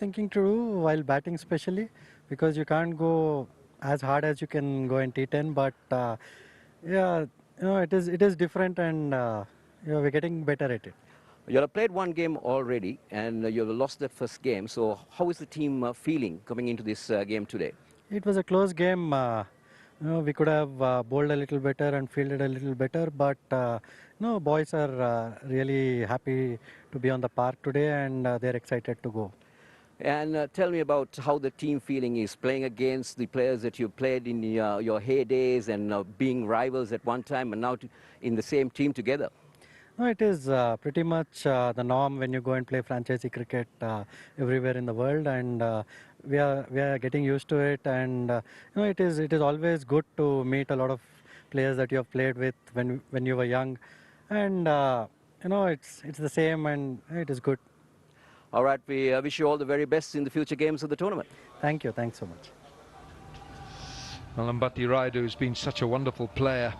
thinking to do while batting, especially because you can't go as hard as you can go in T10. But yeah, it is different, and we're getting better at it. You have played one game already, and you have lost the first game. So how is the team feeling coming into this game today? It was a close game. We could have bowled a little better and fielded a little better, but boys are really happy to be on the park today, and they're excited to go. And tell me about how the team feeling is playing against the players that you played in your heydays and being rivals at one time and now in the same team together. No, it is pretty much the norm when you go and play franchisee cricket everywhere in the world, and we are getting used to it. And it is always good to meet a lot of players that you have played with when you were young, and it's the same, and it is good. All right, we wish you all the very best in the future games of the tournament. Thank you. Thanks so much. Well, Ambati Raidu has been such a wonderful player,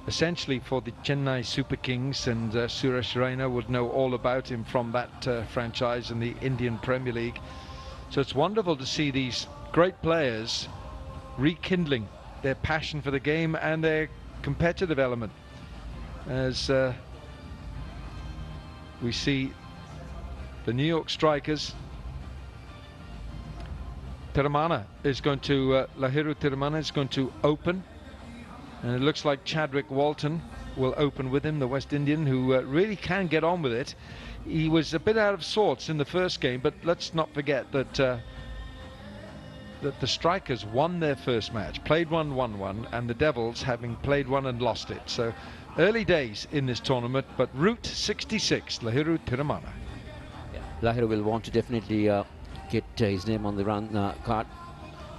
essentially for the Chennai Super Kings, and Suresh Raina would know all about him from that franchise in the Indian Premier League. So it's wonderful to see these great players rekindling their passion for the game and their competitive element, as we see the New York Strikers. Lahuru Tiramana is going to open, and it looks like Chadwick Walton will open with him, the West Indian, who really can get on with it. He was a bit out of sorts in the first game, but let's not forget that that the Strikers won their first match, played one, won one, and the Devils, having played one and lost it. So early days in this tournament, but Route 66, Lahuru Tiramana. Lahiri will want to definitely get his name on the run card.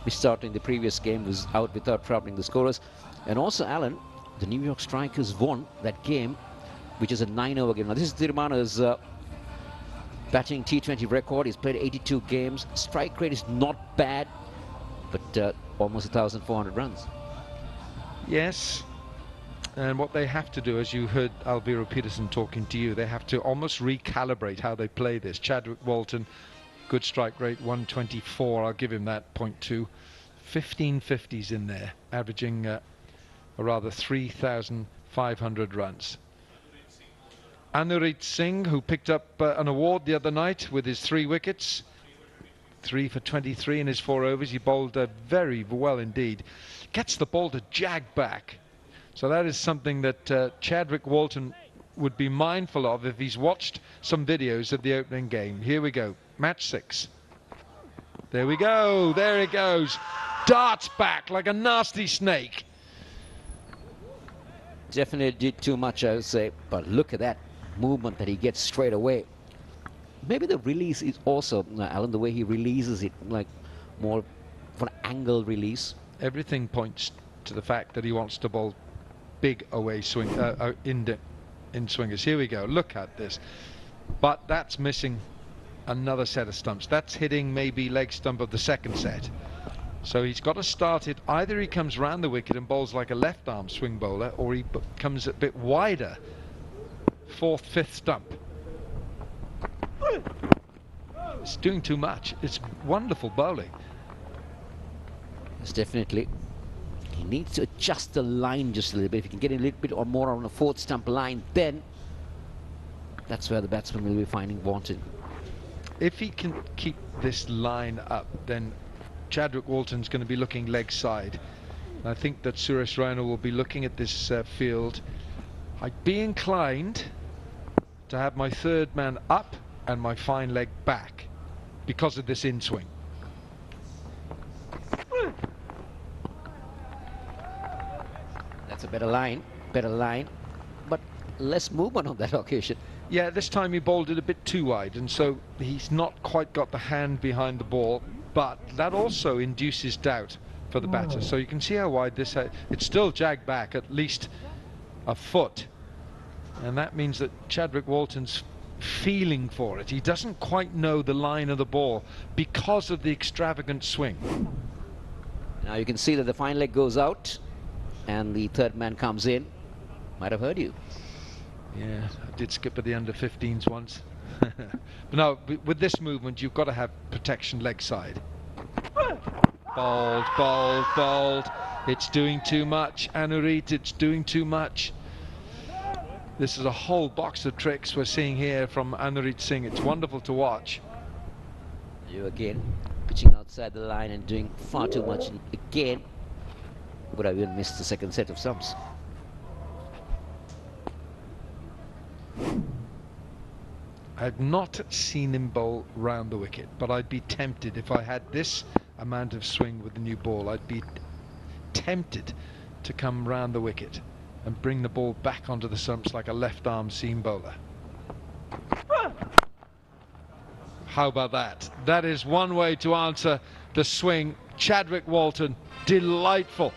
Missed out in the previous game, was out without troubling the scorers. And also, Alan, the New York Strikers won that game, which is a 9-over game. Now, this is Tirumana's batting T20 record. He's played 82 games. Strike rate is not bad, but almost 1,400 runs. Yes. And what they have to do, as you heard Alviro Peterson talking to you, they have to almost recalibrate how they play this. Chadwick Walton, good strike rate, 124. I'll give him that, 0.2. 15 50s in there, averaging a rather 3,500 runs. Anurit Singh, who picked up an award the other night with his 3 wickets. 3 for 23 in his 4 overs. He bowled very well indeed. Gets the ball to jag back. So that is something that Chadwick Walton would be mindful of if he's watched some videos of the opening game. Here we go, match 6. There we go, there it goes. Darts back like a nasty snake. Definitely did too much, I would say, but look at that movement that he gets straight away. Maybe the release is also, Alan, the way he releases it, like more for an angle release. Everything points to the fact that he wants to bowl big away swing in swingers. Here we go, look at this. But that's missing another set of stumps. That's hitting maybe leg stump of the second set. So he's got to start it. Either he comes round the wicket and bowls like a left arm swing bowler, or he comes a bit wider, 4th, 5th stump. It's doing too much. It's wonderful bowling. It's definitely. He needs to adjust the line just a little bit. If he can get a little bit or more on a 4th stump line, then that's where the batsman will be finding wanted. If he can keep this line up, then Chadwick Walton's going to be looking leg side. I think that Suresh Raina will be looking at this field. I'd be inclined to have my 3rd man up and my fine leg back because of this in-swing. That's a better line, but less movement on that occasion. Yeah, this time he bowled it a bit too wide, and so he's not quite got the hand behind the ball, but that also induces doubt for the batter. So you can see how wide this it's still jagged back at least a foot, and that means that Chadwick Walton's feeling for it. He doesn't quite know the line of the ball because of the extravagant swing. Now you can see that the fine leg goes out and the 3rd man comes in. Might have heard you. Yeah, I did skip at the under 15s once. But no, with this movement, you've got to have protection leg side. Bowled, bowled, bowled. It's doing too much, Anurit, it's doing too much. This is a whole box of tricks we're seeing here from Anurit Singh. It's wonderful to watch. You again pitching outside the line and doing far too much, and again would have even missed the second set of stumps. I've not seen him bowl round the wicket, but I'd be tempted if I had this amount of swing with the new ball. I'd be tempted to come round the wicket and bring the ball back onto the stumps like a left-arm seam bowler. How about that? That is one way to answer the swing. Chadwick Walton, delightful.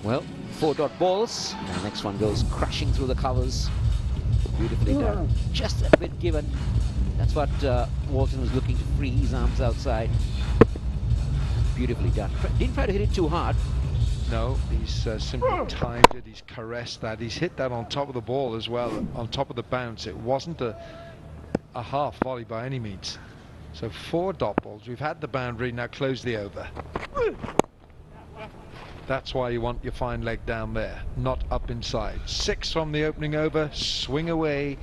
Well, 4-dot balls. The next one goes crashing through the covers. Beautifully done. Just a bit given. That's what Walton was looking to free his arms outside. Beautifully done. Didn't try to hit it too hard. No, he's simply timed it. He's caressed that. He's hit that on top of the ball as well, on top of the bounce. It wasn't a half volley by any means. So 4 dot balls. We've had the boundary, now close the over. That's why you want your fine leg down there, not up inside. 6 from the opening over, swing away,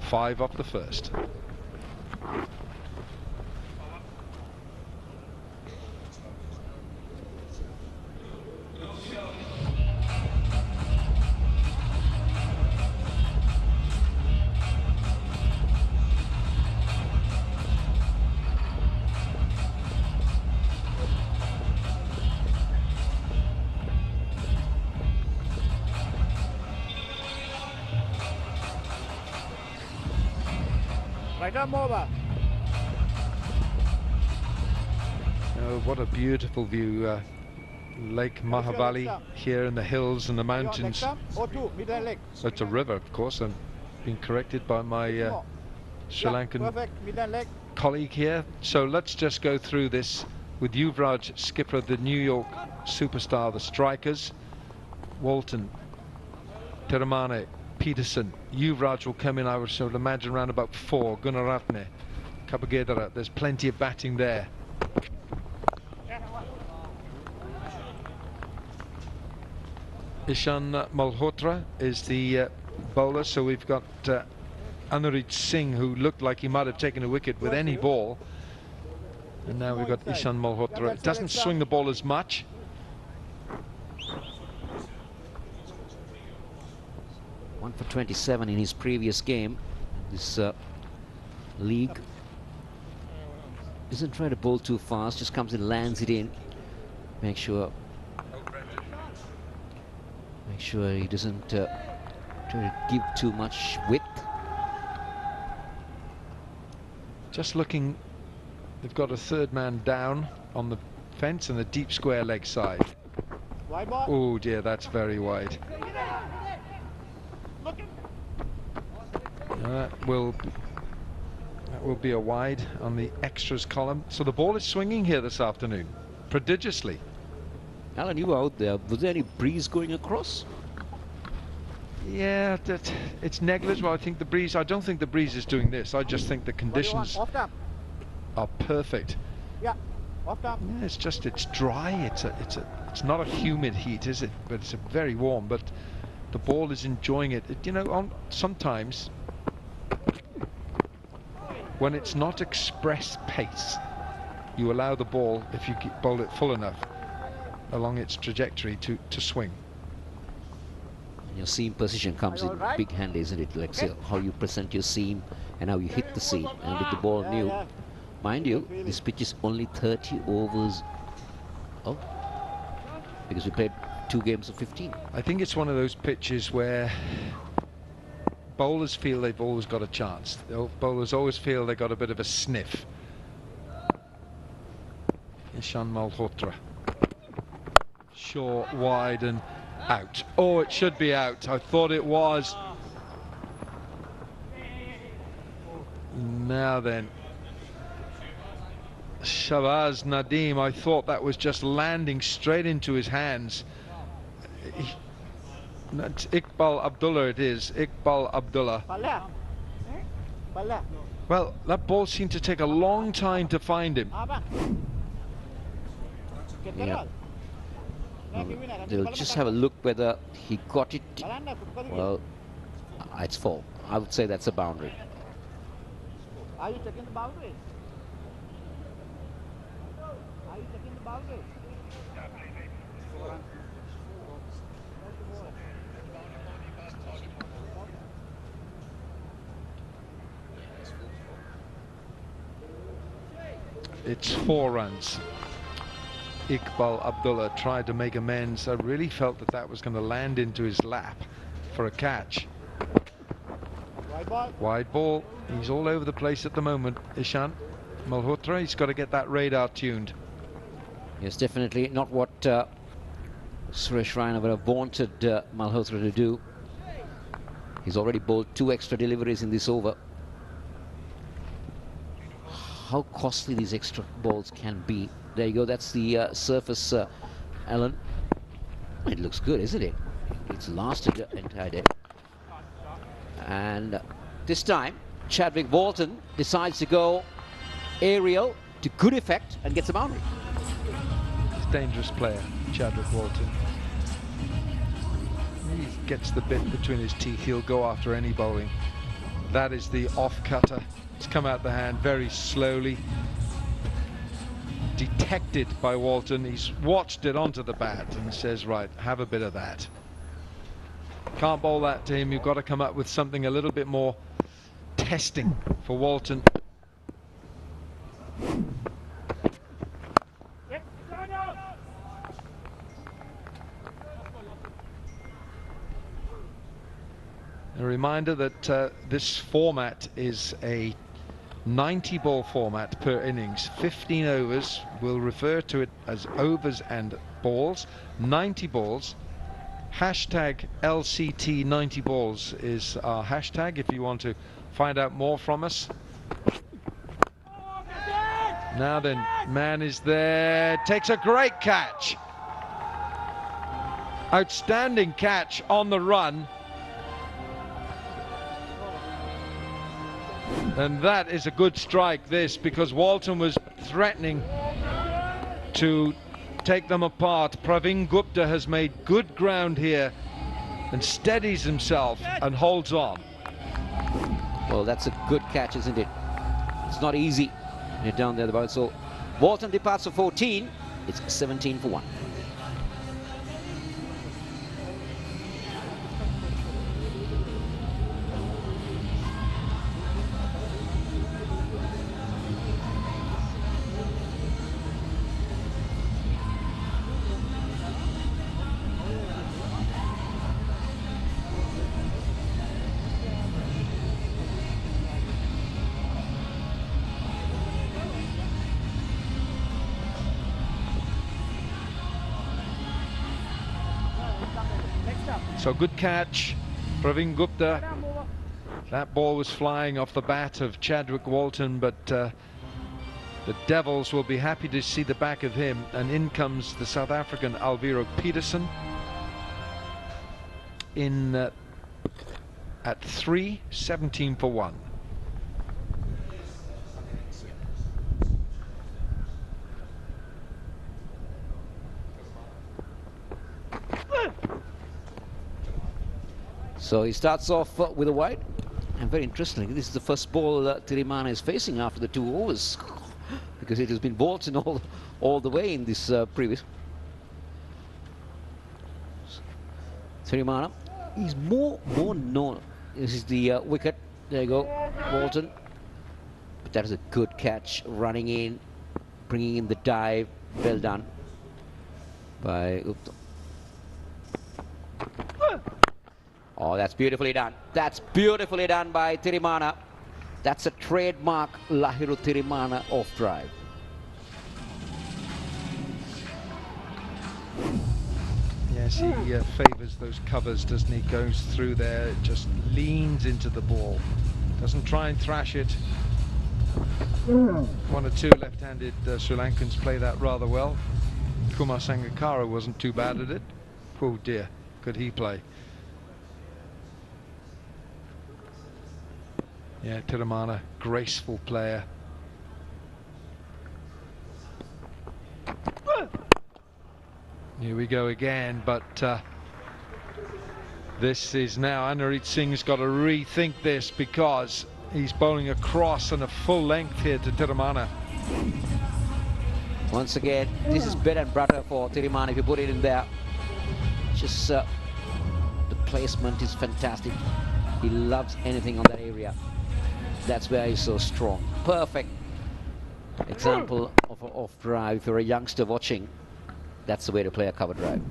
5 off the first. Oh, what a beautiful view. Lake Mahabali here in the hills and the mountains. It's a river, of course. I'm being corrected by my Sri Lankan colleague here. So let's just go through this with Yuvraj, skipper of the New York superstar, the strikers. Walton, Tiramane, Peterson. Yuvraj will come in, I would imagine, around about 4. Gunaratne, Kabagedara. There's plenty of batting there. Ishan Malhotra is the bowler, so we've got Anurit Singh, who looked like he might have taken a wicket with any ball, and now we've got Ishan Malhotra. It doesn't swing the ball as much. One for 27 in his previous game. This league isn't trying to bowl too fast, just comes and lands it in. Make sure he doesn't try to give too much width. Just looking, they've got a third man down on the fence and the deep square leg side. Oh dear, that's very wide. That will be a wide on the extras column. So the ball is swinging here this afternoon, prodigiously. Alan, you were out there. Was there any breeze going across? Yeah, it's negligible. I think the breeze. I don't think the breeze is doing this. I just think the conditions are perfect. Yeah, it's just it's dry. It's not a humid heat, is it? But it's very warm. But the ball is enjoying it. You know, sometimes when it's not express pace, you allow the ball, if you bowl it full enough, along its trajectory to swing. And your seam position comes in big hand, isn't it? Like say, how you present your seam and how you hit the seam. And with the ball new, mind you, this pitch is only 30 overs. Oh, because we played 2 games of 15. I think it's one of those pitches where bowlers feel they've always got a chance. Bowlers always feel they've got a bit of a sniff. Ishan Malhotra. Short, wide and out. Oh, it should be out. I thought it was. Now then, Shahbaz Nadeem, I thought that was just landing straight into his hands. It's Iqbal Abdullah, it is. Iqbal Abdullah. Well, that ball seemed to take a long time to find him. Yeah. They'll just have a look whether he got it. Well, it's full. I would say that's a boundary. Are you checking the boundary? Are you checking the boundary? It's 4 runs. Iqbal Abdullah tried to make amends. I really felt that that was going to land into his lap for a catch. Wide ball. Wide ball. He's all over the place at the moment, Ishan Malhotra. He's got to get that radar tuned. Yes, definitely not what Suresh Raina would have wanted Malhotra to do. He's already bowled 2 extra deliveries in this over. How costly these extra balls can be. There you go, that's the surface, Alan. It looks good, isn't it? It's lasted the entire day. And this time, Chadwick Walton decides to go aerial to good effect and gets a boundary. He's a dangerous player, Chadwick Walton. He gets the bit between his teeth. He'll go after any bowling. That is the off-cutter. It's come out the hand very slowly. Detected by Walton. He's watched it onto the bat and says, right, have a bit of that. Can't bowl that to him. You've got to come up with something a little bit more testing for Walton. A reminder that this format is a 90-ball format per innings. 15 overs. We'll refer to it as overs and balls. 90 balls. Hashtag LCT 90 balls is our hashtag if you want to find out more from us. Now then, man is there. Takes a great catch. Outstanding catch on the run. And that is a good strike, this, because Walton was threatening to take them apart. Praveen Gupta has made good ground here and steadies himself and holds on. Well, that's a good catch, isn't it? It's not easy when you're down there the ball. So Walton departs for 14. It's 17 for 1. So good catch, Praveen Gupta. That ball was flying off the bat of Chadwick Walton, but the Devils will be happy to see the back of him. And in comes the South African Alviro Peterson in at 3, 17 for 1. So he starts off with a wide, and very interestingly, this is the first ball Tirimana is facing after the 2 overs, because it has been Walton all the way in this previous. Tirimana, he's more known. This is the wicket. There you go, Walton. But that is a good catch, running in, bringing in the dive. Well done by Gupta. Oh, that's beautifully done. That's beautifully done by Tirimana. That's a trademark Lahiru Tirimana off drive. Yes, he favours those covers, doesn't he? Goes through there, just leans into the ball. Doesn't try and thrash it. 1 or 2 left-handed Sri Lankans play that rather well. Kumar Sangakkara wasn't too bad at it. Oh dear, could he play? Yeah, Tiramana, graceful player. Here we go again, but this is now, Anurit Singh's got to rethink this, because he's bowling across and a full length here to Tiramana. Once again, this is bread and butter for Tiramana if you put it in there. Just the placement is fantastic. He loves anything on that area. That's where he's so strong. Perfect example of an off drive. If you're a youngster watching, that's the way to play a cover drive.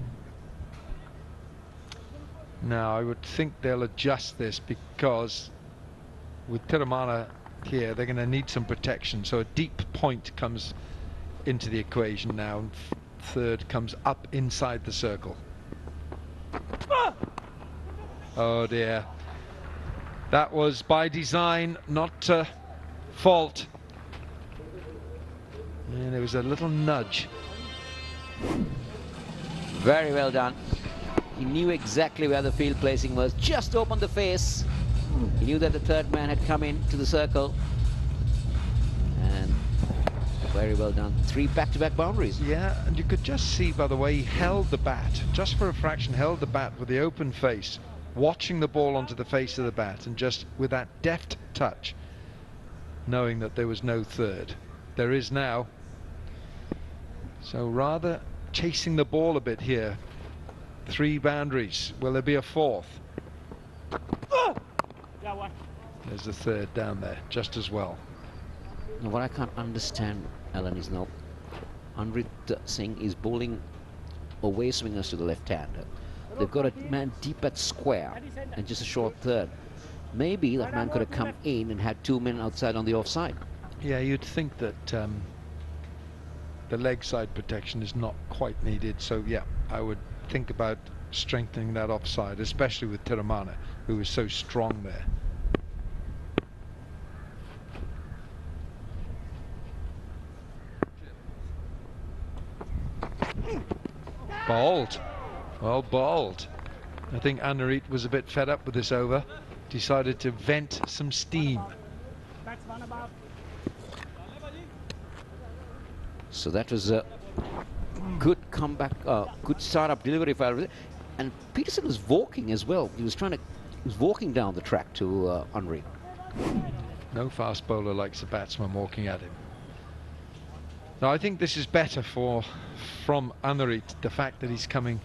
Now, I would think they'll adjust this, because with Tiramana here, they're going to need some protection. So a deep point comes into the equation now, and third comes up inside the circle. Oh dear. That was by design, not fault. And there was a little nudge. Very well done. He knew exactly where the field placing was. Just opened the face. He knew that the third man had come into the circle. And very well done. 3 back-to-back boundaries. Yeah, and you could just see by the way he held the bat, just for a fraction, held the bat with the open face, watching the ball onto the face of the bat, and just with that deft touch, knowing that there was no third. There is now. So rather chasing the ball a bit here. 3 boundaries. Will there be a fourth? There's the third down there, just as well. Now, what I can't understand, Alan, is now Anurit Singh is bowling away swingers to the left hand. They've got a man deep at square and just a short third. Maybe that man could have come in and had 2 men outside on the offside. Yeah, you'd think that the leg side protection is not quite needed. So yeah, I would think about strengthening that offside, especially with Tiramana, who is so strong there. Bowled. Well bowled. I think Anurit was a bit fed up with this over. Decided to vent some steam. So that was a good comeback, good start-up delivery. And Peterson was walking as well. He was walking down the track to Anurit. No fast bowler likes a batsman walking at him. Now I think this is better from Anurit, the fact that he's coming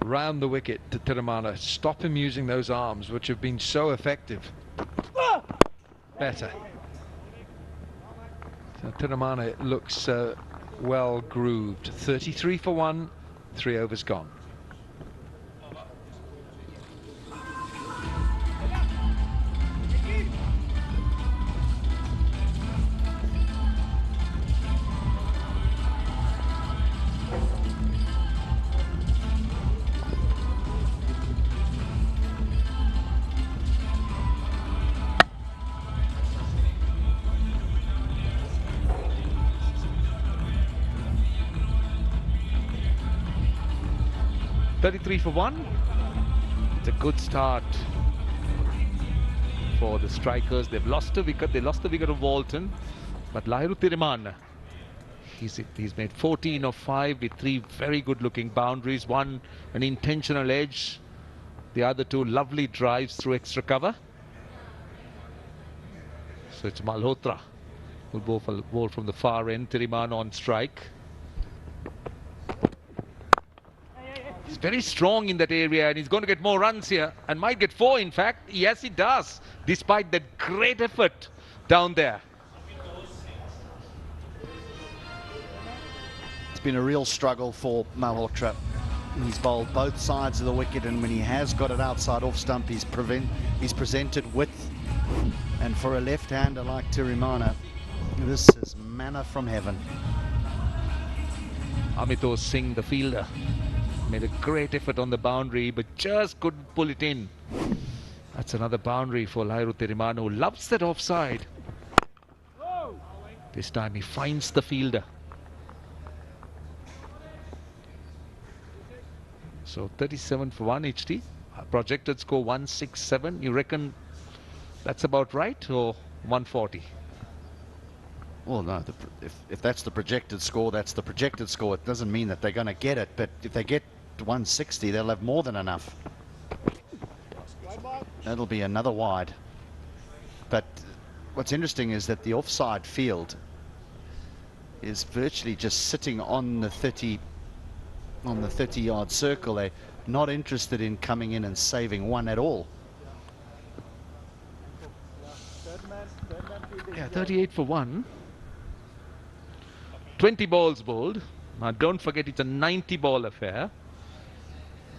round the wicket to Tiramana. Stop him using those arms, which have been so effective. Better. So Tiramana looks well grooved. 33 for 1, 3 overs gone. .33 for 1. It's a good start for the strikers. They've lost a wicket. They lost the wicket of Walton, but Lahiru Tiramana, he's made 14 of 5 with 3 very good-looking boundaries. One an intentional edge, the other 2 lovely drives through extra cover. So it's Malhotra who'll bowl from the far end. Tiramana on strike. He's very strong in that area, and he's going to get more runs here, and might get 4 in fact. Yes, he does, despite that great effort down there. It's been a real struggle for Malhotra. He's bowled both sides of the wicket, and when he has got it outside off stump, he's presented width. And for a left-hander like Tiramana, this is manna from heaven. Amito Singh, the fielder, made a great effort on the boundary, but just couldn't pull it in. That's another boundary for Lahiru Tiramana, who loves that offside. This time he finds the fielder. So 37 for 1 HT. Projected score 167. You reckon That's about right, or 140? Well, no, if that's the projected score, that's the projected score. It doesn't mean that they're going to get it, but if they get to 160, they'll have more than enough. That'll be another wide. But what's interesting is that the offside field is virtually just sitting on the 30-yard circle. They're not interested in coming in and saving one at all. Yeah, 38 for 1. 20 balls bowled. Now don't forget it's a 90-ball affair.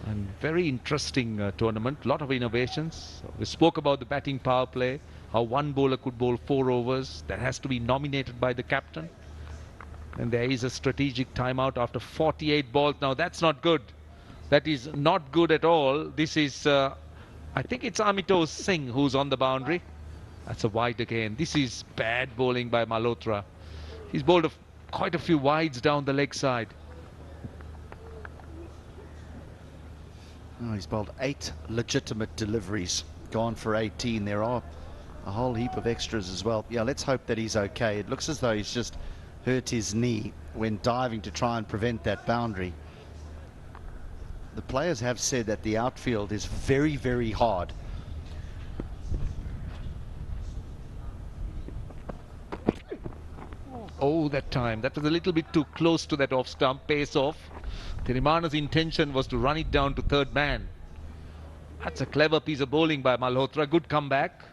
And very interesting tournament. Lot of innovations. We spoke about the batting power play. How one bowler could bowl 4 overs. That has to be nominated by the captain. And there is a strategic timeout after 48 balls. Now that's not good. That is not good at all. This is, I think it's Amitoj Singh who's on the boundary. That's a wide again. This is bad bowling by Malhotra. He's bowled quite a few wides down the leg side. Oh, he's bowled 8 legitimate deliveries, gone for 18. There are a whole heap of extras as well. Yeah, let's hope that he's okay. It looks as though he's just hurt his knee when diving to try and prevent that boundary. The players have said that the outfield is very, very hard. Oh, that time. That was a little bit too close to that off stump. Pace off. Tirimana's intention was to run it down to third man. That's a clever piece of bowling by Malhotra. Good comeback.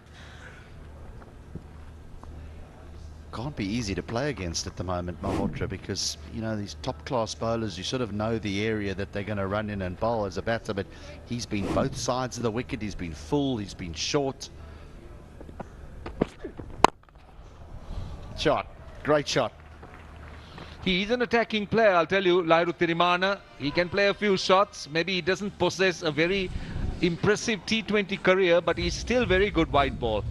Can't be easy to play against at the moment, Malhotra, because, you know, these top-class bowlers, you sort of know the area that they're going to run in and bowl as a batter, but he's been both sides of the wicket. He's been full, he's been short. Shot. Great shot. He is an attacking player, I'll tell you, Lahiru Tirimana. He can play a few shots. Maybe he doesn't possess a very impressive T20 career, but he's still very good white ball.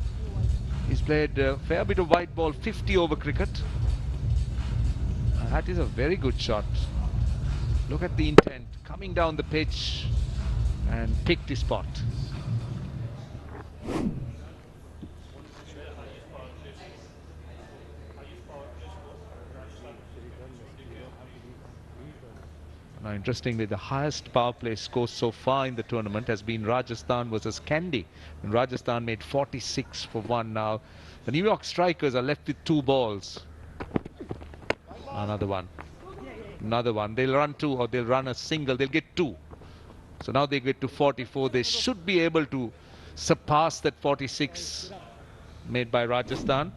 He's played a fair bit of white ball, 50 over cricket. That is a very good shot. Look at the intent, coming down the pitch and picked his spot. Now, interestingly, the highest power play score so far in the tournament has been Rajasthan versus Kandy. And Rajasthan made 46 for 1 now. The New York Strikers are left with 2 balls. Another one. Another one. They'll run 2 or they'll run a single. They'll get 2. So now they get to 44. They should be able to surpass that 46 made by Rajasthan.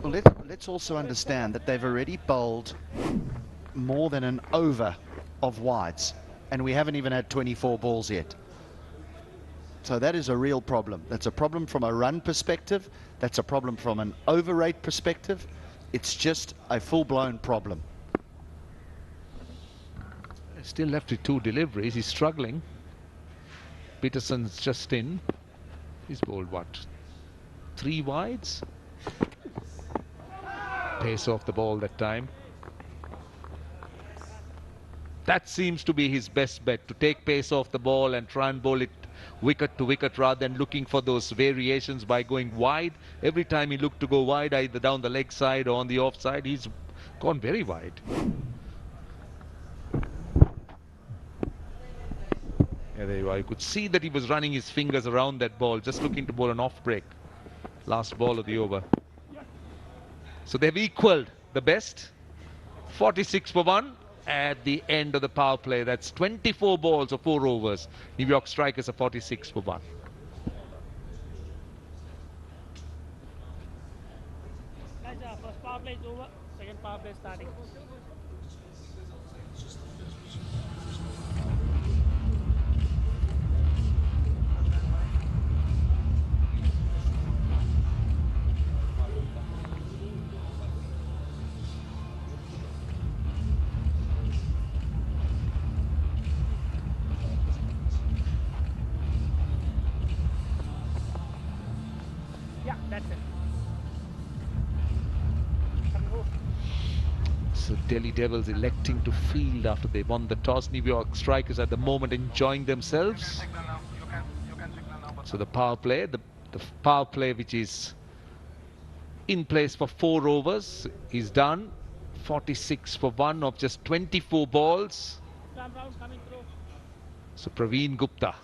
Well, let's also understand that they've already bowled more than an over of wides, and we haven't even had 24 balls yet. So that is a real problem. That's a problem from a run perspective. That's a problem from an over rate perspective. It's just a full-blown problem. Still left with 2 deliveries. He's struggling. Peterson's just in. He's bowled what? 3 wides? Pace off the ball that time. That seems to be his best bet, to take pace off the ball and try and bowl it wicket to wicket rather than looking for those variations by going wide. Every time he looked to go wide, either down the leg side or on the off side, he's gone very wide. Yeah, there you are. You could see that he was running his fingers around that ball, just looking to bowl an off break. Last ball of the over. So they've equaled the best. 46 for 1 at the end of the power play. That's 24 balls or 4 overs. New York Strikers are 46 for 1. Guys, first power play is over. Second power play starting. Yeah, that's it. So Delhi Devils electing to field after they won the toss. New York Strikers at the moment enjoying themselves. So the power play, the power play which is in place for 4 overs is done. 46 for 1 of just 24 balls. Scrum round coming through. So Praveen Gupta,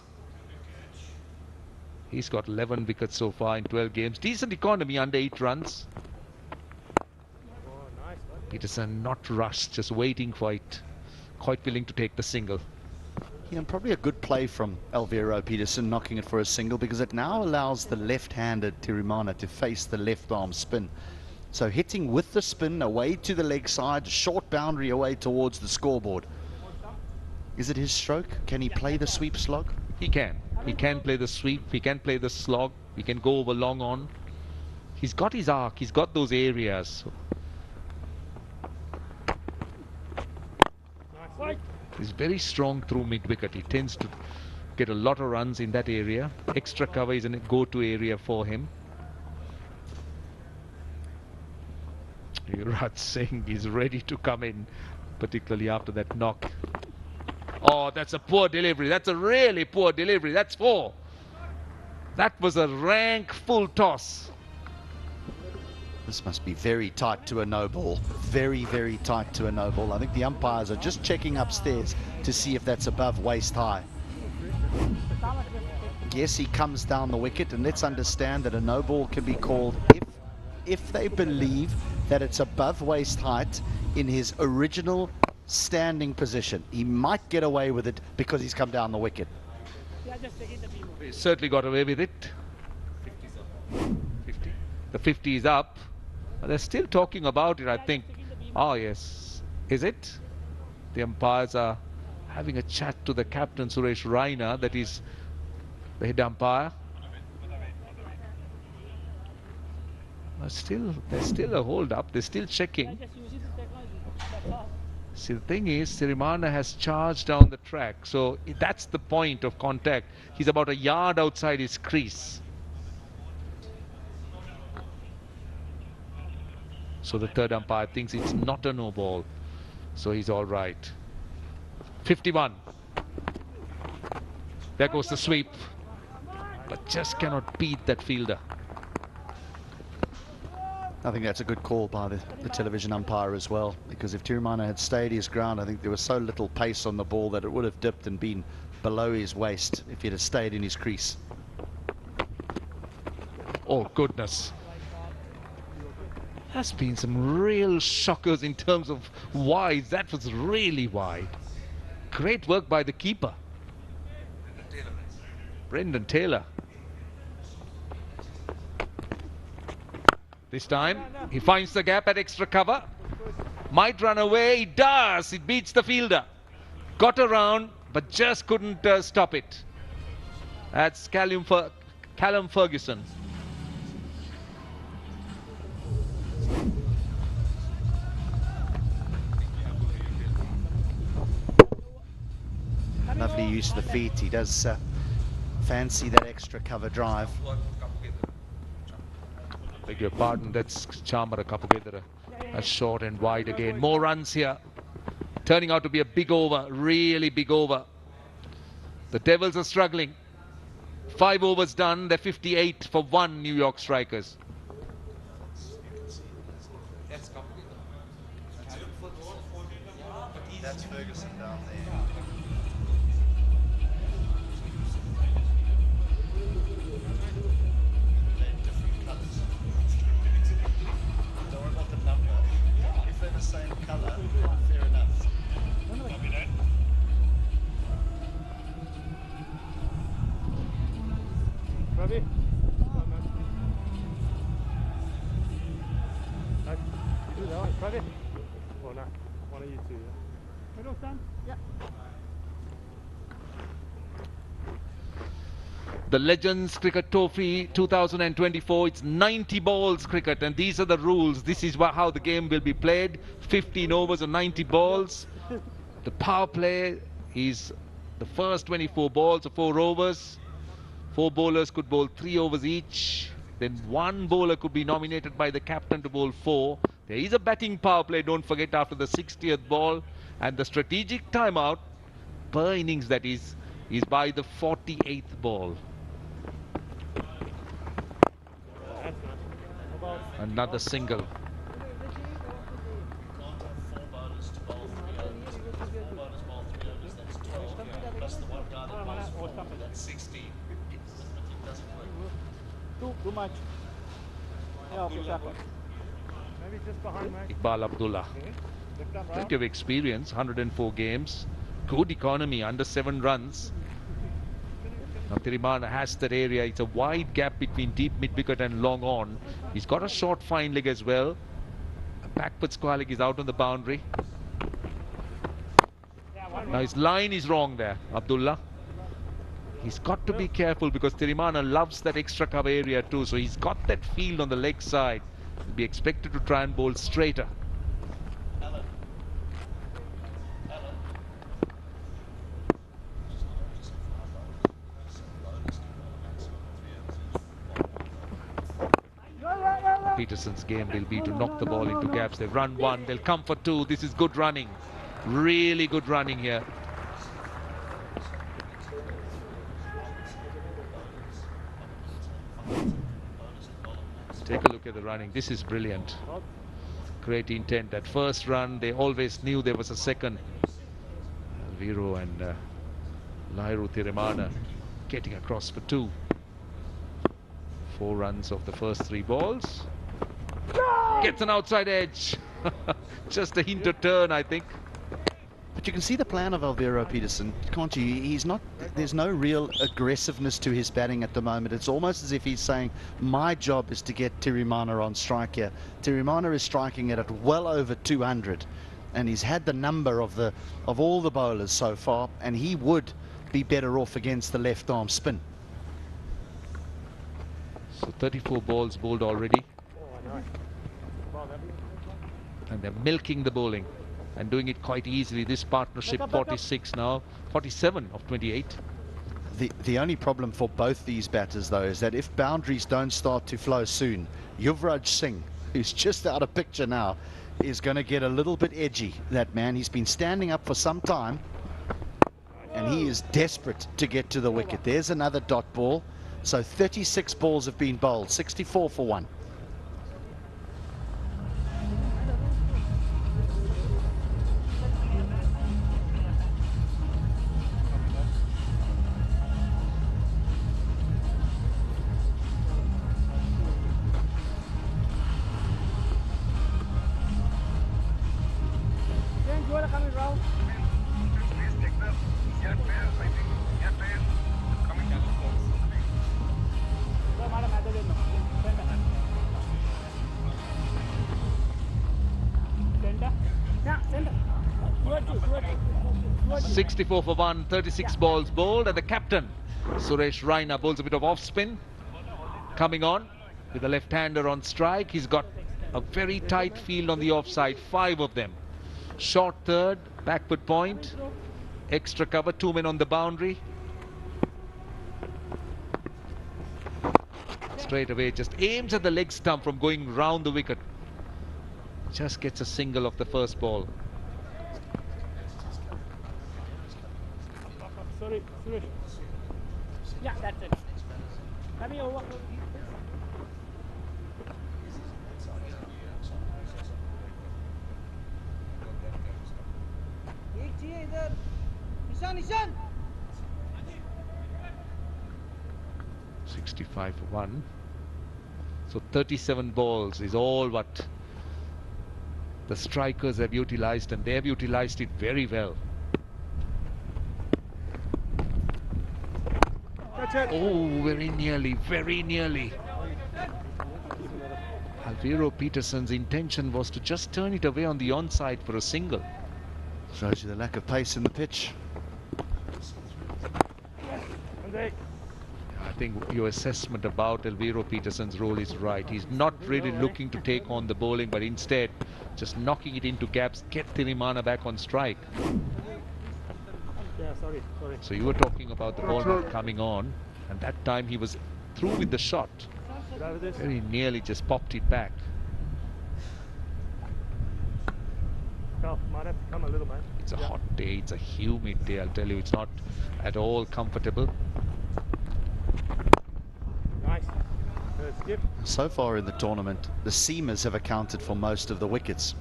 he's got 11 wickets so far in 12 games. Decent economy, under 8 runs. Peterson not rushed, just waiting for it. Quite willing to take the single. Yeah, and probably a good play from Alvaro Peterson knocking it for a single, because it now allows the left-handed Tirimana to face the left arm spin. So hitting with the spin away to the leg side, short boundary away towards the scoreboard. Is it his stroke? Can he play the sweep slog? He can. He can play the sweep. He can play the slog. He can go over long on. He's got his arc. He's got those areas. He's very strong through mid-wicket. He tends to get a lot of runs in that area. Extra cover is a go-to area for him. Yuvraj Singh is ready to come in, particularly after that knock. Oh, that's a poor delivery. That's a really poor delivery. That's 4. That was a rank full toss. This must be very tight to a no ball. Very, very tight to a no ball. I think the umpires are just checking upstairs to see if that's above waist high. Yes, he comes down the wicket, and let's understand that a no ball can be called if they believe that it's above waist height in his original standing position. He might get away with it because he's come down the wicket. Yeah, just taking the beam. He certainly got away with it. 50. The 50 is up. They're still talking about it, I think. Oh, yes. Is it? The umpires are having a chat to the captain, Suresh Raina, that is the head umpire. There's still a hold up. They're still checking. Just using the technology. That's all. See, the thing is, Tirimana has charged down the track. So that's the point of contact. He's about a yard outside his crease. So the third umpire thinks it's not a no ball. So he's all right. 51. There goes the sweep. But just cannot beat that fielder. I think that's a good call by the television umpire as well, because if Tirimana had stayed his ground, I think there was so little pace on the ball that it would have dipped and been below his waist if he'd have stayed in his crease. Oh, goodness. There's been some real shockers in terms of wide. That was really wide. Great work by the keeper. Brendan Taylor. This time, he finds the gap at extra cover. Might run away. He does. It beats the fielder. Got around, but just couldn't stop it. That's Callum Ferguson. Lovely use of the feet. He does fancy that extra cover drive. Beg your pardon, that's Chamara Kapugedara. That's short and wide again. More runs here. Turning out to be a big over, really big over. The Devils are struggling. 5 overs done, they're 58 for 1, New York Strikers. That's Ferguson down there. Same colour, fair enough. Ravi? You do that one, Ravi? Or not? One of you two, yeah? Middle stand? Yeah. The Legends Cricket Trophy 2024, it's 90 balls cricket, and these are the rules. This is how the game will be played. 15 overs or 90 balls. The power play is the first 24 balls or 4 overs. 4 bowlers could bowl 3 overs each. Then 1 bowler could be nominated by the captain to bowl 4. There is a batting power play, don't forget, after the 60th ball. And the strategic timeout per innings, that is by the 48th ball. Another single. Too much. Yeah, okay, exactly. Maybe just behind Max. Iqbal Abdullah. Left arm, right. Plenty of experience, 104 games. Good economy, under 7 runs. Now Tirimana has that area. It's a wide gap between deep mid-wicket and long on. He's got a short fine leg as well. A backward square leg is out on the boundary. Now his line is wrong there, Abdullah. He's got to be careful because Tirimana loves that extra cover area too. So he's got that field on the leg side. He'll be expected to try and bowl straighter. Peterson's game will be to knock the ball into gaps. They've run 1, they'll come for 2. This is good running. Really good running here. Take a look at the running. This is brilliant. Great intent. That first run, they always knew there was a second. Alviro and Lahiru Tirimana getting across for 2. 4 runs of the first 3 balls. Gets an outside edge. Just a hint of turn, I think. But you can see the plan of Alviro Peterson, can't you? He's not, there's no real aggressiveness to his batting at the moment. It's almost as if he's saying, my job is to get Tirimana on strike here. Tirimana is striking it at well over 200, and he's had the number of all the bowlers so far, and he would be better off against the left arm spin. So 34 balls bowled already. And they're milking the bowling and doing it quite easily. This partnership, 46 now, 47 of 28. The only problem for both these batters, though, is that if boundaries don't start to flow soon, Yuvraj Singh, who's just out of picture now, is going to get a little bit edgy. That man, he's been standing up for some time, and he is desperate to get to the wicket. There's another dot ball. So 36 balls have been bowled, 64 for 1. Yeah, 64 for 1, 36 balls bowled, and the captain, Suresh Raina, bowls a bit of off spin. Coming on with a left-hander on strike. He's got a very tight field on the offside, 5 of them. Short third, backward point, extra cover, 2 men on the boundary. Straight away, just aims at the leg stump from going round the wicket. Just gets a single of the first ball. Sorry, Suresh. Yeah, that's it. Coming over. Nishan. 65 for 1. So 37 balls is all what the strikers have utilized, and they have utilized it very well. Oh, very nearly, very nearly. Alviro Peterson's intention was to just turn it away on the onside for a single. Shows you the lack of pace in the pitch. I think your assessment about Alviro Peterson's role is right. He's not really looking to take on the bowling, but instead just knocking it into gaps, get Tirimana back on strike. Yeah, sorry. So you were talking about the ball not coming on, and that time he was through with the shot. Very nearly just popped it back. Might have to come a little, man. It's a hot day, it's a humid day, I'll tell you. It's not at all comfortable. Nice. Good. skip. So far in the tournament, the seamers have accounted for most of the wickets.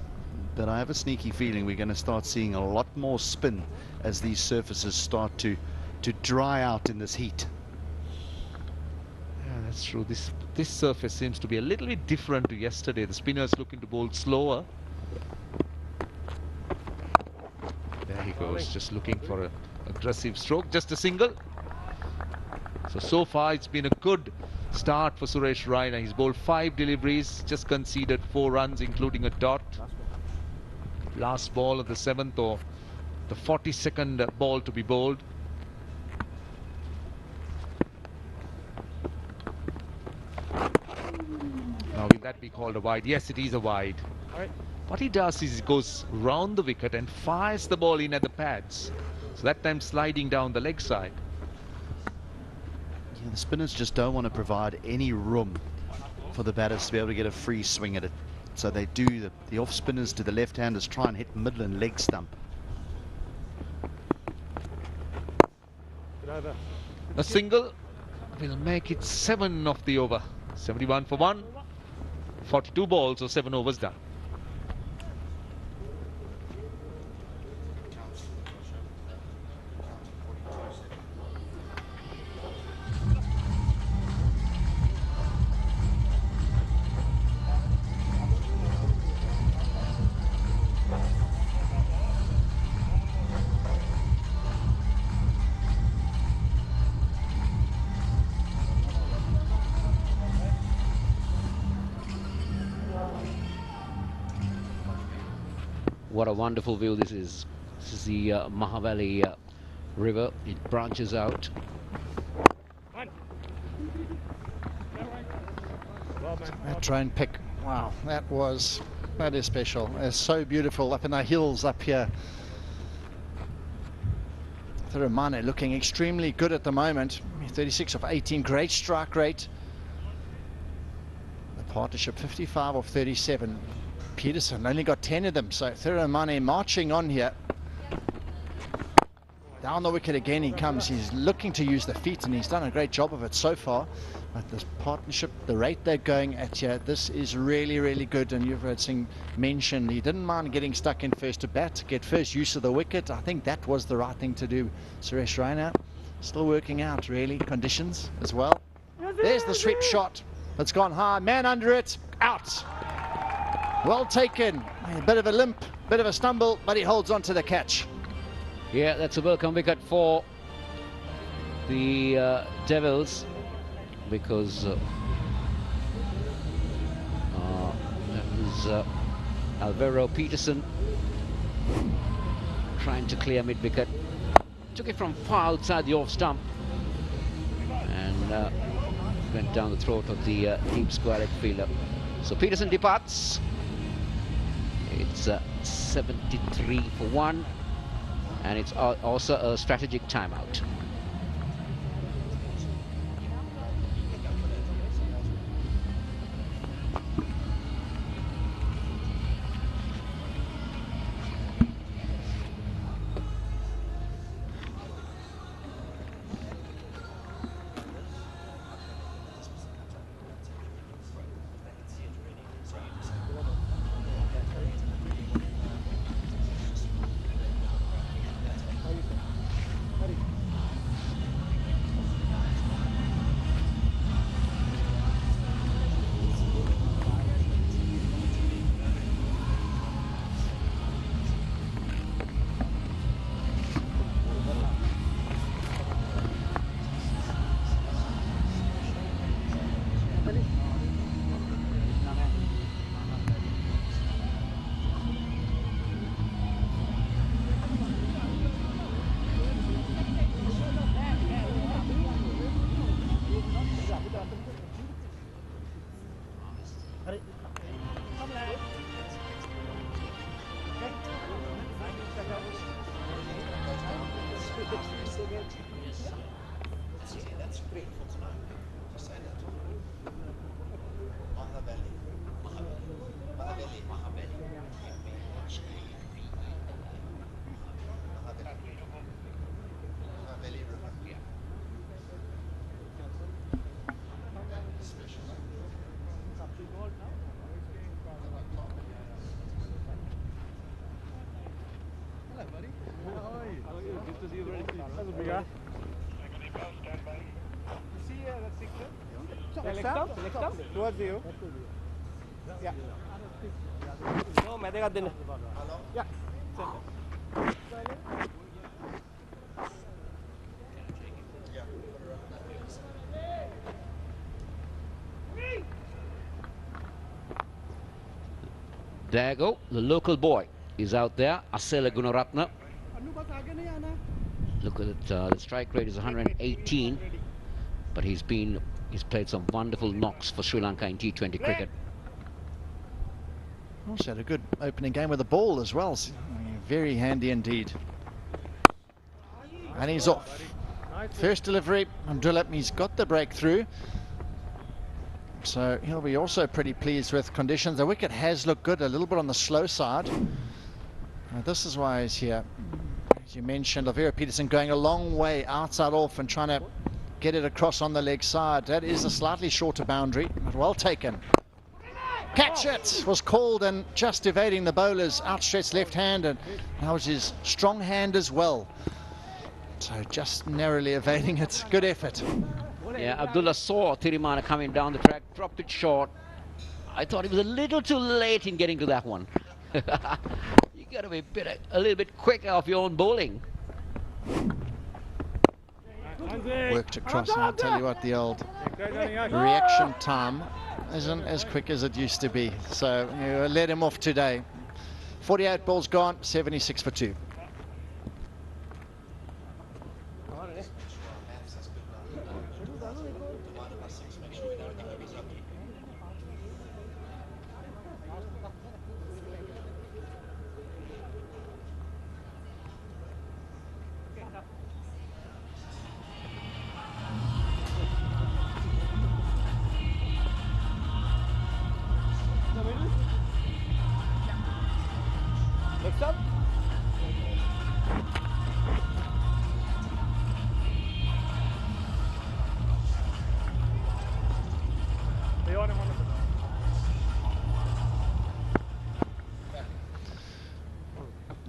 But I have a sneaky feeling we're going to start seeing a lot more spin as these surfaces start to dry out in this heat. Yeah, that's true. This surface seems to be a little bit different to yesterday. The spinners looking to bowl slower. There he goes, just looking for an aggressive stroke. Just a single. So far it's been a good start for Suresh Raina. He's bowled 5 deliveries, just conceded 4 runs, including a dot. Last ball of the 7th or the 42nd ball to be bowled. Now will that be called a wide? Yes, it is a wide. All right. What he does is he goes round the wicket and fires the ball in at the pads. So that time sliding down the leg side. Yeah, the spinners just don't want to provide any room for the batters to be able to get a free swing at it. So they do, the off spinners to the left-handers try and hit middle and leg stump. Get over. A single will make it 7 of the over. 71 for 1. 42 balls, so 7 overs done. What a wonderful view this is. This is the Mahavali river. It branches out. One. Well, man. That drone pick, wow, that is special. It's so beautiful up in the hills up here. Thiramane looking extremely good at the moment. 36 of 18, great strike rate. The partnership 55 of 37. Peterson only got 10 of them, so Thiramane marching on here. Down the wicket again he comes. He's looking to use the feet and he's done a great job of it so far. But this partnership, the rate they're going at here, this is really, really good. And you've heard Singh mention he didn't mind getting stuck in first to bat, get first use of the wicket. I think that was the right thing to do. Suresh Raina still working out really conditions as well. There's the sweep shot. It's gone high, man under it, out. Well taken, a bit of a limp, bit of a stumble, but he holds on to the catch. Yeah, that's a welcome wicket for the Devils, because that was Alvaro Peterson trying to clear mid-wicket. Took it from far outside the off stump and went down the throat of the deep square leg fielder. So Peterson departs. It's 73 for 1, and it's also a strategic timeout. Towards you. Yeah. No, मैं देगा दिन. Yeah. There you go. The local boy is out there. Asela Gunaratna. Look at it. The strike rate is 118, but he's played some wonderful knocks for Sri Lanka in T20 cricket. Also had a good opening game with the ball as well. Very handy indeed. And he's off. First delivery, Abdullah, he's got the breakthrough. So he'll be also pretty pleased with conditions. The wicket has looked good, a little bit on the slow side. This is why he's here. As you mentioned, Lavera Peterson going a long way outside off and trying to get it across on the leg side. That is a slightly shorter boundary, but well taken. Catch it was called, and just evading the bowler's outstretched left hand, and that was his strong hand as well. So just narrowly evading it. Good effort. Yeah, Abdullah saw Thirimana coming down the track, dropped it short. I thought he was a little too late in getting to that one. You got to be a little bit quicker off your own bowling. Worked across, and I'll tell you what, the old reaction time isn't as quick as it used to be. So you let him off today. 48 balls gone, 76 for 2. Next up.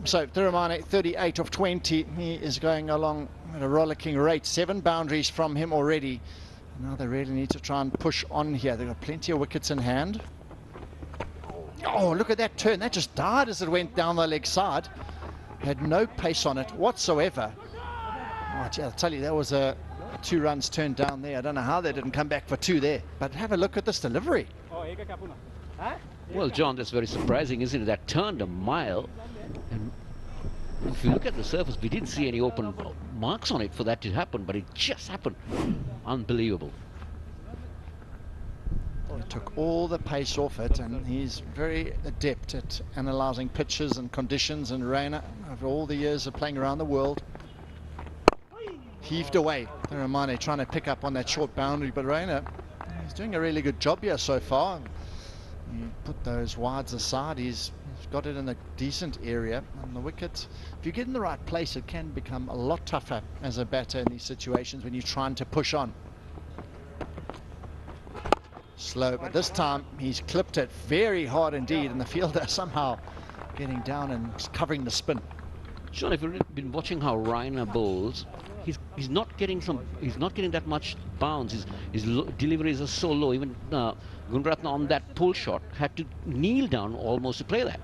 So Thirimana, 38 of 20. He is going along at a rollicking rate. 7 boundaries from him already. Now they really need to try and push on here. They've got plenty of wickets in hand. Oh, look at that turn. That just died as it went down the leg side. Had no pace on it whatsoever. Oh, gee, I'll tell you, that was a 2 runs turned down there. I don't know how they didn't come back for 2 there. But have a look at this delivery. Well, John, that's very surprising, isn't it? That turned a mile. And if you look at the surface, we didn't see any open marks on it for that to happen, but it just happened. Unbelievable. He took all the pace off it, and he's very adept at analysing pitches and conditions. And Raina, over all the years of playing around the world, heaved away. Thirimana trying to pick up on that short boundary, but Raina, he's doing a really good job here so far. You put those wides aside, he's got it in a decent area. And the wicket, if you get in the right place, it can become a lot tougher as a batter in these situations when you're trying to push on. Slow, but this time he's clipped it very hard indeed, and the fielder somehow getting down and covering the spin. Sean, if you've been watching how Raina bowls, he's not getting that much bounce. His deliveries are so low. Even Gunaratna on that pull shot had to kneel down almost to play that.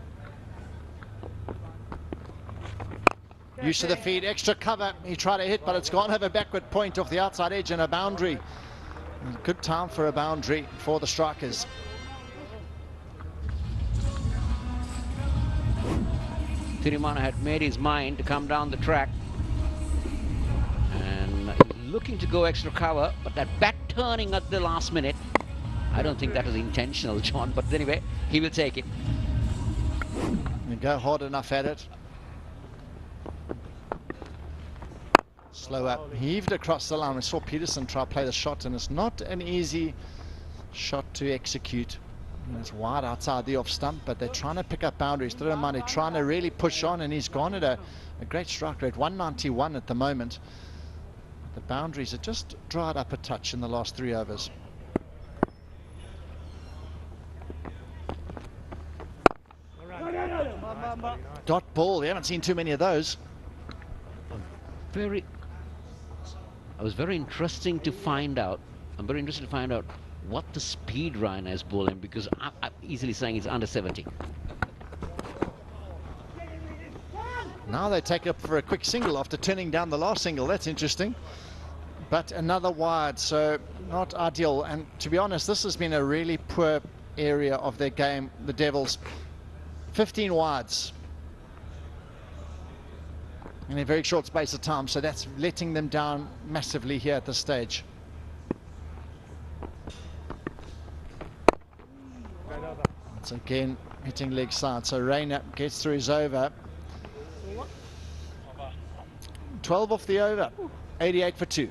Used to the feed, extra cover. He tried to hit, but it's gone over backward point off the outside edge and a boundary. Good time for a boundary for the strikers. Thirimana had made his mind to come down the track and looking to go extra cover, but that bat turning at the last minute, I don't think that was intentional, John, but anyway, he will take it. You go hard enough at it. Slow up, heaved across the line. We saw Peterson try to play the shot, and it's not an easy shot to execute. It's wide outside the off stump, but they're trying to pick up boundaries. Thirimana trying to really push on, and he's gone at a great strike rate, 191 at the moment. The boundaries have just dried up a touch in the last 3 overs. Dot ball, you haven't seen too many of those. It was very interesting to find out. I'm very interested to find out what the speed Raina is bowling, because I'm easily saying it's under 70. Now they take up for a quick single after turning down the last single. That's interesting. But another wide, so not ideal. And to be honest, this has been a really poor area of their game, the Devils. 15 wides in a very short space of time, so that's letting them down massively here at this stage. Once again, hitting leg side, so Raina gets through his over. 12 off the over, 88 for 2.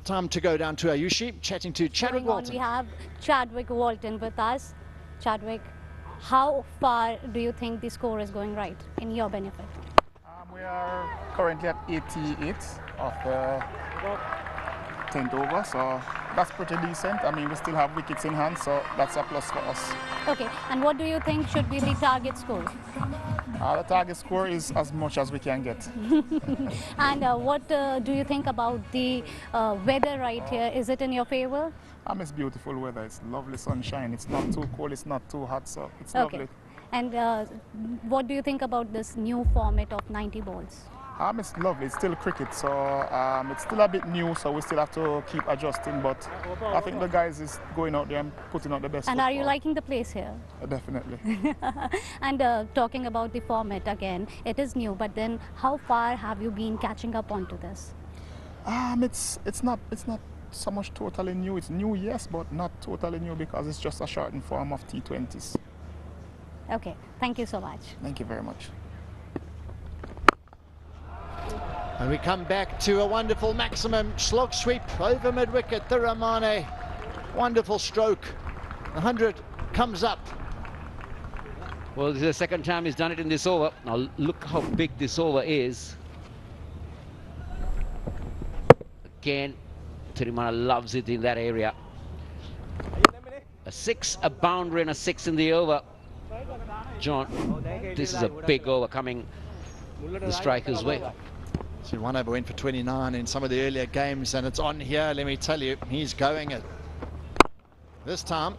Time to go down to Ayushi, chatting to Chadwick Walton. We have Chadwick Walton with us. Chadwick, how far do you think the score is going right in your benefit? We are currently at 88 of the 10th over, so that's pretty decent. I mean, we still have wickets in hand, so that's a plus for us. Okay, and what do you think should be the target score? The target score is as much as we can get. And what do you think about the weather right here? Is it in your favor? It's beautiful weather. It's lovely sunshine. It's not too cold, it's not too hot, so it's Okay. lovely. And what do you think about this new format of 90 balls? It's lovely. It's still cricket, so it's still a bit new, so we still have to keep adjusting. But I think the guys is going out there and putting out the best. And are you football. liking the place here? Definitely. And talking about the format again, it is new, but then how far have you been catching up onto this? It's not so much totally new. It's new, yes, but not totally new because it's just a shortened form of T20s. Okay, thank you so much. Thank you very much. And we come back to a wonderful maximum slog sweep over mid-wicket. The Ramane, wonderful stroke. 100 comes up. Well, this is the second time he's done it in this over. Now look how big this over is. Again, Tirimana loves it in that area. A 6, a boundary and a 6 in the over. John, this is a big over coming the striker's way. So one over went for 29 in some of the earlier games, and it's on here. Let me tell you, he's going it. This time,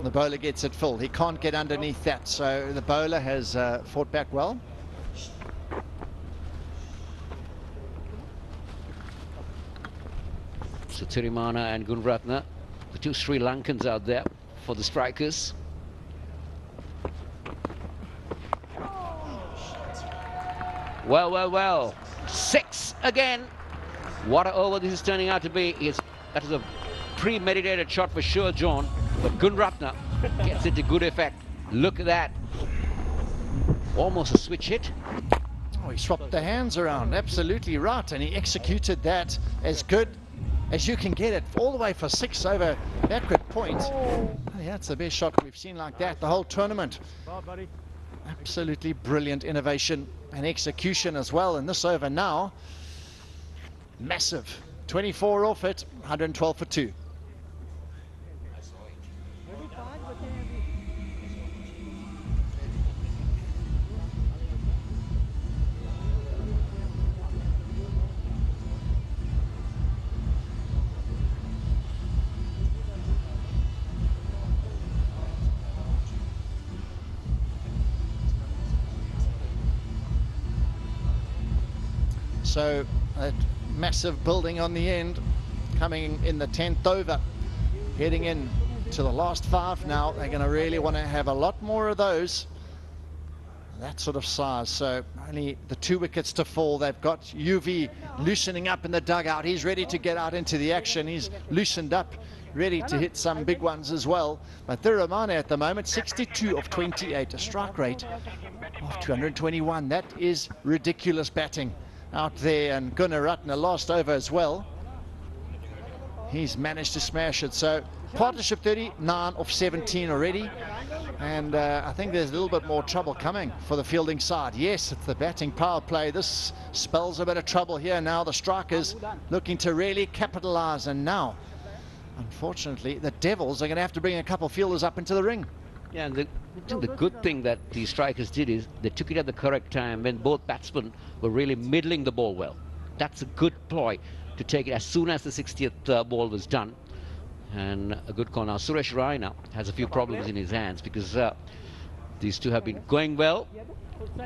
the bowler gets it full. He can't get underneath that, so the bowler has fought back well. So Tirimana and Gunratna, the two Sri Lankans out there for the strikers. Well, well, well. 6 again. What an over this is turning out to be. That is a premeditated shot for sure, John. But Gunratna gets it to good effect. Look at that. Almost a switch hit. Oh, he swapped the hands around. Absolutely right. And he executed that as good as you can get it. All the way for 6 over backward point. Oh, yeah, it's the best shot we've seen like that the whole tournament. Absolutely brilliant innovation and execution as well in this over now. Massive. 24 off it, 112 for 2. So that massive building on the end coming in the 10th over, heading in to the last 5 now. They're going to really want to have a lot more of those, that sort of size. So only the 2 wickets to fall. They've got UV loosening up in the dugout. He's ready to get out into the action. He's loosened up, ready to hit some big ones as well. But Thiramane at the moment, 62 of 28, a strike rate of of 221. That is ridiculous batting out there, and Gunnar Ratner last over as well. He's managed to smash it. So partnership 39 of 17 already, and I think there's a little bit more trouble coming for the fielding side. Yes, it's the batting power play. This spells a bit of trouble here. Now the strikers looking to really capitalize, and now unfortunately the Devils are going to have to bring a couple of fielders up into the ring. Yeah, and the good thing that the strikers did is they took it at the correct time when both batsmen were really middling the ball well. That's a good ploy to take it as soon as the 60th ball was done. And a good call. Now Suresh Raina has a few problems in his hands because these two have been going well.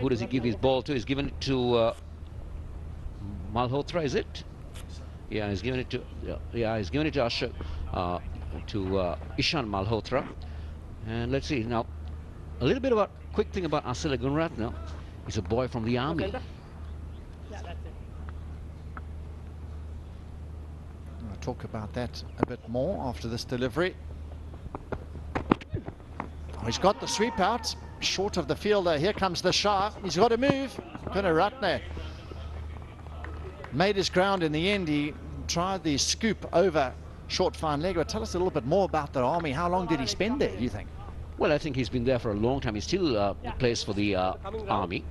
Who does he give his ball to? He's given it to Malhotra, is it? Yeah, he's given it to he's given it to Ishan Malhotra. And let's see now, a little bit about quick thing about Asila Gunratna. He's a boy from the army. I'll talk about that a bit more after this delivery. Oh, he's got the sweep out, short of the fielder. Here comes the shot. He's got to move. Gunratna made his ground in the end. He tried the scoop over short fine leg. But tell us a little bit more about the army. How long did he spend there, do you think? Well, I think he's been there for a long time. He still plays for the army,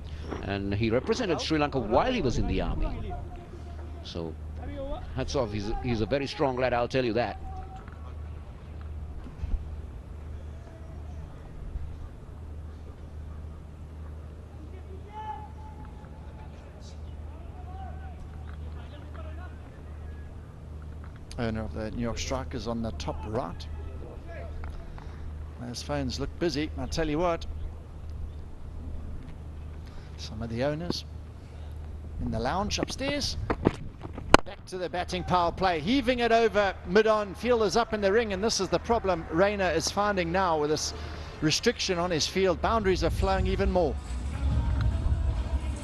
and he represented Sri Lanka while he was in the army. So hats off. He's a very strong lad, I'll tell you that. Owner of the New York Strikers on the top right. Those phones look busy, I'll tell you what. Some of the owners in the lounge upstairs. Back to the batting power play, heaving it over mid-on. Fielders up in the ring, and this is the problem Raina is finding now with this restriction on his field. Boundaries are flowing even more.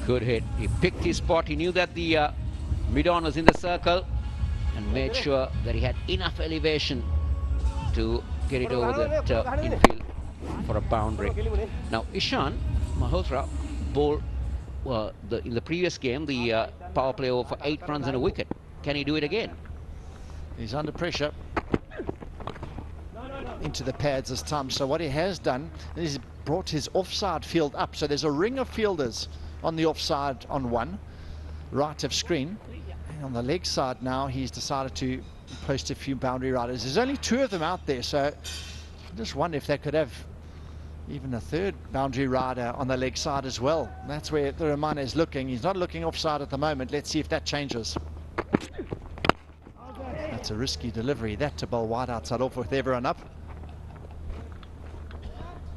Good hit. He picked his spot. He knew that the mid-on was in the circle, and made sure that he had enough elevation to get it over that infield for a boundary. Now Ishan Malhotra bowled in the previous game the power play over for 8 runs and a wicket. Can he do it again? He's under pressure into the pads this time. So what he has done is brought his offside field up. So there's a ring of fielders on the offside on one right of screen. On the leg side now, he's decided to post a few boundary riders. There's only 2 of them out there, so I just wonder if they could have even a 3rd boundary rider on the leg side as well. That's where the Rahman is looking. He's not looking offside at the moment. Let's see if that changes. That's a risky delivery, that to bowl wide outside off with everyone up.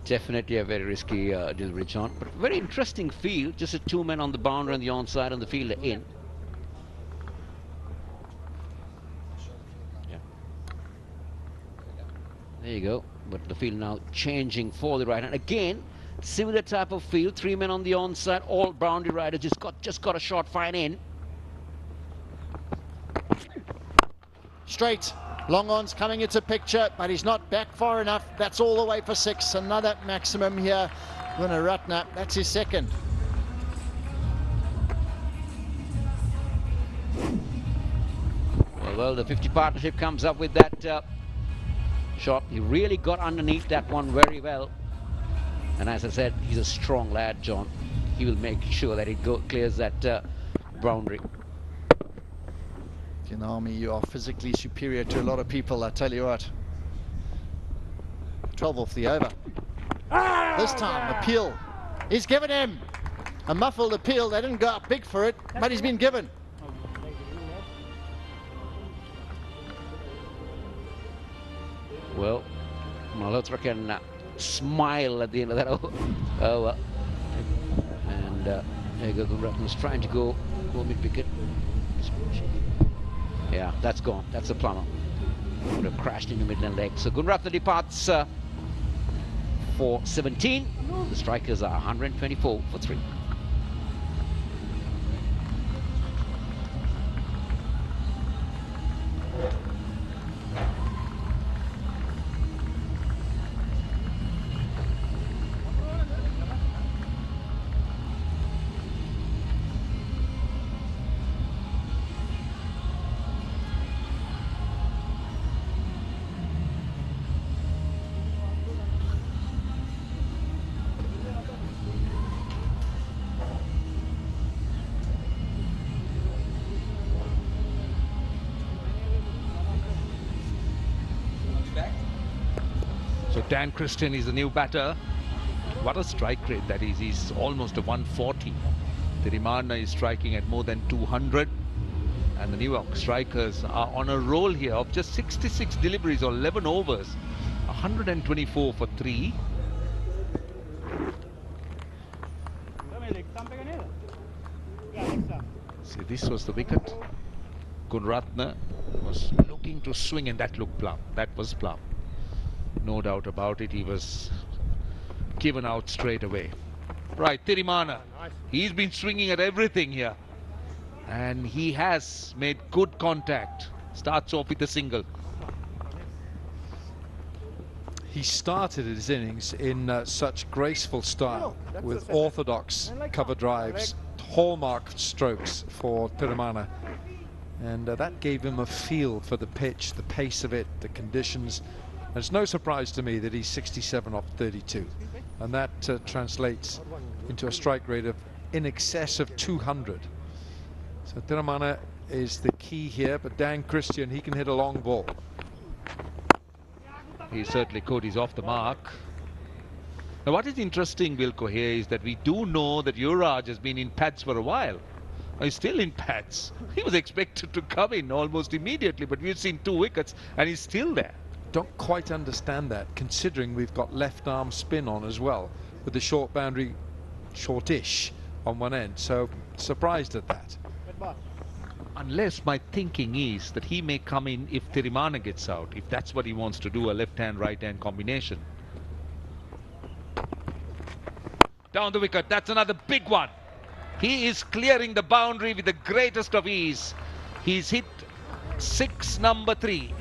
Definitely a very risky delivery, John. But very interesting field. Just a 2 men on the boundary and the onside and the fielder in. There you go, but the field now changing for the right hand. Again, similar type of field, 3 men on the onside, all boundary riders, just got a short fine in. Straight, long on's coming into picture, but he's not back far enough. That's all the way for 6, another maximum here. Gunratna, that's his 2nd. Well, the 50 partnership comes up with that shot. He really got underneath that one very well, and as I said, he's a strong lad, John. He will make sure that it clears that boundary. In the army, you are physically superior to a lot of people, I tell you what. 12 off the over. This time, appeal is given him. A muffled appeal. They didn't go up big for it, but he's been given. Well, Malhotra can smile at the end of that over. And there you go, Gunratna's trying to go mid-wicket. Yeah, that's gone. That's a plumber. Would have crashed into midland leg. So Gunratna departs for 17. The strikers are 124 for 3. Dan Christian is the new batter. What a strike rate that is. He's almost a 140. Tirimana is striking at more than 200. And the New York strikers are on a roll here of just 66 deliveries or 11 overs. 124 for 3. See, this was the wicket. Gunratna was looking to swing, and that looked plumb. That was plumb. No doubt about it. He was given out straight away. Right, Tirimana. He's been swinging at everything here. And he has made good contact. Starts off with a single. He started his innings in such graceful style with orthodox cover drives, hallmark strokes for Tirimana. And that gave him a feel for the pitch, the pace of it, the conditions. And it's no surprise to me that he's 67 off 32. And that translates into a strike rate of in excess of 200. So Tirimana is the key here, but Dan Christian, he can hit a long ball. He certainly could. He's off the mark. Now what is interesting, Wilco, here is that we do know that Yuvraj has been in pads for a while. He's still in pads. He was expected to come in almost immediately, but we've seen 2 wickets and he's still there. Don't quite understand that, considering we've got left arm spin on as well, with the short boundary, shortish on one end. So surprised at that. Unless my thinking is that he may come in if Tirimana gets out, if that's what he wants to do, a left-hand, right-hand combination. Down the wicket, that's another big one. He is clearing the boundary with the greatest of ease. He's hit 6, number 3.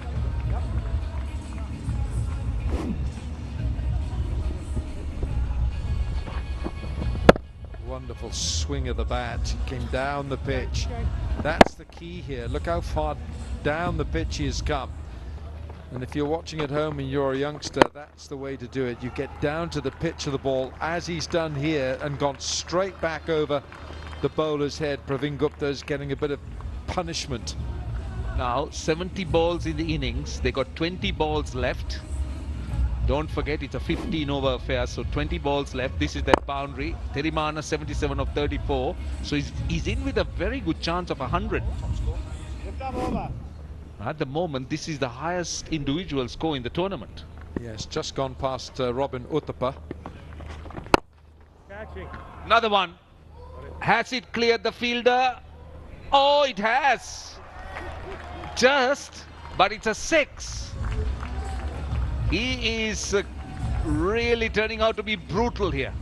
Wonderful swing of the bat, came down the pitch. That's the key here. Look how far down the pitch he has come. And if you're watching at home and you're a youngster, that's the way to do it. You get down to the pitch of the ball, as he's done here, and gone straight back over the bowler's head. Praveen Gupta is getting a bit of punishment. Now 70 balls in the innings. They got 20 balls left. Don't forget, it's a 15-over affair, so 20 balls left. This is that boundary. Tirimana 77 of 34, so he's in with a very good chance of 100. At the moment, this is the highest individual score in the tournament. Yes, just gone past Robin Uthappa. Another one. Has it cleared the fielder? Oh, it has. Just, but it's a 6. He is really turning out to be brutal here.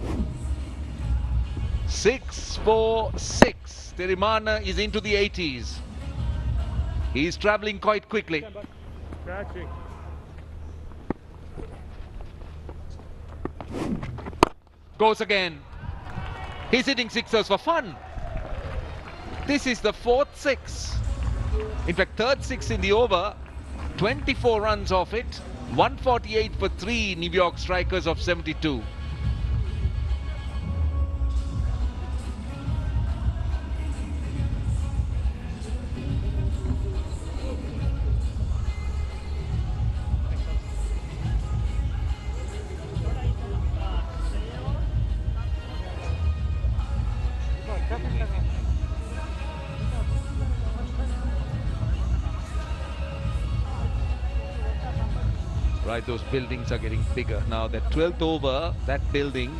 6 for 6. Tirimana is into the 80s. He's traveling quite quickly. Goes again. He's hitting sixers for fun. This is the 4th 6. In fact, 3rd 6 in the over. 24 runs off it. 148 for 3 New York strikers of 72. Right, those buildings are getting bigger. Now that 12th over, that building,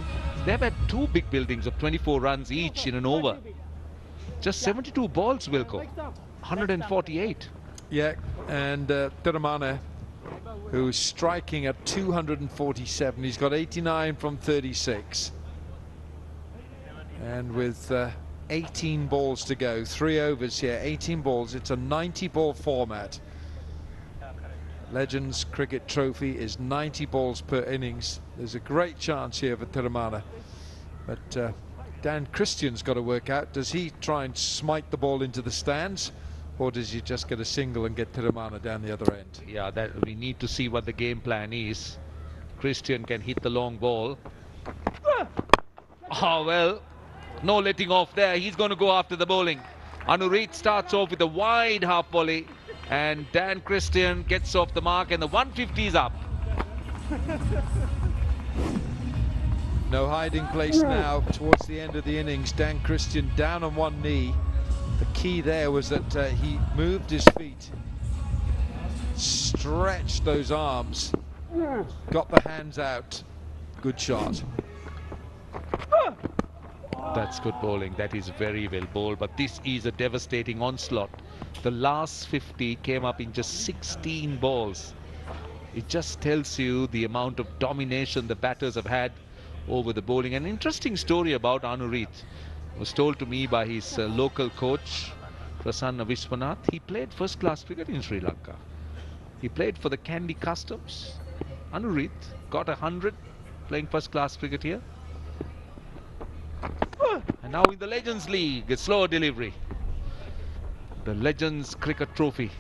they've had 2 big buildings of 24 runs each in an over. Just 72 balls, Wilco. 148. Yeah, and Tirimana, who's striking at 247. He's got 89 from 36. And with 18 balls to go, 3 overs here, 18 balls. It's a 90-ball format. Legends Cricket Trophy is 90 balls per innings. There's a great chance here for Tirimana. But Dan Christian's got to work out. Does he try and smite the ball into the stands? Or does he just get a single and get Tirimana down the other end? Yeah, that we need to see what the game plan is. Christian can hit the long ball. Oh, well, no letting off there. He's going to go after the bowling. Anureet starts off with a wide half volley. And Dan Christian gets off the mark, and the 150 is up. No hiding place now towards the end of the innings. Dan Christian down on one knee. The key there was that he moved his feet, stretched those arms, got the hands out. Good shot. That's good bowling. That is very well bowled. But this is a devastating onslaught. The last 50 came up in just 16 balls. It just tells you the amount of domination the batters have had over the bowling. An interesting story about Anurit was told to me by his local coach, Prasanna Vishwanath. He played first-class cricket in Sri Lanka. He played for the Kandy Customs. Anurit got 100 playing first-class cricket here. And now in the Legends League, a slower delivery. The Legends Cricket Trophy.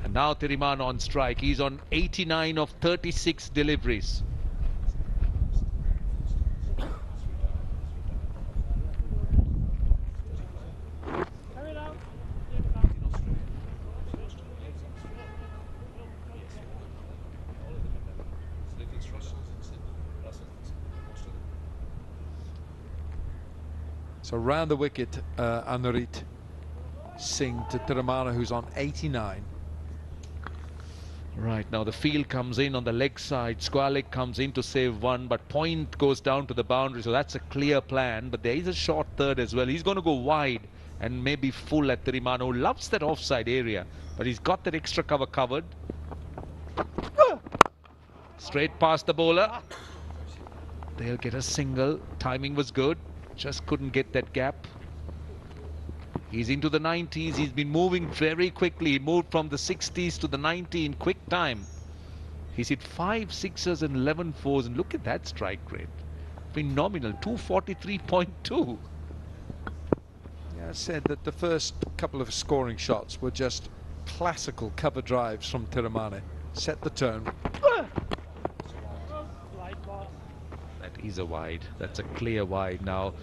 And now Thiruman on strike. He's on 89 of 36 deliveries. So round the wicket, Anurit Singh to Thiruman, who's on 89. Right, now the field comes in on the leg side. Square leg comes in to save one, but point goes down to the boundary, so that's a clear plan. But there is a short third as well. He's going to go wide and maybe full at Thiruman, who loves that offside area, but he's got that extra cover covered. Straight past the bowler. They'll get a single. Timing was good, just couldn't get that gap. He's into the 90s. He's been moving very quickly. He moved from the 60s to the 90 in quick time. He's hit 5 sixes and 11 fours, and look at that strike rate. Phenomenal, 243.2. Yeah, I said that the first couple of scoring shots were just classical cover drives from Thiruman. Set the tone. That is a wide. That's a clear wide. Now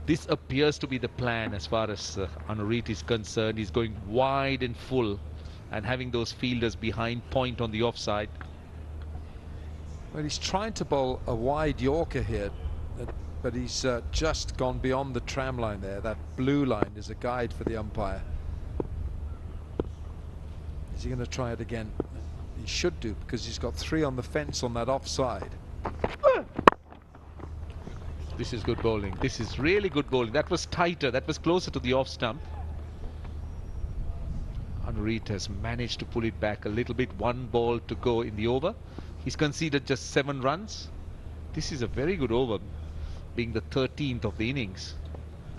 this appears to be the plan as far as Anurit is concerned. He's going wide and full and having those fielders behind point on the offside. Well, he's trying to bowl a wide Yorker here, but he's just gone beyond the tram line there. That blue line is a guide for the umpire. Is he going to try it again? He should do, because he's got 3 on the fence on that offside. This is good bowling. This is really good bowling. That was tighter. That was closer to the off stump. Anurit has managed to pull it back a little bit. 1 ball to go in the over. He's conceded just 7 runs. This is a very good over, being the 13th of the innings.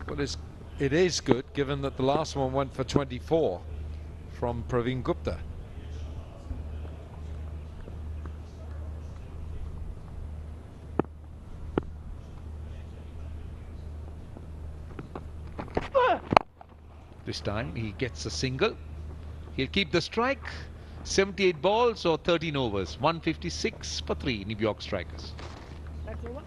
Well, it is good, given that the last one went for 24 from Praveen Gupta. This time he gets a single. He'll keep the strike. 78 balls or 13 overs. 156 for 3 New York Strikers. That's over.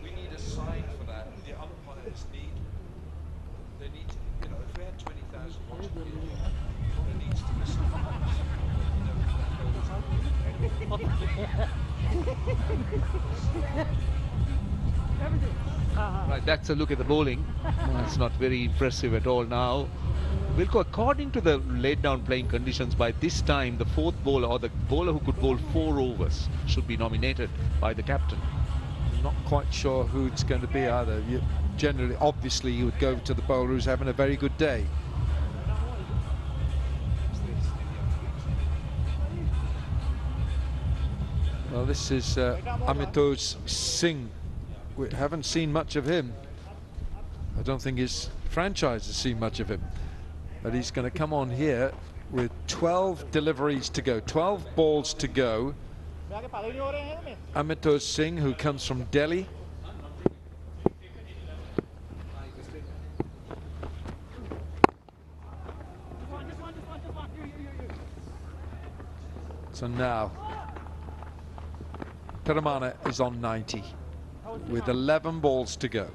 We need a sign for that. The umpires need. They need to, you know, if we had 20,000 watching here, there needs to be something. Right, that's a look at the bowling. It's not very impressive at all now. Wilco, according to the laid down playing conditions, by this time the 4th bowler or the bowler who could bowl 4 overs should be nominated by the captain. Not quite sure who it's going to be either. Generally, obviously, you would go to the bowler who's having a very good day. Well, this is Amitoj Singh. We haven't seen much of him. I don't think his franchise has seen much of him. But he's going to come on here with 12 deliveries to go, 12 balls to go. Amitoj Singh, who comes from Delhi. So now, Tiramana is on 90 with 11 balls to go.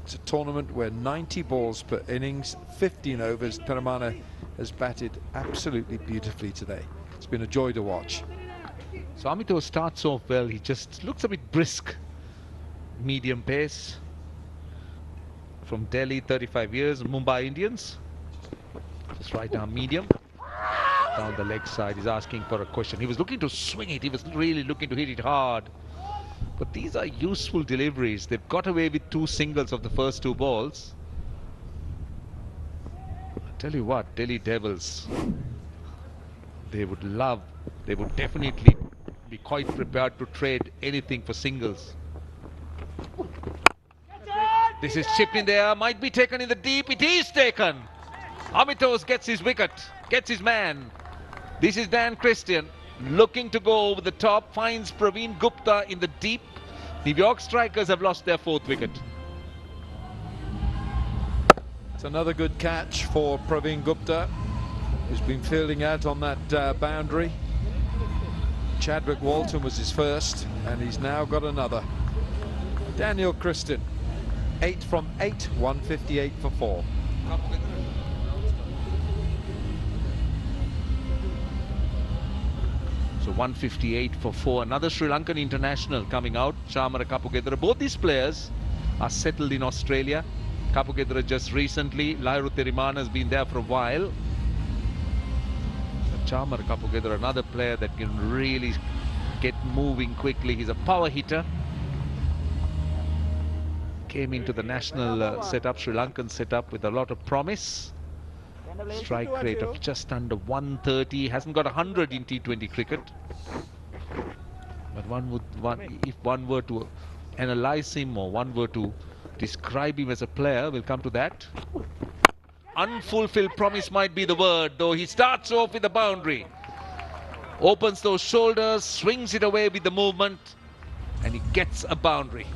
It's a tournament where 90 balls per innings, 15 overs. Tiramana has batted absolutely beautifully today. It's been a joy to watch. So Amito starts off well. He just looks a bit brisk. Medium pace. From Delhi, 35 years, Mumbai Indians. Just right down medium. Down the leg side, he's asking for a question. He was looking to swing it. He was really looking to hit it hard. But these are useful deliveries. They've got away with 2 singles of the first 2 balls. I tell you what, Delhi Devils, they would definitely be quite prepared to trade anything for singles. This is chipped in there, might be taken in the deep. It is taken. Amitos gets his wicket, gets his man. This is Dan Christian looking to go over the top, finds Praveen Gupta in the deep. New York Strikers have lost their 4th wicket. It's another good catch for Praveen Gupta, who's been fielding out on that boundary. Chadwick Walton was his first, and he's now got another. Daniel Christian, 8 from 8, 158 for 4. So 158 for 4. Another Sri Lankan international coming out, Chamara Kapugedera. Both these players are settled in Australia. Kapugedera just recently. Lahiru Thirimana has been there for a while. Chamara Kapugedera, another player that can really get moving quickly. He's a power hitter. Came into the national setup, Sri Lankan setup, with a lot of promise. Strike rate of just under 130. Hasn't got 100 in T20 cricket. But if one were to analyze him, or one were to describe him as a player, we'll come to that. Unfulfilled promise might be the word, though. He starts off with the boundary. Opens those shoulders, swings it away with the movement, and he gets a boundary.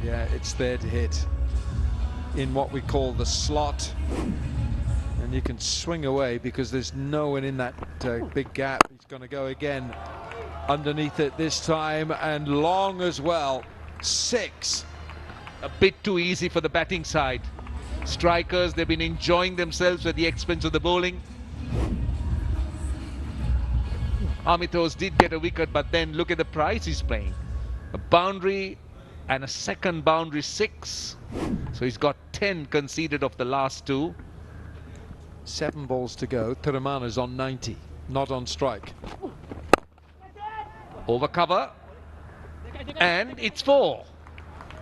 Yeah, it's there to hit in what we call the slot, and you can swing away because there's no one in that big gap. He's going to go again underneath it this time, and long as well. 6. A bit too easy for the batting side. Strikers, they've been enjoying themselves at the expense of the bowling. Amitos did get a wicket, but then look at the price he's playing. A boundary and a second boundary, 6. So he's got 10 conceded of the last 2. 7 balls to go. Tiramana's on 90, not on strike. Over cover, and it's 4.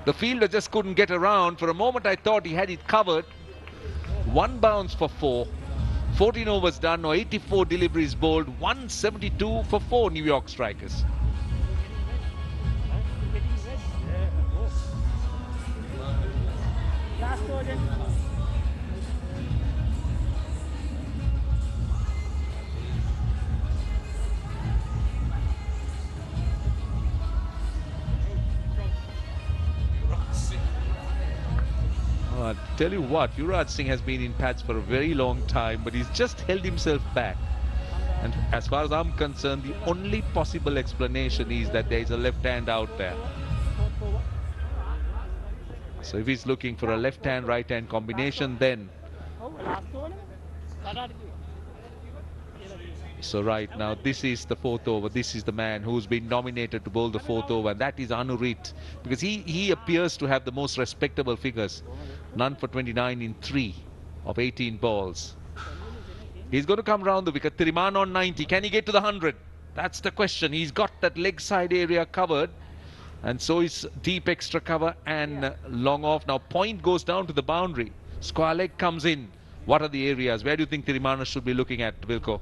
The fielder just couldn't get around. For a moment I thought he had it covered. 1 bounce for 4. 14 overs done, or 84 deliveries bowled. 172 for 4 New York Strikers. I tell you what, Yuvraj Singh has been in pads for a very long time, but he's just held himself back. And as far as I'm concerned, the only possible explanation is that there is a left hand out there. So if he's looking for a left hand, right hand combination, then. So right now, this is the 4th over. This is the man who's been nominated to bowl the 4th over, and that is Anurit, because he appears to have the most respectable figures. None for 29 in 3 of 18 balls. He's going to come round the wicket. Thirimana on 90. Can he get to the 100? That's the question. He's got that leg side area covered, and so is deep extra cover and long off. Now point goes down to the boundary. Square leg comes in. What are the areas? Where do you think Thirimana should be looking at, Wilco?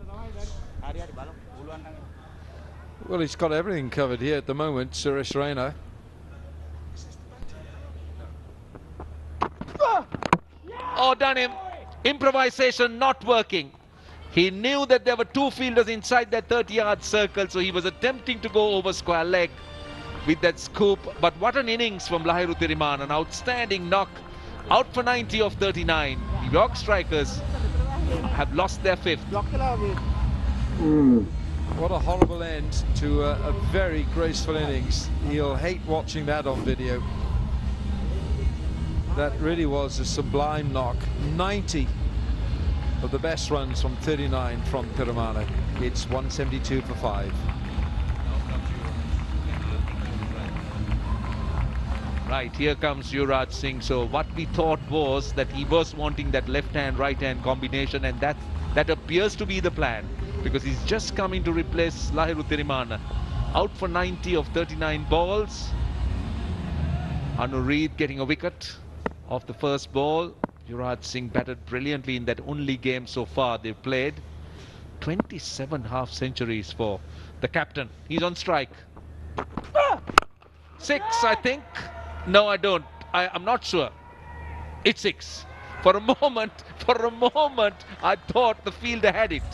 Well, he's got everything covered here at the moment, Suresh Raina. Oh, done him. Improvisation not working. He knew that there were 2 fielders inside that 30-yard circle, so he was attempting to go over square leg with that scoop. But what an innings from Lahiru Thirimana. An outstanding knock Out for 90 of 39. New York strikers have lost their fifth. What a horrible end to a very graceful innings. He'll hate watching that on video. That really was a sublime knock. 90 of the best runs from 39 from Tiramana. It's 172 for 5. Right, here comes Yuvraj Singh. So what we thought was that he was wanting that left-hand, right-hand combination, and that appears to be the plan, because he's just coming to replace Lahiru Tirimana. Out for 90 of 39 balls. Anu Reid getting a wicket off the first ball. Yuvraj Singh batted brilliantly in that only game so far they've played. 27 half centuries for the captain. He's on strike. 6, I think. No, I don't. I'm not sure. It's 6. For a moment, I thought the fielder had it.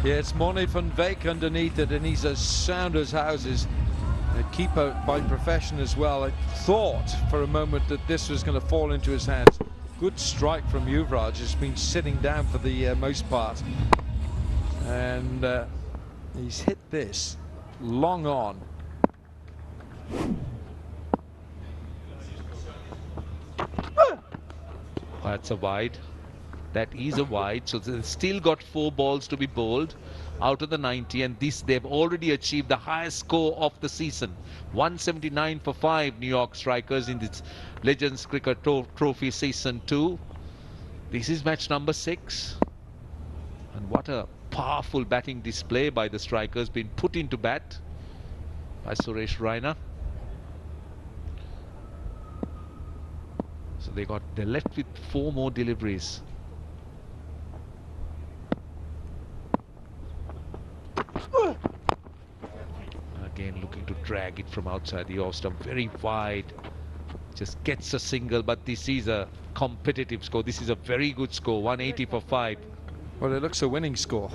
Yeah, it's Moni van Veek underneath it, and he's as sound as houses. A keeper by profession as well. I thought for a moment that this was going to fall into his hands. Good strike from Yuvraj. He's been sitting down for the most part. And he's hit this long on. That's a wide. That is a wide. So they've still got 4 balls to be bowled out of the 90, and this they've already achieved the highest score of the season. 179 for 5 New York strikers in this Legends Cricket Trophy Season 2. This is match number 6. And what a powerful batting display by the strikers, being put into bat by Suresh Raina. So they're left with 4 more deliveries. Again looking to drag it from outside the off stump, very wide, just gets a single, but this is a competitive score. This is a very good score, 180 for 5. Well, it looks a winning score,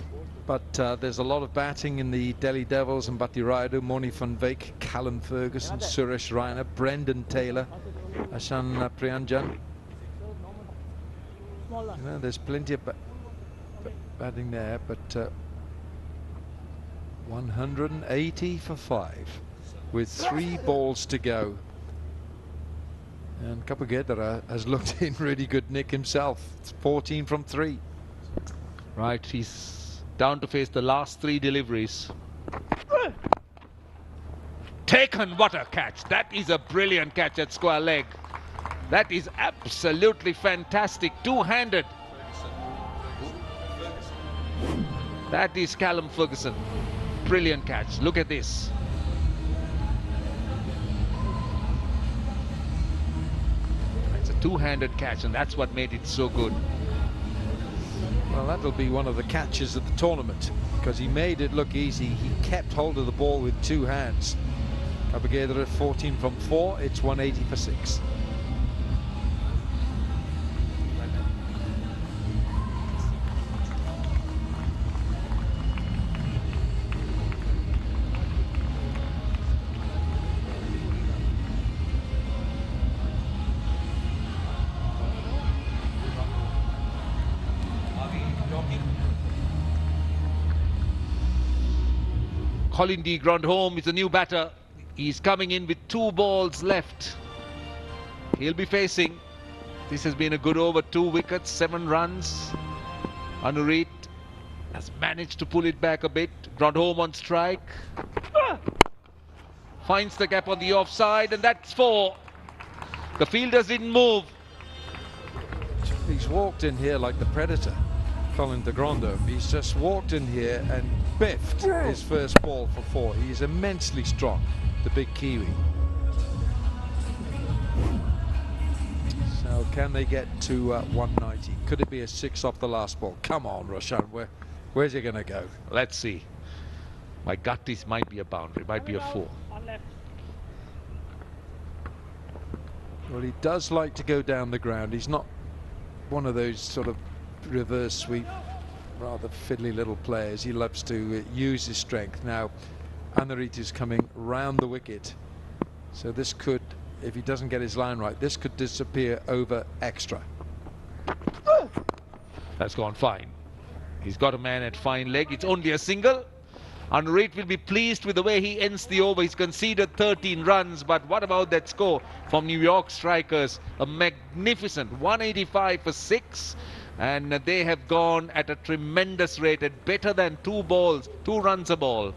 but there's a lot of batting in the Delhi Devils, and Bhatti Rayudu, Moni van Veek, Callum Ferguson, Suresh Raina, Brendan Taylor, Ashan Priyanjan. You know, there's plenty of batting there, but 180 for 5 with 3 balls to go. And Kapagedara has looked in really good nick himself. It's 14 from 3. Right, he's down to face the last 3 deliveries. Taken, what a catch. That is a brilliant catch at square leg. That is absolutely fantastic. Two-handed. That is Callum Ferguson. Brilliant catch. Look at this. It's a two-handed catch, and that's what made it so good. Well, that'll be one of the catches of the tournament, because he made it look easy. He kept hold of the ball with 2 hands. Kapagedara at 14 from 4. It's 180 for 6. Colin D. Grandholm is a new batter. He's coming in with 2 balls left. He'll be facing. This has been a good over, 2 wickets, 7 runs. Anu Reid has managed to pull it back a bit. Grandholm on strike. Finds the gap on the offside, and that's 4. The fielders didn't move. He's walked in here like the Predator, Colin de Grandhomme. He's just walked in here and biffed his first ball for 4. He's immensely strong, the big Kiwi. So can they get to 190? Could it be a 6 off the last ball? Come on, Roshan, where's he going to go? Let's see. My gut is might be a boundary, might be a 4. Well, he does like to go down the ground. He's not one of those sort of reverse sweep, rather fiddly little players. He loves to use his strength. Now, Anu Reid is coming round the wicket, so this could if he doesn't get his line right, this could disappear over extra. That's gone fine. He's got a man at fine leg. It's only a single. Anurith will be pleased with the way he ends the over. He's conceded 13 runs, but what about that score from New York strikers? A magnificent 185 for 6, and they have gone at a tremendous rate, at better than 2 runs a ball,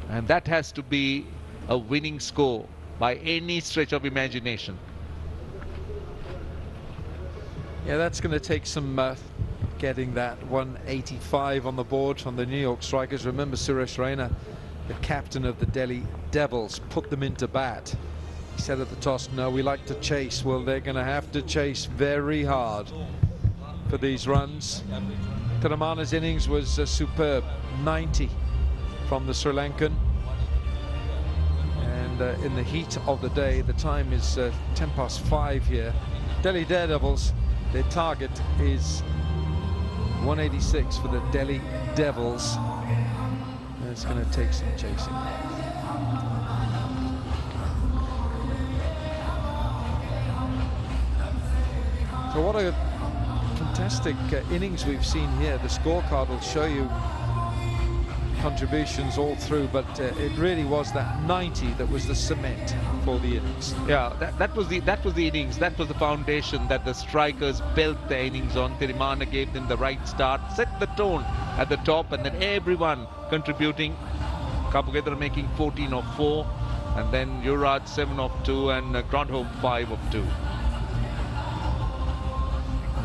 and that has to be a winning score by any stretch of imagination. Yeah, that's going to take some getting that 185 on the board from the New York strikers. Remember, Suresh Raina, the captain of the Delhi Devils, put them into bat. He said at the toss, no, we like to chase. Well, they're going to have to chase very hard for these runs. Tiramana's innings was superb, 90 from the Sri Lankan. And in the heat of the day, the time is 5:10 here. Delhi Daredevils, their target is 186 for the Delhi Devils. It's going to take some chasing. So what a fantastic innings we've seen here. The scorecard will show you contributions all through, but it really was that 90 that was the cement for the innings. Yeah, that was the innings. That was the foundation that the strikers built their innings on. Tiramana gave them the right start, set the tone at the top, and then everyone contributing. Kapugedra making 14 of 4, and then Yuvraj 7 of 2, and Grandholm 5 of 2.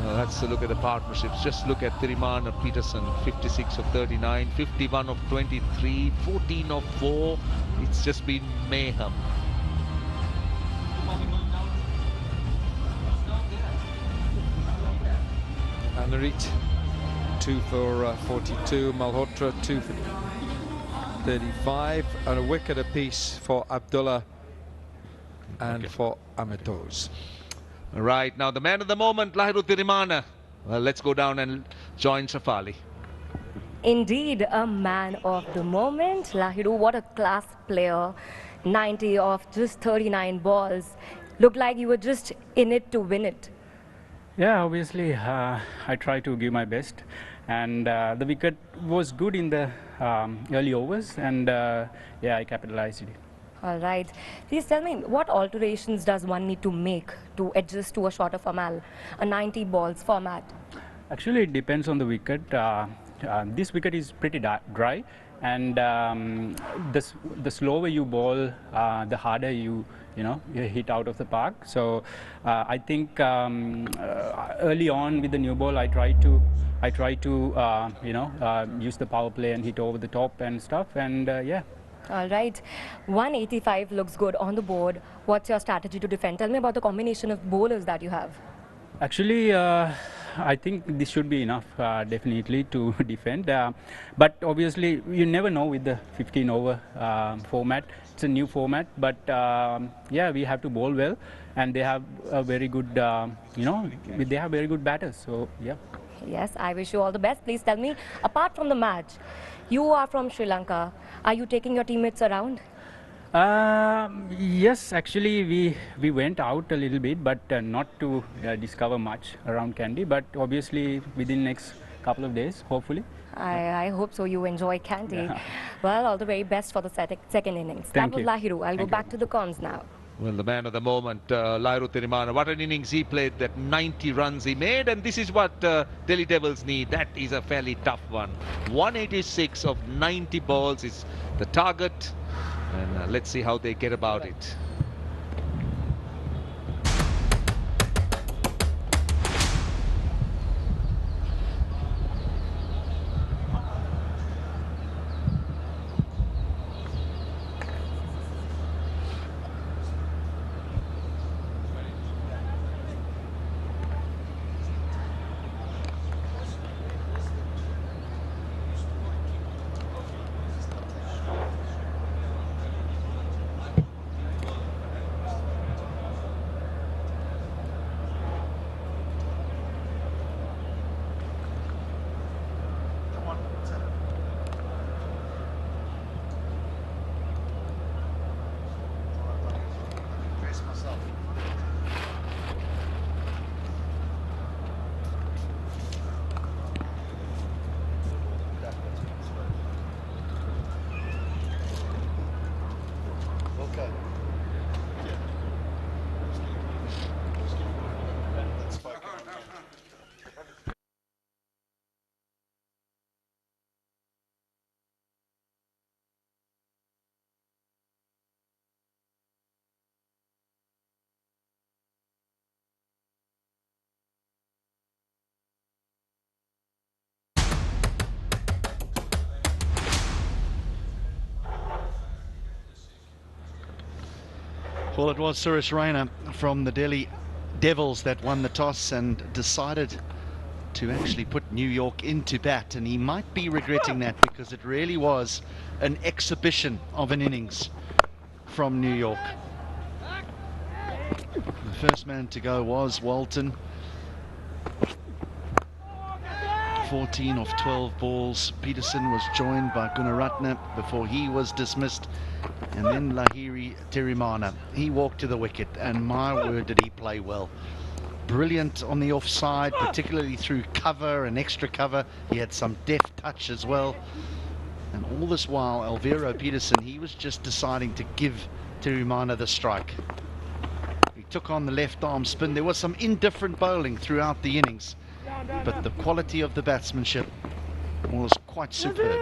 Let's look at the partnerships. Just look at Tiramana Peterson, 56 of 39, 51 of 23, 14 of 4. It's just been mayhem. Anurith 2 for 42, Malhotra 2 for 35, and a wicket apiece for Abdullah and for Amitoz. Right, now the man of the moment, Lahiru Tiramana. Well, let's go down and join Shafali. Indeed, a man of the moment. Lahiru, what a class player. 90 of just 39 balls. Looked like you were just in it to win it. Yeah, obviously, I try to give my best. And the wicket was good in the early overs. And yeah, I capitalized it. All right. Please tell me, what alterations does one need to make to adjust to a shorter format, a 90 balls format? Actually, it depends on the wicket. This wicket is pretty dry, and the slower you bowl, the harder you hit out of the park. So I think early on with the new ball, I try to use the power play and hit over the top and stuff, and yeah. All right, 185 looks good on the board. What's your strategy to defend? Tell me about the combination of bowlers that you have. Actually, I think this should be enough, definitely, to defend. But obviously, you never know with the 15 over format. It's a new format, but yeah, we have to bowl well, and they have a very good, they have very good batters. So yeah. Yes, I wish you all the best. Please tell me, apart from the match, you are from Sri Lanka. Are you taking your teammates around? Yes, actually we went out a little bit, but not to discover much around Kandy. But obviously within next couple of days, hopefully. I hope so. You enjoy Kandy. Yeah. Well, all the very best for the second innings. Thank that was you. Lahiru. I'll Thank go back to the cons now. Well, the man of the moment, Lahiru Tiramana. What an innings he played, that 90 runs he made, and this is what Delhi Devils need. That is a fairly tough one. 186 of 90 balls is the target, and let's see how they get about it. Well, it was Suresh Raina from the Delhi Devils that won the toss and decided to actually put New York into bat, and he might be regretting that because it really was an exhibition of an innings from New York. The first man to go was Walton. 14 of 12 balls. Peterson was joined by Gunaratne before he was dismissed, and then Lahiri Tirimana, he walked to the wicket, and my word did he play well. Brilliant on the offside, particularly through cover and extra cover. He had some deft touch as well, and all this while Alvaro Peterson, he was just deciding to give Tirimana the strike. He took on the left arm spin. There was some indifferent bowling throughout the innings, but the quality of the batsmanship was quite superb.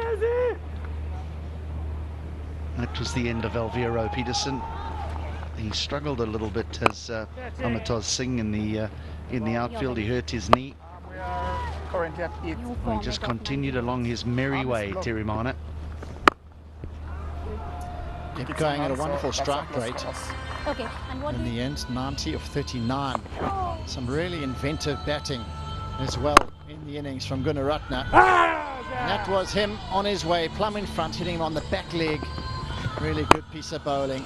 That was the end of Alvaro Peterson. He struggled a little bit as Amitaz Singh in the outfield. He hurt his knee. We are currently at 8. He just continued along his merry way, Tirimana. Kept going at a wonderful strike rate. Okay, and what In the end, 90 of 39. Some really inventive batting as well in the innings from Gunaratne. And that was him on his way, plumb in front, hitting him on the back leg. Really good piece of bowling.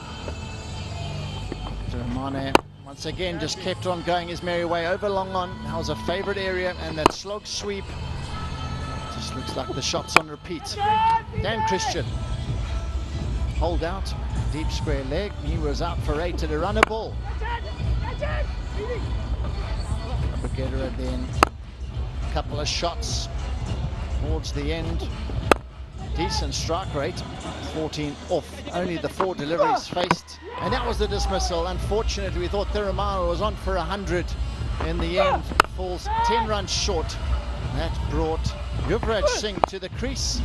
Tirimana once again just kept on going his merry way over long on. That was a favourite area, and that slog sweep just looks like the shots on repeat. Dan Christian, hold out, deep square leg. He was out for 8 at a runner ball. Brigadier then a couple of shots towards the end. Decent strike rate, 14 off, only the 4 deliveries faced, and that was the dismissal. Unfortunately, we thought Tirimana was on for 100. In the end, falls 10 runs short. That brought Yuvraj Singh to the crease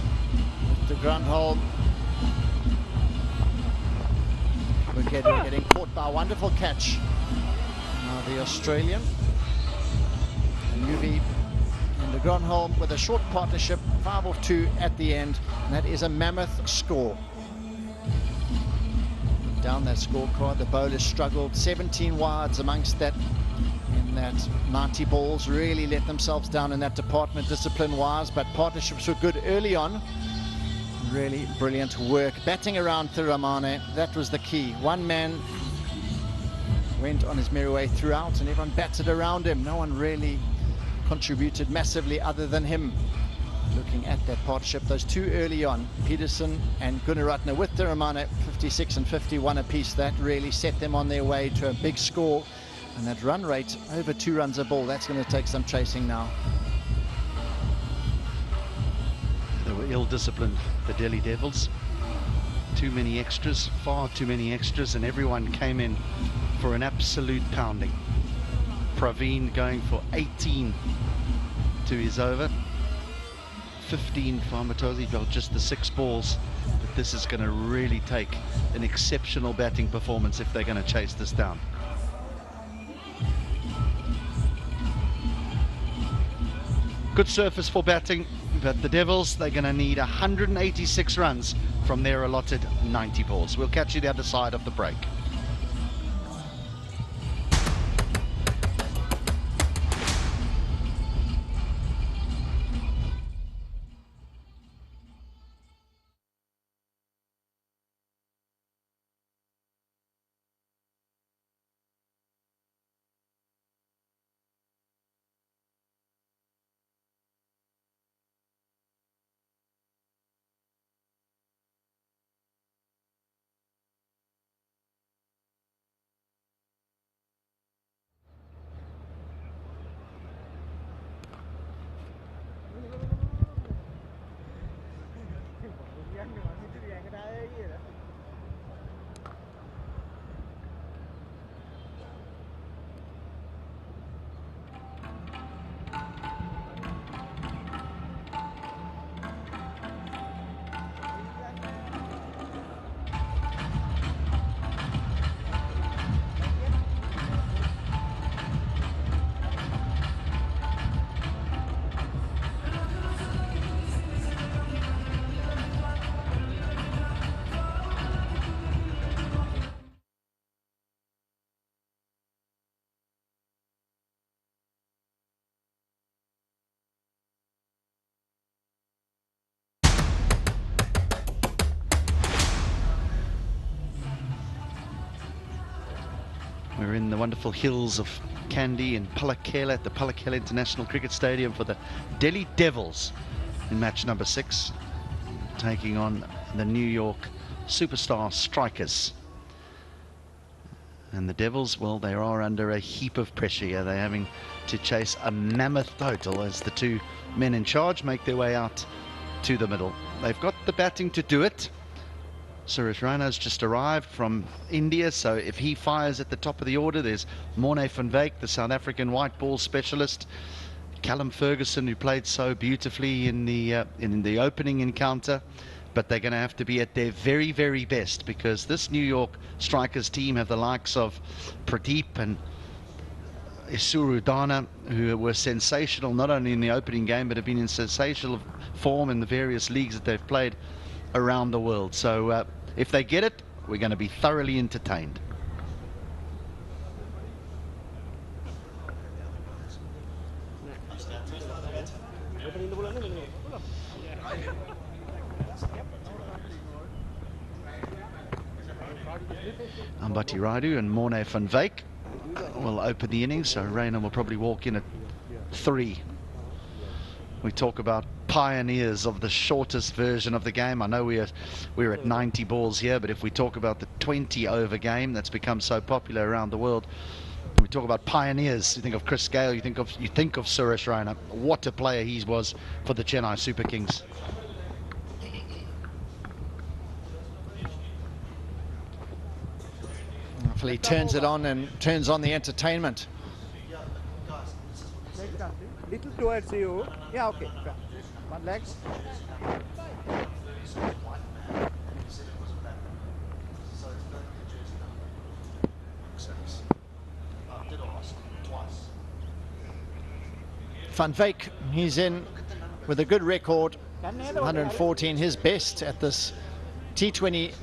with the ground hole. Brigadier getting caught by a wonderful catch. Now the Australian and UV in the ground hole with a short partnership, 5 of 2 at the end, and that is a mammoth score. Down that scorecard, the bowlers struggled, 17 wides amongst that. In that 90 balls, really let themselves down in that department discipline-wise, but partnerships were good early on. Really brilliant work batting around Tirimana. That was the key. One man went on his merry way throughout, and everyone batted around him. No one really contributed massively other than him. Looking at that partnership, those 2 early on, Peterson and Gunaratne with Tirimana, 56 and 51 apiece, that really set them on their way to a big score. And that run rate, over 2 runs a ball, that's going to take some chasing now. They were ill-disciplined, the Delhi Devils. Too many extras, far too many extras, and everyone came in for an absolute pounding. Praveen going for 18 to his over. 15 for Amitaz, felt just the 6 balls, but this is going to really take an exceptional batting performance if they're going to chase this down. Good surface for batting, but the Devils, they're going to need 186 runs from their allotted 90 balls. We'll catch you the other side of the break. wonderful hills of Kandy and Palakkela at the Palakkela International Cricket Stadium for the Delhi Devils in match number 6, taking on the New York Superstar Strikers. And the Devils, well, they are under a heap of pressure here. They're having to chase a mammoth total as the two men in charge make their way out to the middle. They've got the batting to do it. Suresh Raina's just arrived from India, so if he fires at the top of the order, there's Morne van Wyk, the South African white ball specialist, Callum Ferguson, who played so beautifully in the opening encounter. But they're going to have to be at their very, very best, because this New York Strikers team have the likes of Pradeep and Isuru Dana, who were sensational not only in the opening game, but have been in sensational form in the various leagues that they've played around the world. So if they get it, we're going to be thoroughly entertained. Ambati Raidu and Morne van Wyk will open the innings, so Raina will probably walk in at 3. We talk about pioneers of the shortest version of the game. I know we're at 90 balls here, but if we talk about the 20 over game that's become so popular around the world, we talk about pioneers. You think of Chris Gayle, you think of Suresh Raina. What a player he was for the Chennai Super Kings. Hopefully he turns it on and turns on the entertainment. Little towards you. Yeah, okay. One leg. Van Wyk, he's in with a good record, 114, his best at this T20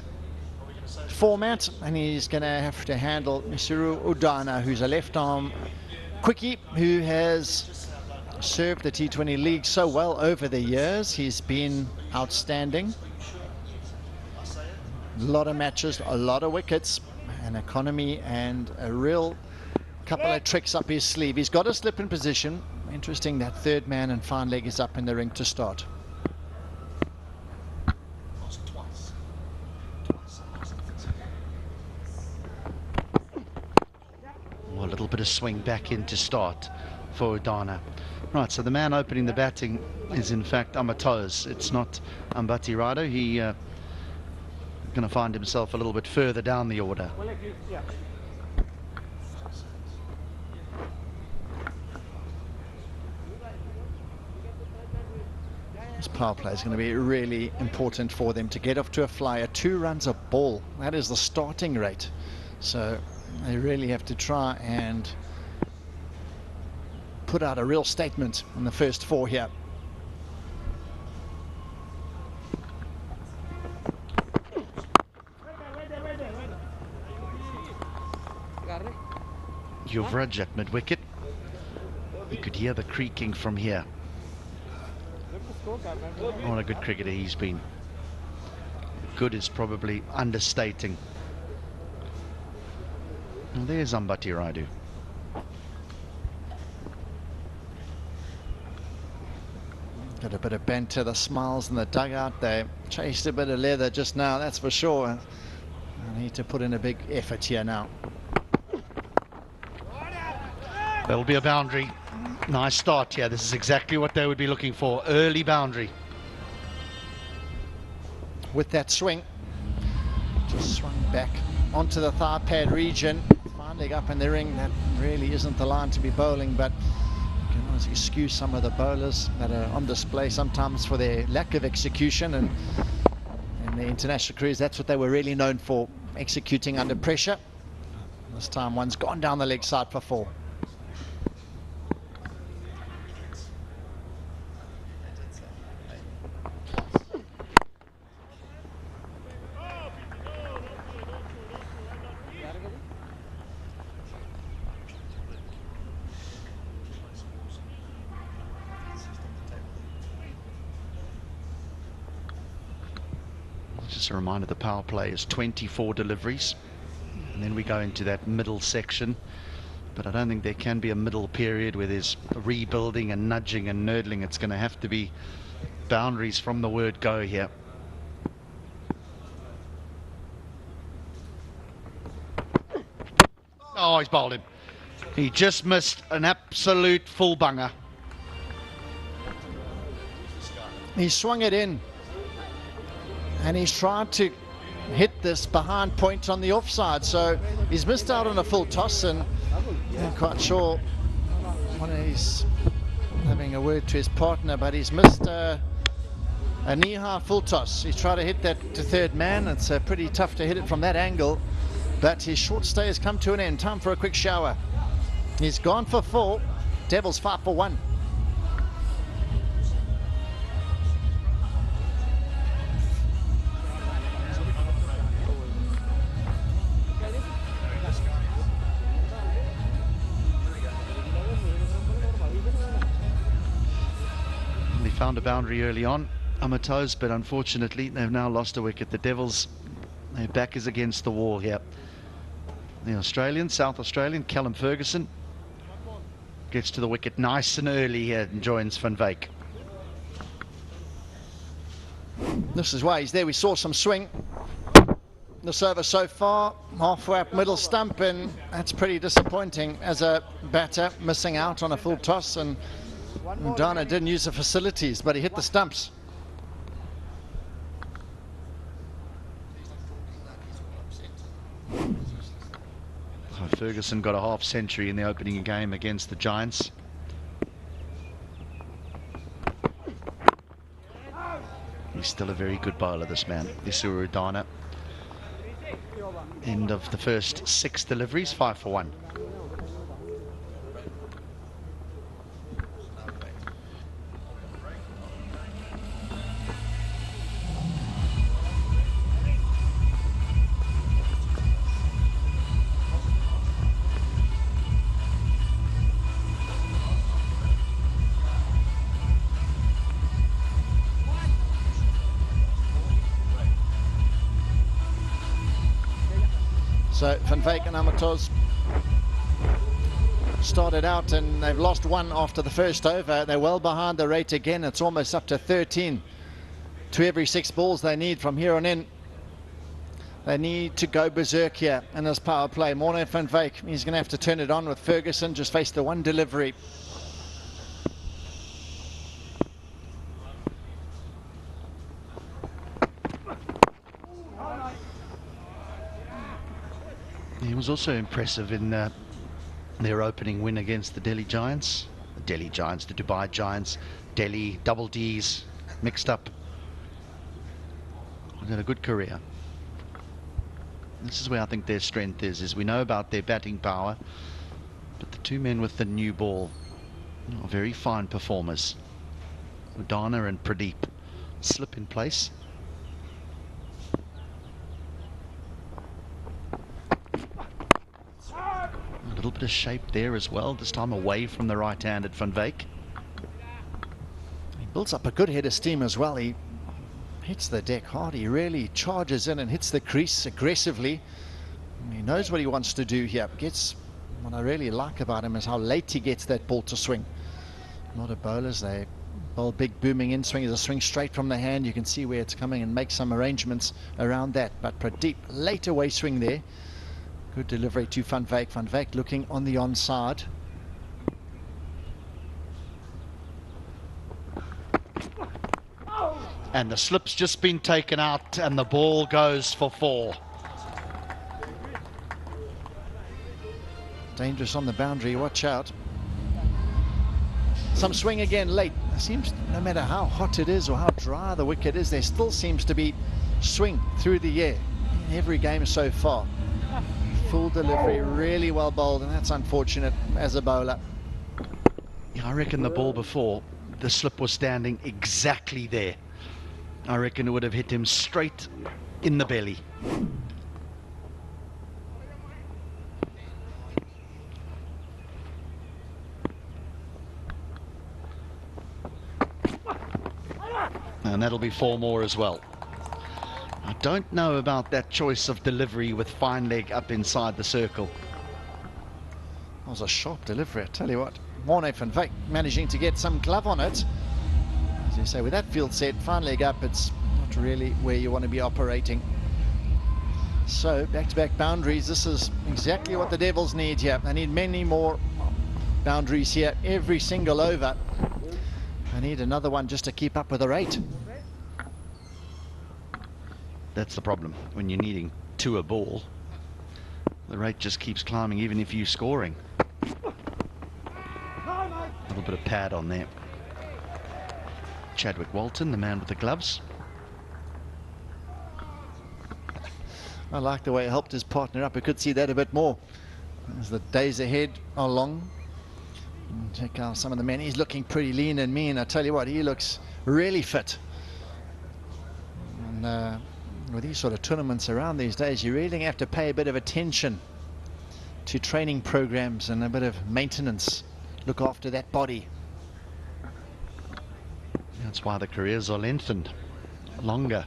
format, and he's going to have to handle Isuru Udana, who's a left-arm quickie who has served the T20 league so well over the years. He's been outstanding. A lot of matches, a lot of wickets, an economy, and a real couple of tricks up his sleeve. He's got a slip in position. Interesting, that third man and fine leg is up in the ring to start. Well, a little bit of swing back in to start for Udana. Right, so the man opening the batting is in fact Amatos. It's not Ambati Raidu. He going to find himself a little bit further down the order. This power play is going to be really important for them to get off to a flyer. 2 runs a ball. That is the starting rate. So they really have to try and put out a real statement in the first 4 here. Yuvraj at mid-wicket. You could hear the creaking from here. What a good cricketer he's been. Good is probably understating. Well, there's Ambati Raidu. Got a bit of bent to the smiles in the dugout. They chased a bit of leather just now, that's for sure. I need to put in a big effort here now. There'll be a boundary. Nice start here. This is exactly what they would be looking for. Early boundary. With that swing, just swung back onto the thigh pad region. Fine leg up in the ring. That really isn't the line to be bowling, but you can always excuse some of the bowlers that are on display sometimes for their lack of execution. And in the international careers, that's what they were really known for, executing under pressure. This time one's gone down the leg side for 4. Just a reminder, the power play is 24 deliveries. And then we go into that middle section. But I don't think there can be a middle period where there's rebuilding and nudging and nurdling. It's going to have to be boundaries from the word go here. Oh, he's bowled him. He just missed an absolute full bunger. He swung it in, and he's tried to hit this behind point on the offside, so he's missed out on a full toss, and I'm quite sure he's having a word to his partner, but he's missed a knee-high full toss. He's tried to hit that to third man. It's pretty tough to hit it from that angle, but his short stay has come to an end. Time for a quick shower. He's gone for 4. Devils 5 for 1. They found a boundary early on, Amatos, but unfortunately they've now lost a wicket. The Devils, their back is against the wall here. The Australian, South Australian, Callum Ferguson, gets to the wicket nice and early here and joins Van Wyk. This is why he's there. We saw some swing. This over so far, halfway up middle stump, and that's pretty disappointing as a batter, missing out on a full toss. And Dana didn't use the facilities, but he hit the stumps. Ferguson got a half century in the opening game against the Giants. He's still a very good bowler, this man, Isuru Dana. End of the first 6 deliveries, 5 for 1. So Van Wyk and Amatos started out, and they've lost 1 after the first over. They're well behind the rate again. It's almost up to 13 to every 6 balls they need from here on in. They need to go berserk here in this power play. Morne Van Wyk, he's going to have to turn it on with Ferguson. Just faced the 1 delivery. He was also impressive in their opening win against the Delhi Giants. The Delhi Giants, the Dubai Giants, Delhi, double Ds, mixed up. He's had a good career. This is where I think their strength is we know about their batting power, but the 2 men with the new ball are very fine performers. Udana and Pradeep slip in place. A little bit of shape there as well, this time away from the right-handed Van Wyk. He builds up a good head of steam as well. He hits the deck hard. He really charges in and hits the crease aggressively. He knows what he wants to do here. What I really like about him is how late he gets that ball to swing. A lot of bowlers, they bowl big booming in swing. Is a swing straight from the hand. You can see where it's coming and make some arrangements around that. But Pradeep, late away swing there. Good delivery to Van Wyk. Van Wyk looking on the onside. And the slip's just been taken out and the ball goes for 4. Dangerous on the boundary, watch out. Some swing again late. It seems no matter how hot it is or how dry the wicket is, there still seems to be swing through the air in every game so far. Full delivery, really well bowled, and that's unfortunate as a bowler. Yeah, I reckon the ball before, the slip was standing exactly there. I reckon it would have hit him straight in the belly. And that'll be 4 more as well. I don't know about that choice of delivery with fine leg up inside the circle. That was a sharp delivery, I tell you what. Morne van Wyk managing to get some glove on it. As you say, with that field set, fine leg up, it's not really where you want to be operating. So, back-to-back boundaries, this is exactly what the Devils need here. They need many more boundaries here every single over. I need another one just to keep up with the rate. That's the problem when you're needing 2 a ball. The rate just keeps climbing even if you're scoring. A little bit of pad on there. Chadwick Walton, the man with the gloves. I like the way he helped his partner up. We could see that a bit more as the days ahead are long. And check out some of the men. He's looking pretty lean and mean. I tell you what, he looks really fit. And with these sort of tournaments around these days, you really have to pay a bit of attention to training programs and a bit of maintenance. Look after that body. That's why the careers are lengthened, longer.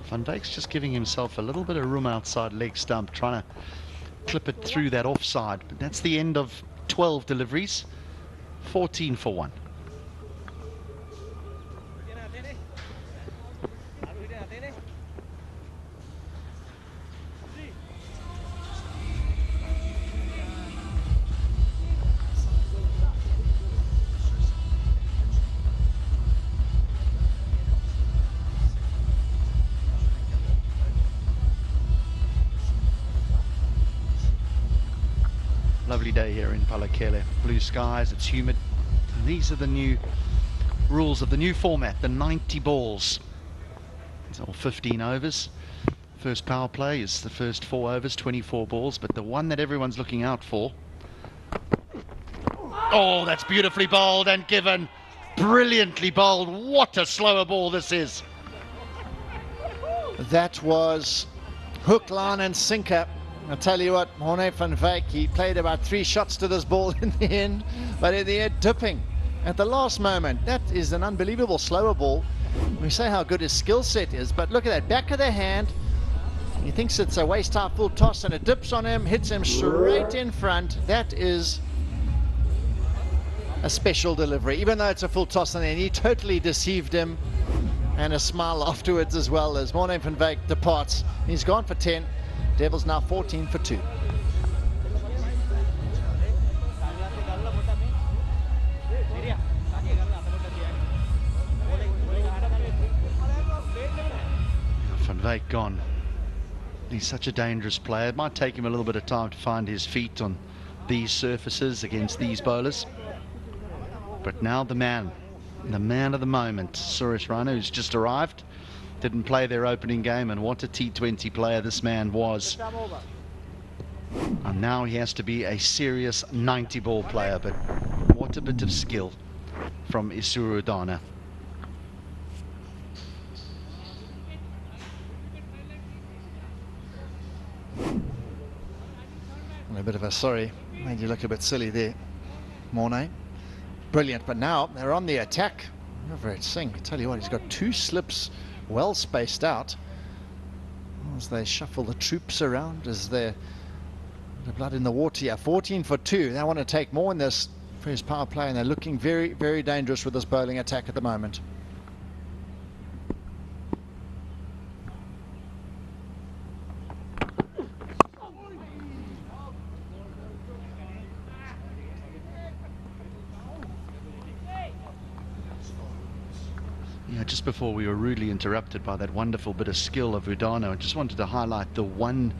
Van Dijk's just giving himself a little bit of room outside leg stump, trying to clip it through that offside. But that's the end of 12 deliveries, 14 for 1. Lovely day here in Palakele. Blue skies, it's humid. And these are the new rules of the new format, the 90 balls. It's all 15 overs. First power play is the first 4 overs, 24 balls, but the one that everyone's looking out for. Oh, that's beautifully bowled and given. Brilliantly bowled. What a slower ball this is. That was hook, line and sinker. I'll tell you what, Morne van Wyk, he played about 3 shots to this ball in the end, but in the end, dipping at the last moment. That is an unbelievable slower ball. We say how good his skill set is, but look at that, back of the hand. He thinks it's a waist-high full toss, and it dips on him, hits him straight in front. That is a special delivery, even though it's a full toss, and then he totally deceived him. And a smile afterwards as well as Morne van Wyk departs. He's gone for 10. Devils now 14 for 2. Van Wyk gone. He's such a dangerous player. It might take him a little bit of time to find his feet on these surfaces against these bowlers. But now the man of the moment, Suresh Raina, who's just arrived. Didn't play their opening game, and what a T20 player this man was. And now he has to be a serious 90 ball player, but what a bit of skill from Isuru Udana. A bit of a sorry, made you look a bit silly there, Morne. Brilliant, but now they're on the attack. Yuvraj Singh, I tell you what, he's got 2 slips well spaced out as they shuffle the troops around, as they're the blood in the water here. 14 for 2. They want to take more in this first power play, and they're looking very, very dangerous with this bowling attack at the moment. Just before we were rudely interrupted by that wonderful bit of skill of Udana, I just wanted to highlight the one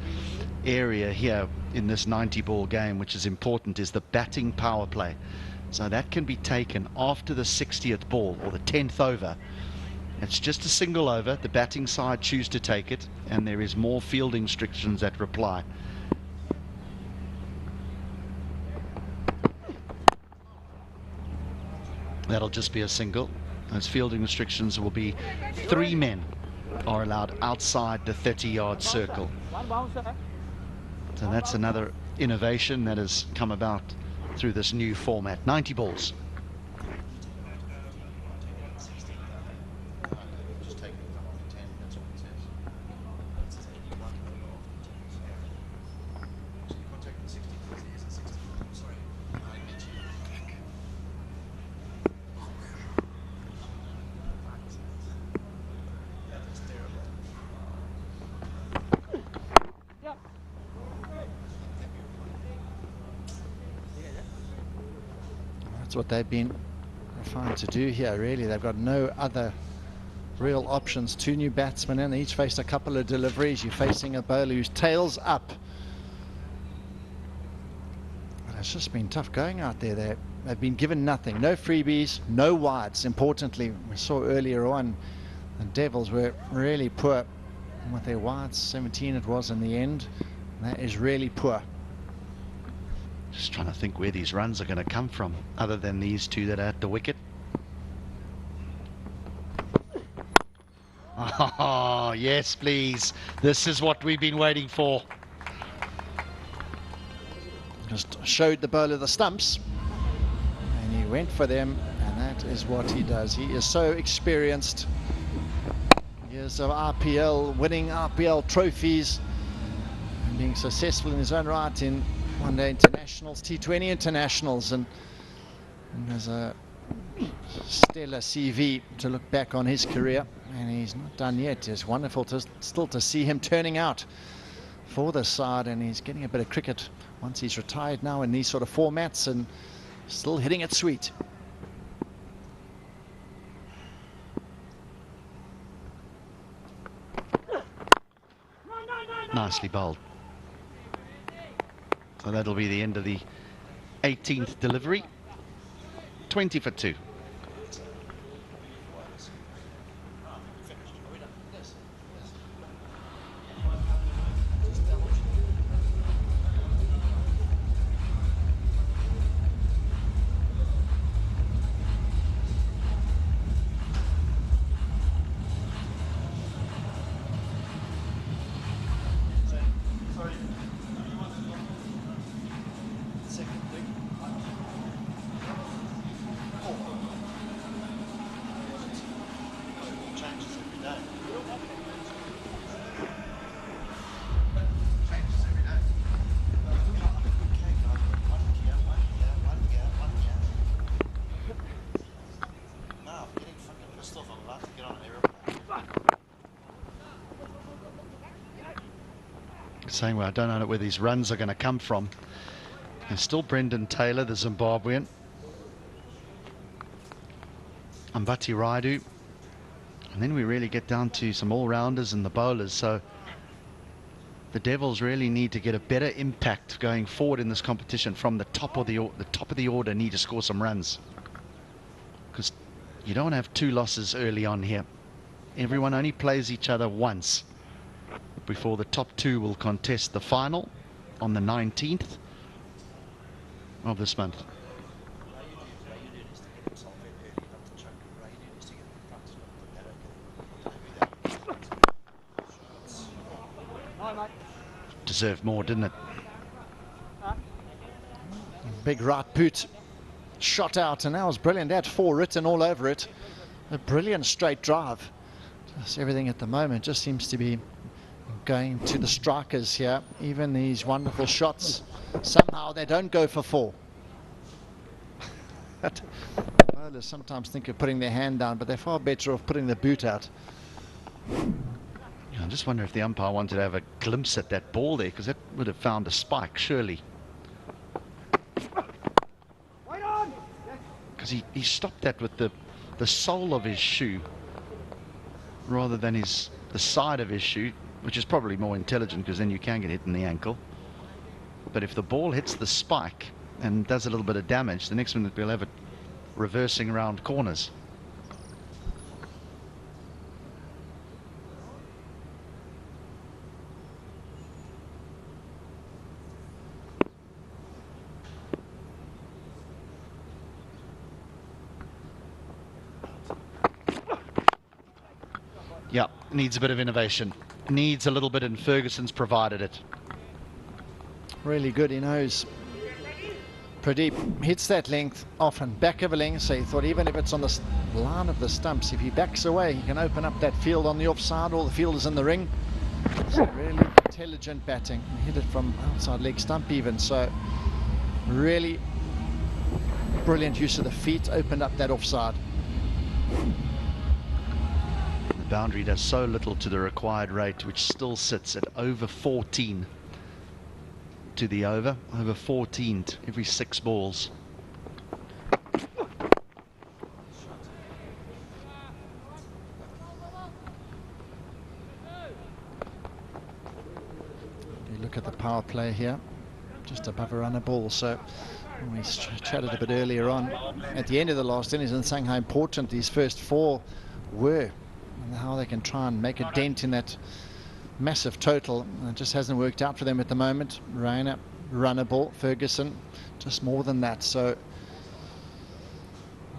area here in this 90 ball game which is important, is the batting power play. So that can be taken after the 60th ball or the 10th over. It's just a single over. The batting side choose to take it, and there is more fielding restrictions that reply. That'll just be a single. Those fielding restrictions will be 3 men are allowed outside the 30-yard circle. So that's another innovation that has come about through this new format. 90 balls. That's what they've been trying to do here, really. They've got no other real options. Two new batsmen in, they each faced a couple of deliveries. You're facing a bowler who's tails up. But it's just been tough going out there. They've been given nothing. No freebies, no wides. Importantly, we saw earlier on the Devils were really poor with their wides. 17 it was in the end. That is really poor. Just trying to think where these runs are going to come from, other than these two that are at the wicket. Oh, yes, please. This is what we've been waiting for. Just showed the bowler the stumps, and he went for them, and that is what he does. He is so experienced. Years of RPL, winning RPL trophies, and being successful in his own right in one-day internationals, T20 internationals, and there's a stellar CV to look back on his career, and he's not done yet. It's wonderful still to see him turning out for the side, and he's getting a bit of cricket once he's retired now in these sort of formats, and still hitting it sweet. Nicely bowled. So that'll be the end of the 18th delivery. 20 for 2. Saying, well, I don't know where these runs are going to come from. There's still Brendan Taylor, the Zimbabwean. Ambati Raidu. And then we really get down to some all-rounders and the bowlers. So the Devils really need to get a better impact going forward in this competition from the top of the order. Need to score some runs, because you don't want to have two losses early on here. Everyone only plays each other once before the top two will contest the final on the 19th of this month. Deserved more, didn't it? Big right boot shot out, and that was brilliant. That 4 written all over it. A brilliant straight drive. Just everything at the moment just seems to be going to the strikers here. Even these wonderful shots, somehow they don't go for 4. Bowlers sometimes think of putting their hand down, but they're far better off putting the boot out. I just wonder if the umpire wanted to have a glimpse at that ball there, because that would have found a spike, surely. Because he stopped that with the sole of his shoe rather than the side of his shoe, which is probably more intelligent, because then you can get hit in the ankle. But if the ball hits the spike and does a little bit of damage, the next minute we'll have it reversing around corners. Yeah, needs a bit of innovation. Needs a little bit, and Ferguson's provided it. Really good, he knows. Pradeep hits that length off and back of a length, so he thought even if it's on the line of the stumps, if he backs away, he can open up that field on the offside. All the fielders in the ring. So really intelligent batting. He hit it from outside leg stump even, so really brilliant use of the feet, opened up that offside. The boundary does so little to the required rate, which still sits at over 14 to the over 14 every 6 balls. look at the power play here, just above a runner ball. So we chatted a bit earlier on at the end of the last innings and saying how important these first 4 were and how they can try and make a dent in that massive total. It just hasn't worked out for them at the moment. Raina, runner ball. Ferguson, just more than that. So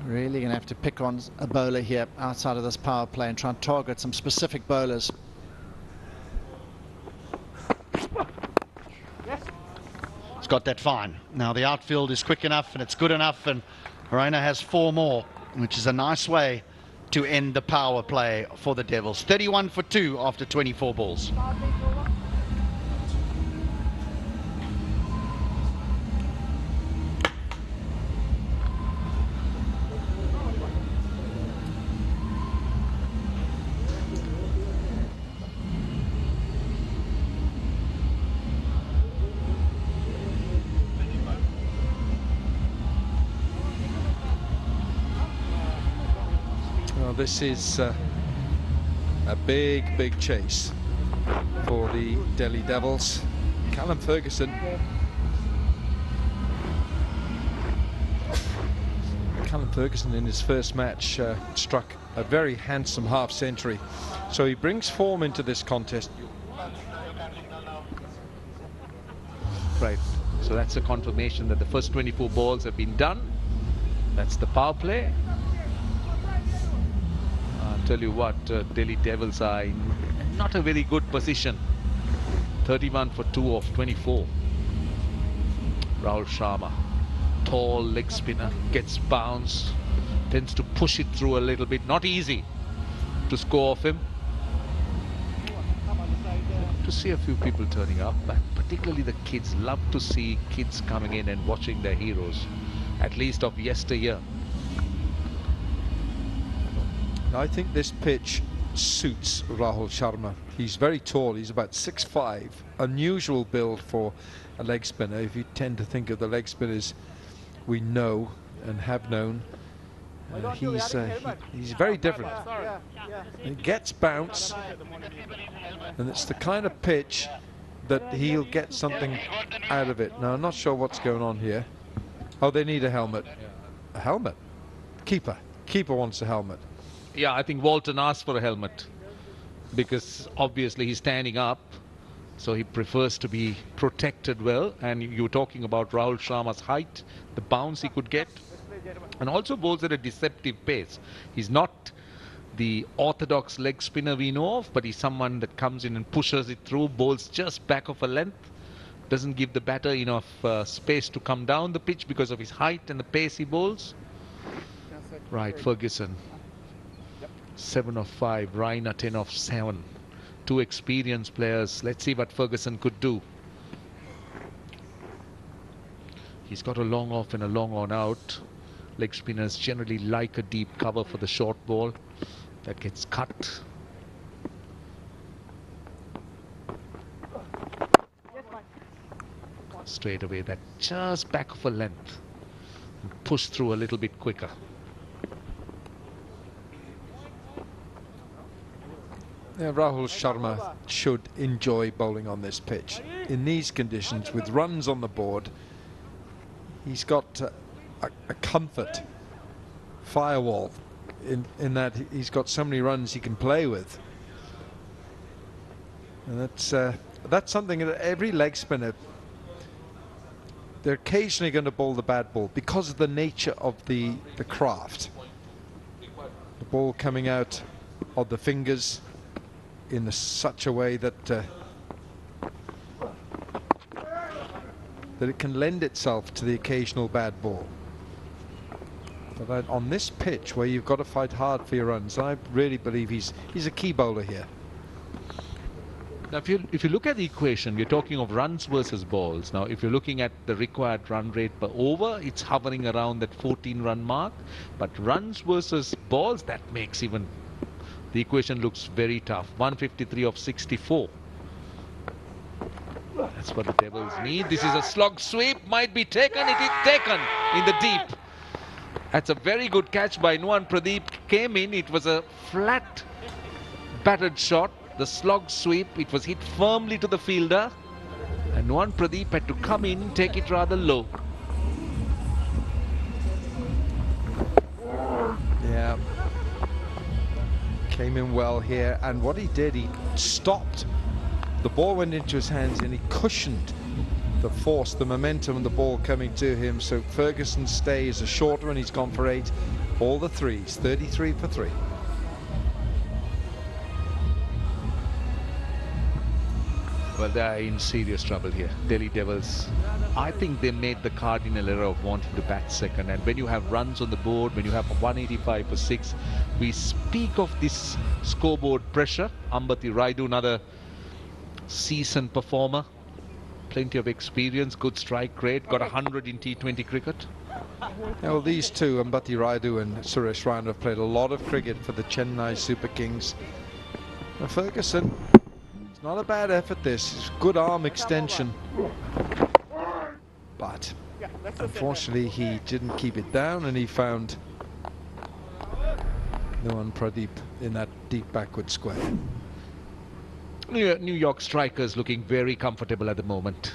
really going to have to pick on a bowler here outside of this power play and try and target some specific bowlers. It's got that fine. Now the outfield is quick enough and it's good enough, and Raina has 4 more, which is a nice way to end the power play for the Devils. 31 for 2 after 24 balls. This is a big chase for the Delhi Devils. Callum Ferguson in his first match struck a very handsome half century, so he brings form into this contest. Right, so that's a confirmation that the first 24 balls have been done. That's the power play. I'll tell you what, Delhi Devils are in not a very good position. 31 for 2 of 24. Rahul Sharma, tall leg spinner, gets bounced, tends to push it through a little bit. Not easy to score off him. To see a few people turning up, but particularly the kids. Love to see kids coming in and watching their heroes, at least of yesteryear. I think this pitch suits Rahul Sharma. He's very tall. He's about 6'5", unusual build for a leg spinner. If you tend to think of the leg spinners we know and have known, he's very different. He gets bounce, and it's the kind of pitch that he'll get something out of it. Now, I'm not sure what's going on here. Oh, they need a helmet. A helmet? Keeper wants a helmet. Yeah, I think Walton asked for a helmet because obviously he's standing up, so he prefers to be protected well. And you're talking about Rahul Sharma's height, the bounce he could get, and also bowls at a deceptive pace. He's not the orthodox leg spinner we know of, but he's someone that comes in and pushes it through, bowls just back of a length, doesn't give the batter enough space to come down the pitch because of his height and the pace he bowls. Right, Ferguson. 7 of 5, Raina 10 of 7. 2 experienced players. Let's see what Ferguson could do. He's got a long off and a long on out. Leg spinners generally like a deep cover for the short ball. That gets cut. Straight away, that just back of a length. And push through a little bit quicker. Yeah, Rahul Sharma should enjoy bowling on this pitch. In these conditions, with runs on the board, he's got a comfort firewall in that he's got so many runs he can play with. And that's something that every leg spinner, they're occasionally going to bowl the bad ball because of the nature of the craft. The ball coming out of the fingers in such a way that that it can lend itself to the occasional bad ball. But on this pitch where you've got to fight hard for your runs, I really believe he's a key bowler here. Now, if you look at the equation, we're talking of runs versus balls. Now, if you're looking at the required run rate per over, it's hovering around that 14-run mark. But runs versus balls, that makes even the equation looks very tough. 153 of 64. That's what the Devils need. This is a slog sweep. Might be taken. It is taken in the deep. That's a very good catch by Nuwan Pradeep. Came in. It was a flat battered shot. The slog sweep. It was hit firmly to the fielder. And one Pradeep had to come in, take it rather low. Yeah. Came in well here, and what he did, he stopped. The ball went into his hands and he cushioned the force, the momentum of the ball coming to him. So Ferguson stays a short one. He's gone for 8. All the threes, 33 for 3. Well, they are in serious trouble here. Delhi Devils, I think they made the cardinal error of wanting to bat second. And when you have runs on the board, when you have 185 for 6, we speak of this scoreboard pressure. Ambati Raidu, another seasoned performer. Plenty of experience, good strike rate, got 100 in T20 cricket. Well, these two, Ambati Raidu and Suresh Raina, have played a lot of cricket for the Chennai Super Kings. And Ferguson, it's not a bad effort this. It's good arm extension. But unfortunately he didn't keep it down, and he found the one Pradeep in that deep backward square. New York strikers looking very comfortable at the moment.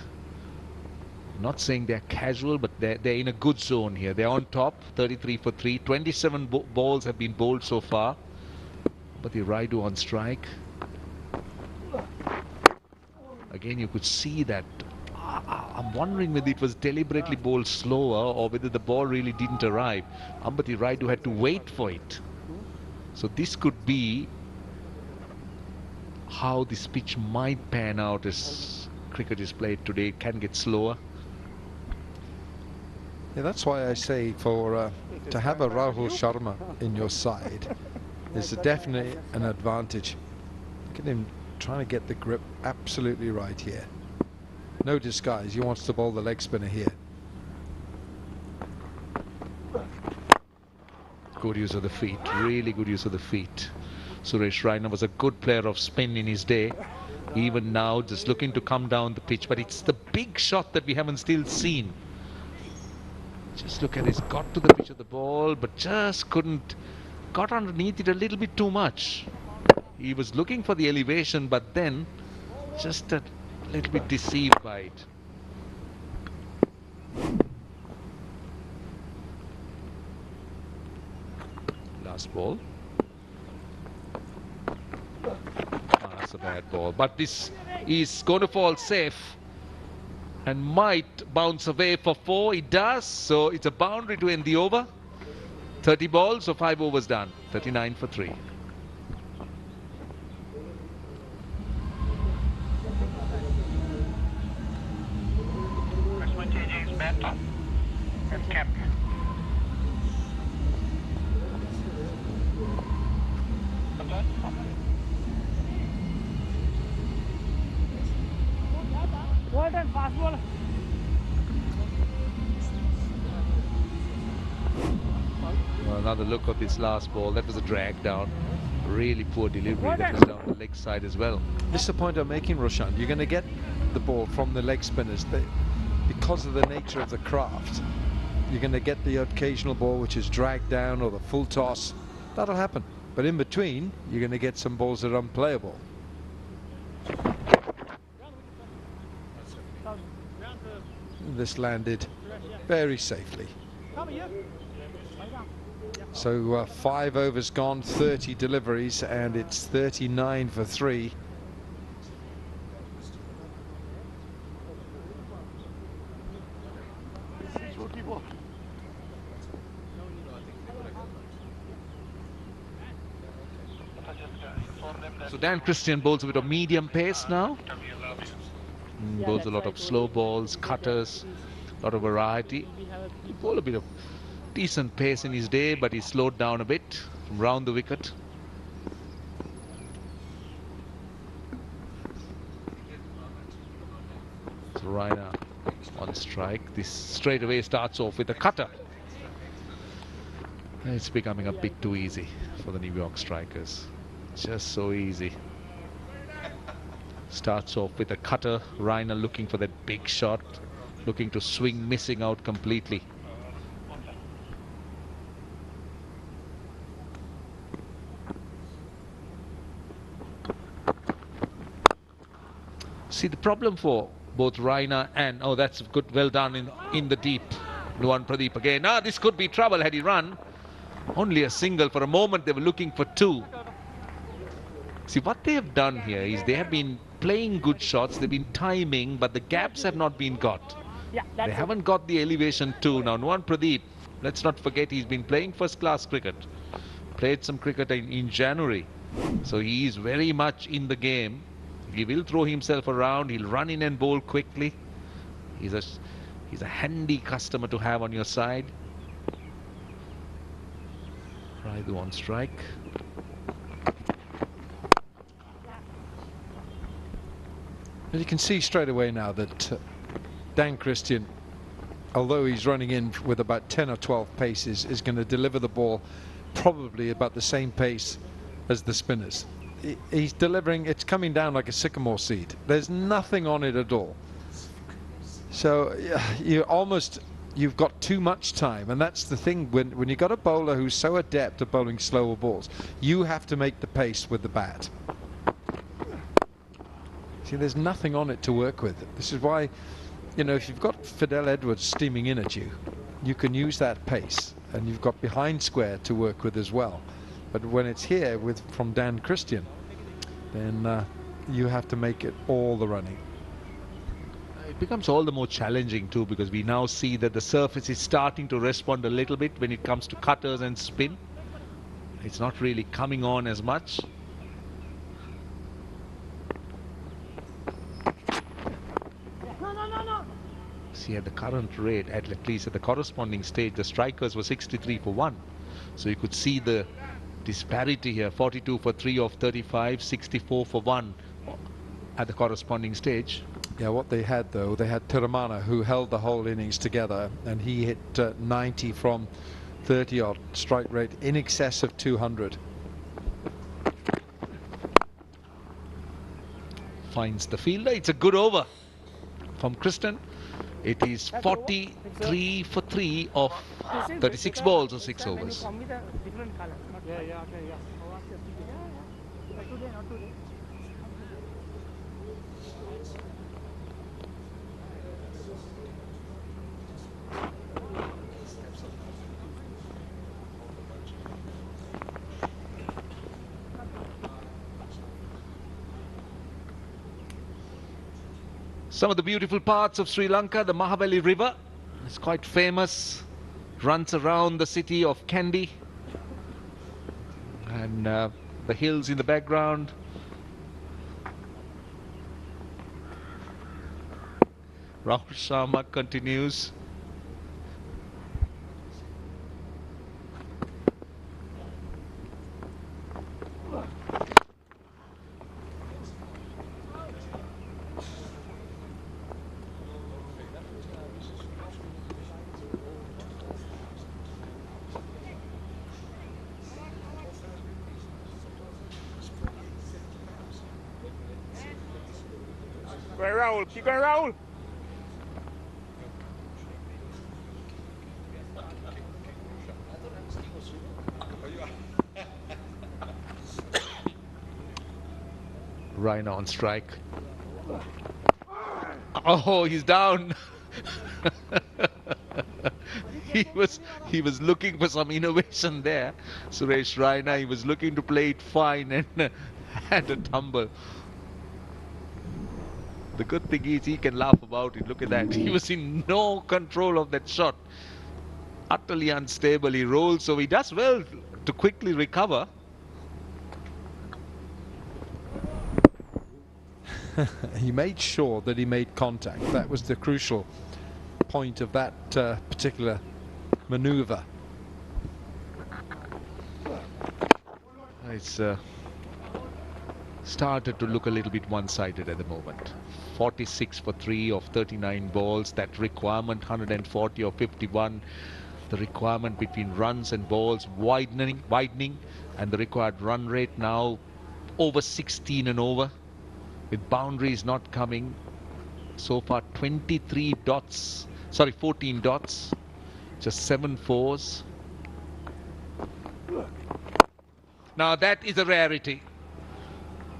Not saying they're casual, but they're in a good zone here. They're on top, 33 for 3. 27 balls have been bowled so far. But the Raidu on strike. Again, you could see that. I'm wondering whether it was deliberately bowled slower or whether the ball really didn't arrive. Ambati Raidu had to wait for it. So this could be how this pitch might pan out as cricket is played today. It can get slower. Yeah, that's why I say for to have a Rahul Sharma in your side is definitely an advantage. Look at him trying to get the grip absolutely right here. No disguise, he wants to bowl the leg spinner here. Good use of the feet, really good use of the feet. Suresh Raina was a good player of spin in his day. Even now, just looking to come down the pitch, but it's the big shot that we haven't still seen. Just look at this, got to the pitch of the ball, but just couldn't, got underneath it a little bit too much. He was looking for the elevation, but then just a little bit deceived by it. Last ball. That's a bad ball, but this is going to fall safe and might bounce away for 4. It does, so it's a boundary to end the over. 30 balls, so 5 overs done. 39 for 3. Well done, fast ball. Well, another look at this last ball. That was a drag down. Really poor delivery. That was down the leg side as well. This is the point I'm making, Roshan. You're going to get the ball from the leg spinners. Because of the nature of the craft, you're going to get the occasional ball which is dragged down or the full toss. That'll happen. But in between, you're going to get some balls that are unplayable. This landed very safely. So 5 overs gone, 30 deliveries, and it's 39 for 3. So Dan Christian bowls a bit of medium pace now. Bowls a lot of slow balls, cutters, a lot of variety. He bowled a bit of decent pace in his day, but he slowed down a bit from round the wicket. So Raina on strike. This straight away starts off with a cutter. It's becoming a bit too easy for the New York strikers. Just so easy. Starts off with a cutter. Raina looking for that big shot, looking to swing, missing out completely. See, the problem for both Raina and, oh, that's good, well done in the deep. Nuwan Pradeep again. Ah, this could be trouble had he run. Only a single. For a moment they were looking for two. See, what they have done here is they have been playing good shots, they've been timing, but the gaps have not been got. They haven't got the elevation too. Now, Nuwan Pradeep, let's not forget he's been playing first-class cricket. Played some cricket in January. So he is very much in the game. He will throw himself around, he'll run in and bowl quickly. He's a handy customer to have on your side. Raidu on strike. But you can see straight away now that Dan Christian, although he's running in with about 10 or 12 paces, is going to deliver the ball probably about the same pace as the spinners. He's delivering, it's coming down like a sycamore seed. There's nothing on it at all. So you've got too much time, and that's the thing when you've got a bowler who's so adept at bowling slower balls, you have to make the pace with the bat. See, there's nothing on it to work with. This is why, you know, if you've got Fidel Edwards steaming in at you, you can use that pace, and you've got behind square to work with as well. But when it's here from Dan Christian, then you have to make it all the running. It becomes all the more challenging too, because we now see that the surface is starting to respond a little bit when it comes to cutters and spin. It's not really coming on as much. See, at the current rate, at least at the corresponding stage, the strikers were 63 for 1. So you could see the disparity here. 42 for 3 of 35, 64 for 1 at the corresponding stage. Yeah, what they had though, they had Tiramana, who held the whole innings together, and he hit 90 from 30 odd, strike rate in excess of 200. Finds the fielder. It's a good over from Kristen. It is 43 for 3 of 36 balls or 6 overs. Some of the beautiful parts of Sri Lanka, the Mahaveli River, it's quite famous, runs around the city of Kandy, and the hills in the background. Rahul Sharma continues. Keep going, Raul. Raina on strike. Oh, he's down. he was looking for some innovation there. Suresh Raina, he was looking to play it fine and had a tumble. The good thing is he can laugh about it. Look at that. He was in no control of that shot. Utterly unstable. He rolls, so he does well to quickly recover. He made sure that he made contact. That was the crucial point of that particular maneuver. It's started to look a little bit one-sided at the moment. 46 for 3 of 39 balls. That requirement 140 or 51. The requirement between runs and balls widening, and the required run rate now over 16 and over, with boundaries not coming. So far 23 dots, sorry, 14 dots, just 7 fours. Now that is a rarity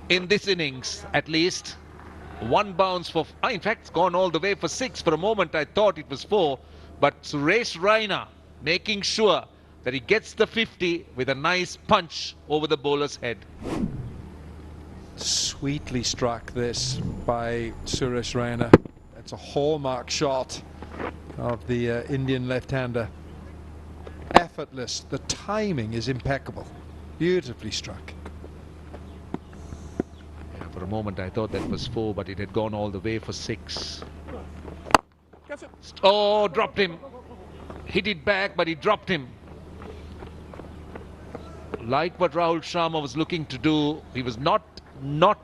in this innings, at least. One bounce for, in fact, it's gone all the way for 6. For a moment, I thought it was 4. But Suresh Raina making sure that he gets the 50 with a nice punch over the bowler's head. Sweetly struck this by Suresh Raina. It's a hallmark shot of the Indian left-hander. Effortless. The timing is impeccable. Beautifully struck. Yeah, for a moment I thought that was 4, but it had gone all the way for 6. Oh, dropped him. Hit it back, but he dropped him. Like what Rahul Sharma was looking to do, he was not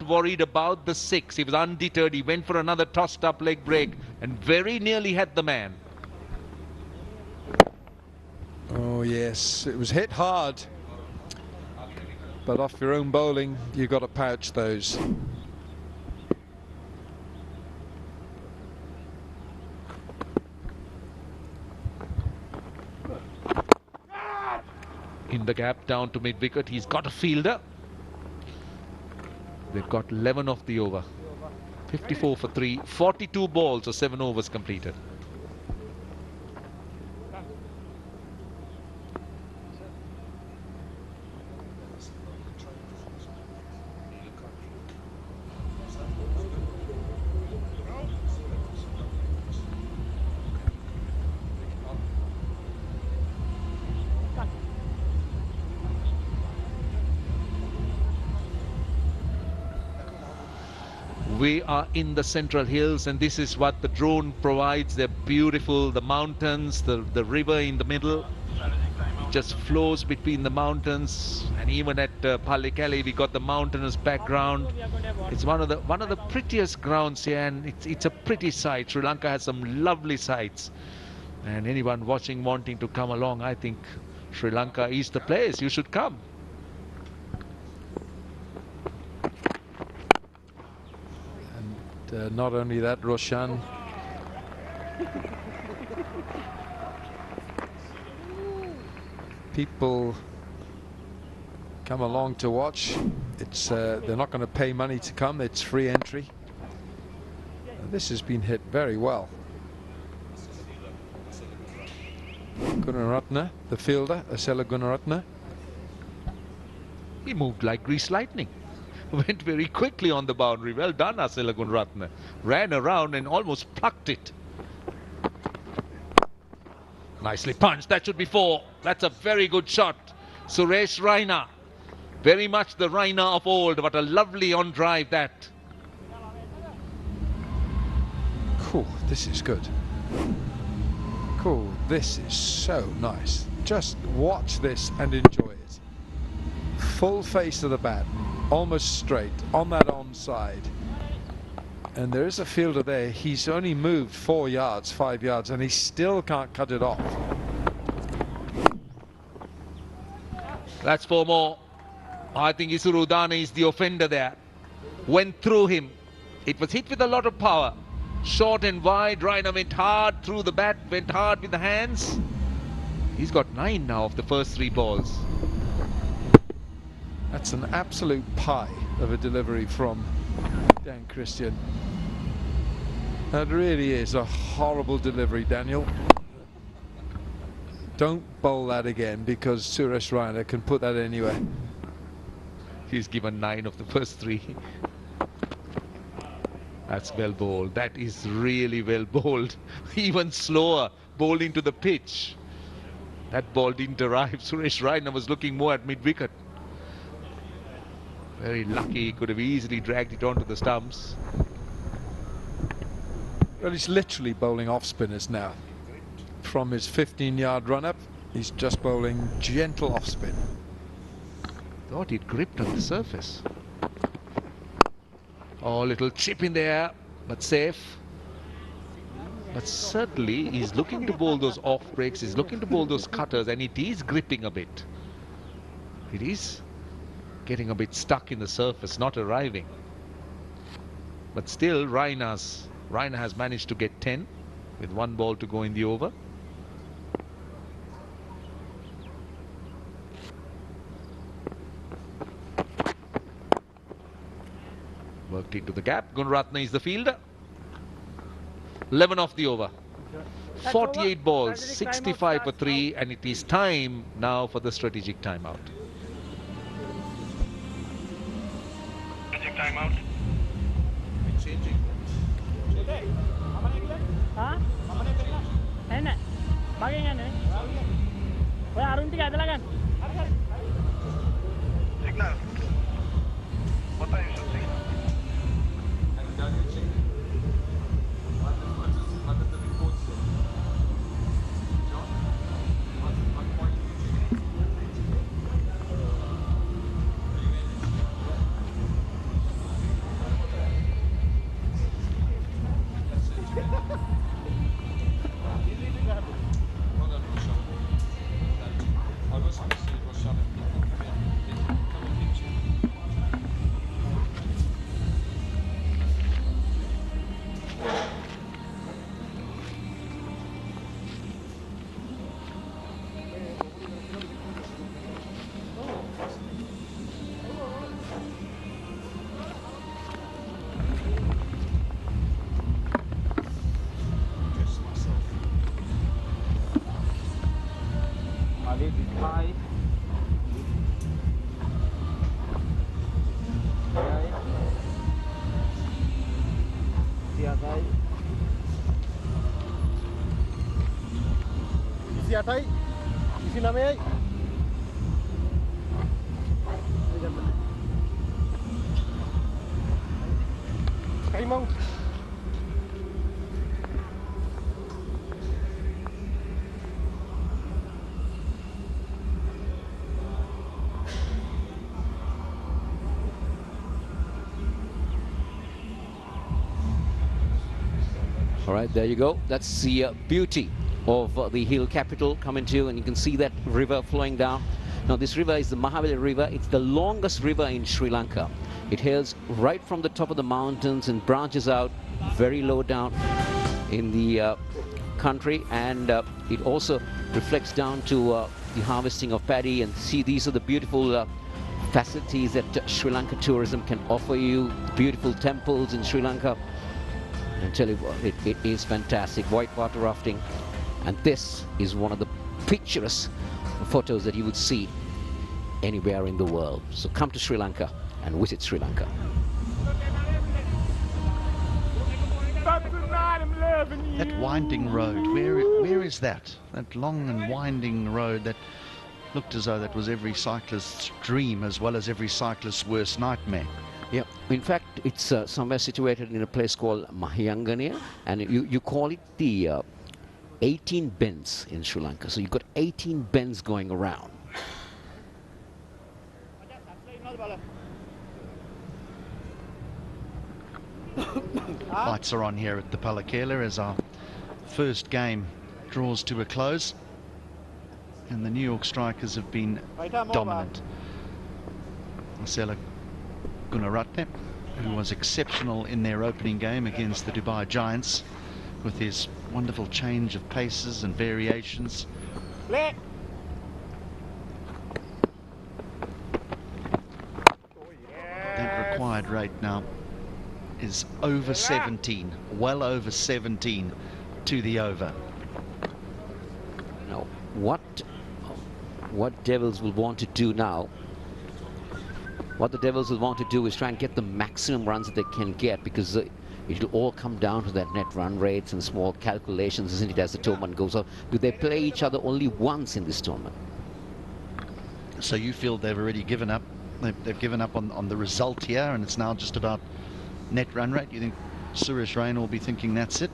worried about the 6. He was undeterred. He went for another tossed up leg break and very nearly had the man. Oh yes, it was hit hard, but off your own bowling you got to pouch those. In the gap down to mid-wicket, he's got a fielder. They've got 11 off the over. 54 for 3, 42 balls or 7 overs completed. We are in the Central Hills, and this is what the drone provides. They're beautiful, the mountains, the river in the middle. It just flows between the mountains, and even at Pallekele we got the mountainous background. It's one of the prettiest grounds here, and it's a pretty sight. Sri Lanka has some lovely sights, and anyone watching wanting to come along, I think Sri Lanka is the place. You should come. Not only that, Roshan, people come along to watch. It's they're not going to pay money to come. It's free entry. This has been hit very well. Gunaratne, the fielder, Asela Gunaratne. He moved like greased lightning. Went very quickly on the boundary. Well done, Asela Gunaratne. Ran around and almost plucked it. Nicely punched. That should be 4. That's a very good shot. Suresh Raina. Very much the Raina of old. What a lovely on drive that. Cool, this is good. Cool, this is so nice. Just watch this and enjoy it. Full face of the bat. Almost straight on that onside, and there is a fielder there. He's only moved 4 yards, 5 yards, and he still can't cut it off. That's 4 more. I think Isuru Udane is the offender there. Went through him. It was hit with a lot of power. Short and wide. Raina went hard through the bat, went hard with the hands. He's got 9 now of the first 3 balls. That's an absolute pie of a delivery from Dan Christian. That really is a horrible delivery, Daniel. Don't bowl that again, because Suresh Raina can put that anywhere. He's given 9 of the first 3. That's well bowled. That is really well bowled. Even slower, bowled into the pitch. That ball didn't arrive. Suresh Raina was looking more at mid-wicket. Very lucky, he could have easily dragged it onto the stumps. Well, he's literally bowling off spinners now. From his 15-yard run-up, he's just bowling gentle off spin. Thought he'd gripped on the surface. Oh, little chip in the air, but safe. But certainly he's looking to bowl those off breaks, he's looking to bowl those cutters, and it is gripping a bit. It is getting a bit stuck in the surface, not arriving. But still, Raina has managed to get 10 with 1 ball to go in the over. Worked into the gap. Gunaratne is the fielder. 11 off the over. 48 balls, 65 for 3, and it is time now for the strategic timeout. Strategic timeout. Changing. Hah? Enak. Bagian ni. Wah, Arun tiga ada kan? Signal. What time is it? Atai, isi namanya. Kaimong. All right, there you go. That's the beauty of the hill capital coming to, and you can see that river flowing down. Now this river is the Mahabali River. It's the longest river in Sri Lanka. It hails right from the top of the mountains and branches out very low down in the country, and it also reflects down to the harvesting of paddy. And see, these are the beautiful facilities that Sri Lanka tourism can offer you. Beautiful temples in Sri Lanka. And I tell you what, it is fantastic. Whitewater rafting. And this is one of the picturesque photos that you would see anywhere in the world. So come to Sri Lanka and visit Sri Lanka. That winding road, where is that? That long and winding road that looked as though that was every cyclist's dream as well as every cyclist's worst nightmare. Yeah, in fact, it's somewhere situated in a place called Mahayangania, and you call it the 18 bends in Sri Lanka. So you've got 18 bends going around. Lights are on here at the Palakela as our first game draws to a close. And the New York Strikers have been dominant. Marcelo Gunaratne, who was exceptional in their opening game against the Dubai Giants, with his wonderful change of paces and variations. That required rate now is over 17, well over 17 to the over. Now, what Devils will want to do now, what the Devils will want to do is try and get the maximum runs that they can get, because it'll all come down to that net run rates and small calculations, isn't it, as the tournament goes on. Do they play each other only once in this tournament? So you feel they've already given up? They've given up on the result here, and it's now just about net run rate? You think Suresh Raina will be thinking that's it?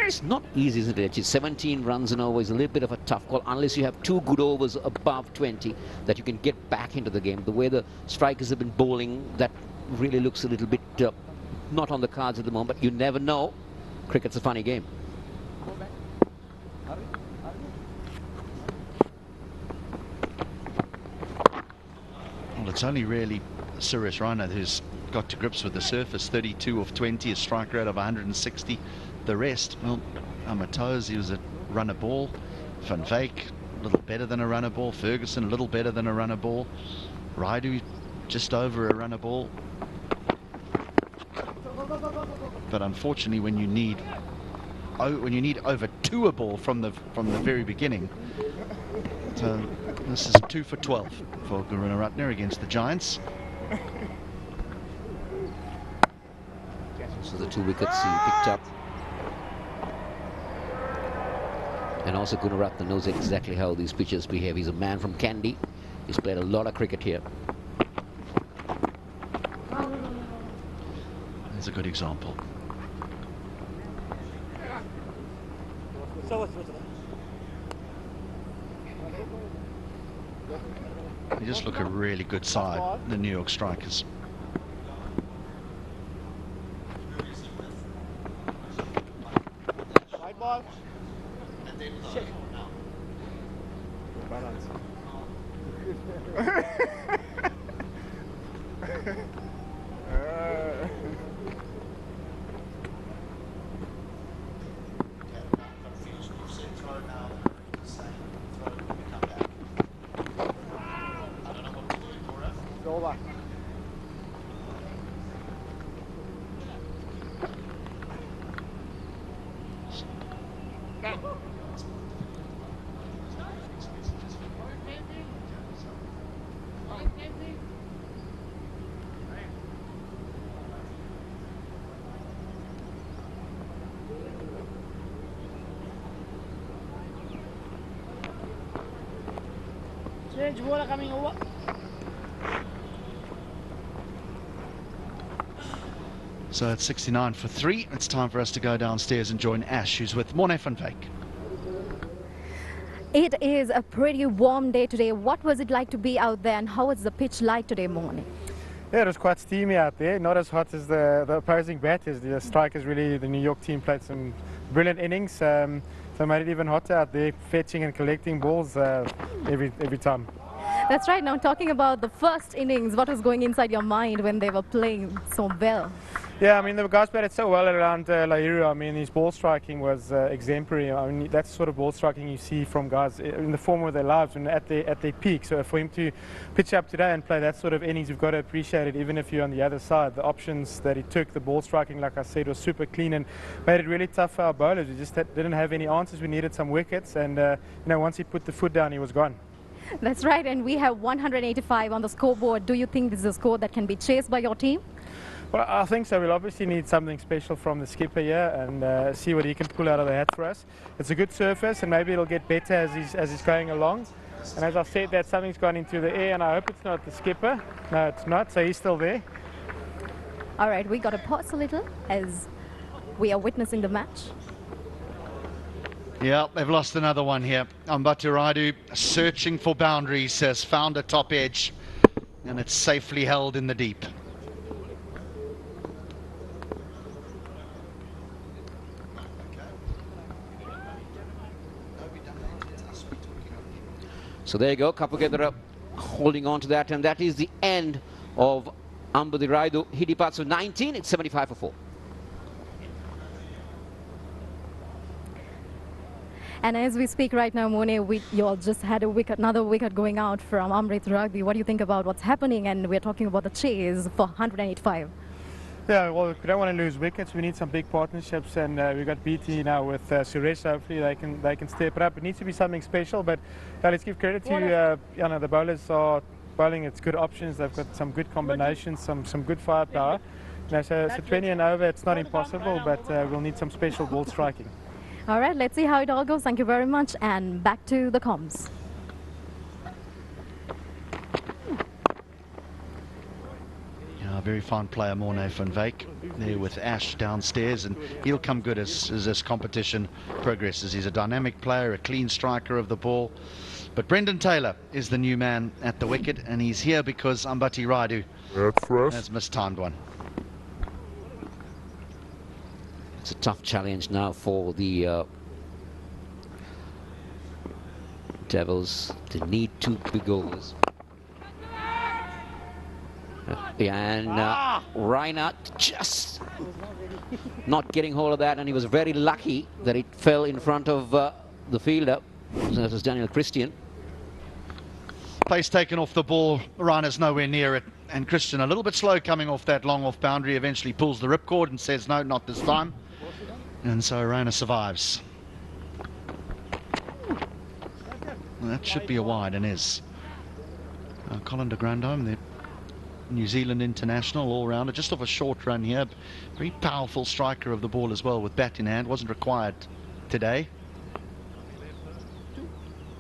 It's not easy, isn't it? It's 17 runs and over is a little bit of a tough call, unless you have two good overs above 20 that you can get back into the game. The way the strikers have been bowling, that really looks a little bit not on the cards at the moment, but you never know. Cricket's a funny game. Well, it's only really Suresh Raina who's got to grips with the surface. 32 of 20, a strike rate of 160. The rest, well, Amatoz, he was a runner ball. Van Wyk, a little better than a runner ball. Ferguson, a little better than a runner ball. Raidu just over a runner ball. But unfortunately, when you need over 2 a ball from the very beginning, so this is 2 for 12 for Gurunaratne against the Giants. So the 2 wickets he picked up. And also Gurunaratne knows exactly how these pitches behave. He's a man from Kandy. He's played a lot of cricket here. That's a good example. They just look a really good side, the New York Strikers. Right ball. Shit. Balance. Over. Change water coming over. So it's 69 for 3. It's time for us to go downstairs and join Ash, who's with Morne van Wyk. It is a pretty warm day today. What was it like to be out there and how was the pitch like today morning? Yeah, it was quite steamy out there, not as hot as the opposing batters. The strikers really, the New York team played some brilliant innings, so made it even hotter out there, fetching and collecting balls every time. That's right. Now talking about the first innings, what was going inside your mind when they were playing so well? Yeah, I mean, the guys batted so well around Lahiru. I mean, his ball striking was exemplary. I mean, that's the sort of ball striking you see from guys in the form of their lives when at their peak. So for him to pitch up today and play that sort of innings, you've got to appreciate it, even if you're on the other side. The options that he took, the ball striking, like I said, was super clean and made it really tough for our bowlers. We just didn't have any answers. We needed some wickets, and you know, once he put the foot down, he was gone. That's right, and we have 185 on the scoreboard. Do you think this is a score that can be chased by your team? Well, I think so. We'll obviously need something special from the skipper here and see what he can pull out of the hat for us. It's a good surface and maybe it'll get better as he's going along. And as I said, that something's gone into the air and I hope it's not the skipper. No, it's not, so he's still there. All right, we got to pause a little as we are witnessing the match. Yeah, they've lost another one here. Ambati Raidu, searching for boundaries, has found a top edge and it's safely held in the deep. So there you go, Kapugedera holding on to that, and that is the end of Ambati Raidu. Hidipats of 19, it's 75 for 4. And as we speak right now, Mone, you all just had a wicket, another wicket going out from Amrit Rugby. What do you think about what's happening? And we're talking about the chase for 185. Yeah, well, we don't want to lose wickets. We need some big partnerships, and we've got BT now with Suresh. Hopefully, they can step it up. It needs to be something special, but let's give credit to you know, the bowlers are bowling. It's good options. They've got some good combinations, some good firepower. You know, so 20 and over, it's not impossible, but we'll need some special ball striking. All right, let's see how it all goes. Thank you very much, and back to the comms. A very fine player, Morne van Wyk, there with Ash downstairs, and he'll come good as this competition progresses. He's a dynamic player, a clean striker of the ball. But Brendan Taylor is the new man at the wicket, and he's here because Ambati Raidu has mistimed one. It's a tough challenge now for the Devils. They need 2 big overs. And Raina just not getting hold of that, and he was very lucky that it fell in front of the fielder. So that was Daniel Christian. Place taken off the ball. Raina's nowhere near it. And Christian a little bit slow coming off that long off boundary. Eventually pulls the ripcord and says, no, not this time. And so Raina survives. That should be a wide and is. Colin de Grandhomme, the New Zealand international all-rounder, just off a short run here. Very powerful striker of the ball as well with bat in hand. Wasn't required today.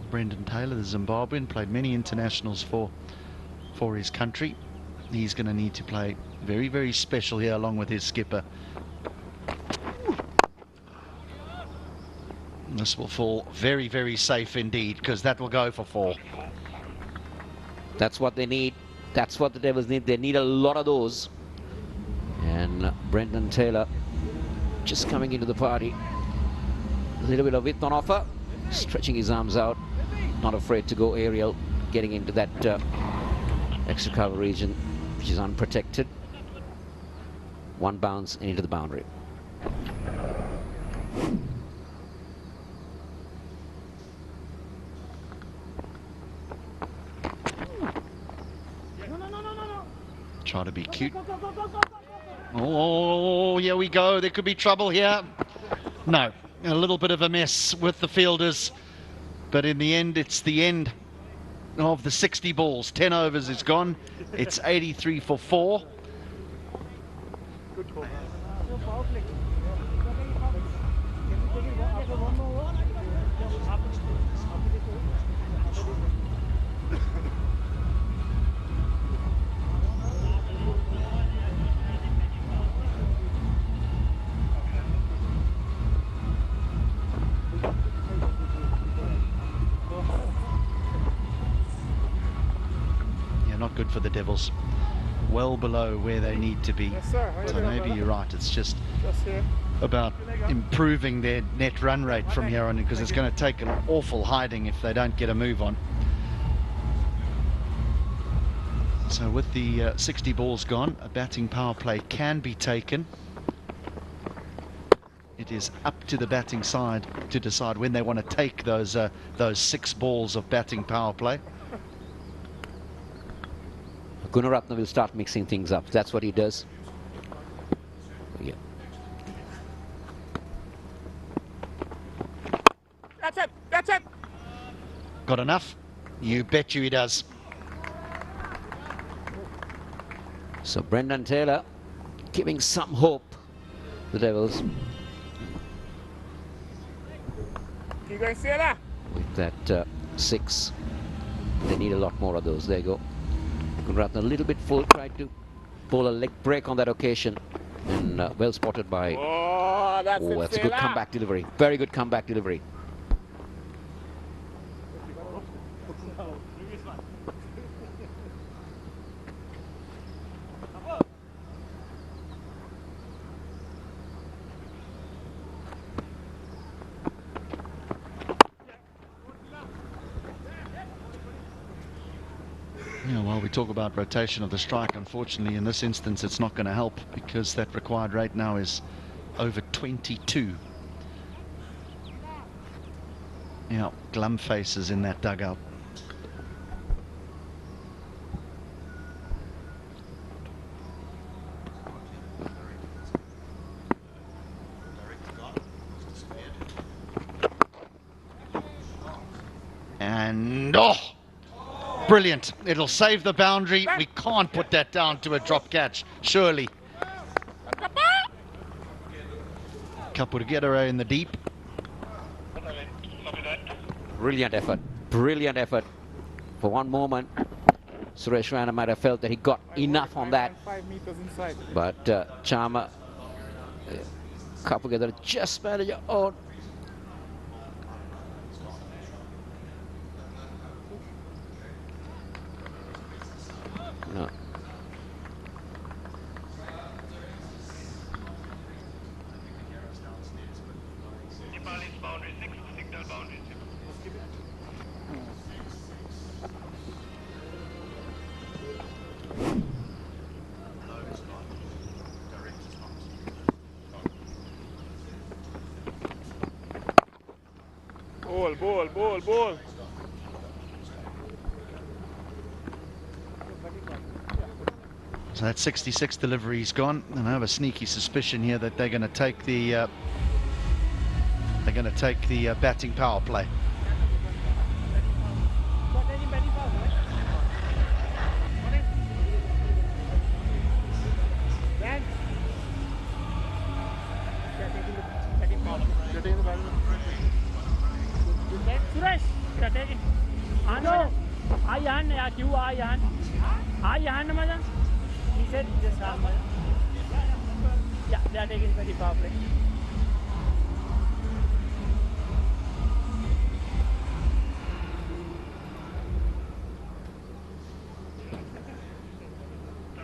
Brendan Taylor, the Zimbabwean, played many internationals for his country. He's going to need to play very, very special here along with his skipper. This will fall very, very safe indeed, because that will go for 4. That's what they need. That's what the Devils need. They need a lot of those. And Brendan Taylor just coming into the party. A little bit of width on offer. Stretching his arms out. Not afraid to go aerial. Getting into that extra cover region, which is unprotected. One bounce and into the boundary. Try to be cute. Oh, here we go. There could be trouble here. No, a little bit of a mess with the fielders. But in the end, it's the end of the 60 balls. 10 overs is gone. It's 83 for 4. Good call. Not good for the Devils. Well below where they need to be. Yes, sir. So maybe you're right. It's just about improving their net run rate from here on, because it's going to take an awful hiding if they don't get a move on. So with the 60 balls gone, a batting power play can be taken. It is up to the batting side to decide when they want to take those 6 balls of batting power play. Gunaratne will start mixing things up. That's what he does. Yeah. That's it. That's it. Got enough? You bet you he does. So Brendan Taylor giving some hope, the Devils, You going to see that? with that 6. They need a lot more of those. There you go. Gunaratne a little bit full, tried to pull a leg break on that occasion, and well spotted by... Oh, that's Oh, that's a good comeback delivery. Very good comeback delivery. While we talk about rotation of the strike, unfortunately in this instance it's not going to help, because that required rate now is over 22. Yeah, glum faces in that dugout. And brilliant. It'll save the boundary. We can't put that down to a drop catch, surely. Kapurgedere in the deep. Brilliant effort. Brilliant effort. For one moment, Suresh Raina might have felt that he got enough on that. 5 meters inside. But Chama, Kapurgedere just managed. Oh, no. Ball. So that 66 delivery's gone, and I have a sneaky suspicion here that they're going to take the batting power play. Suresh, you are taking. No, I you madam. He said just madam. Yeah, they are taking very power play.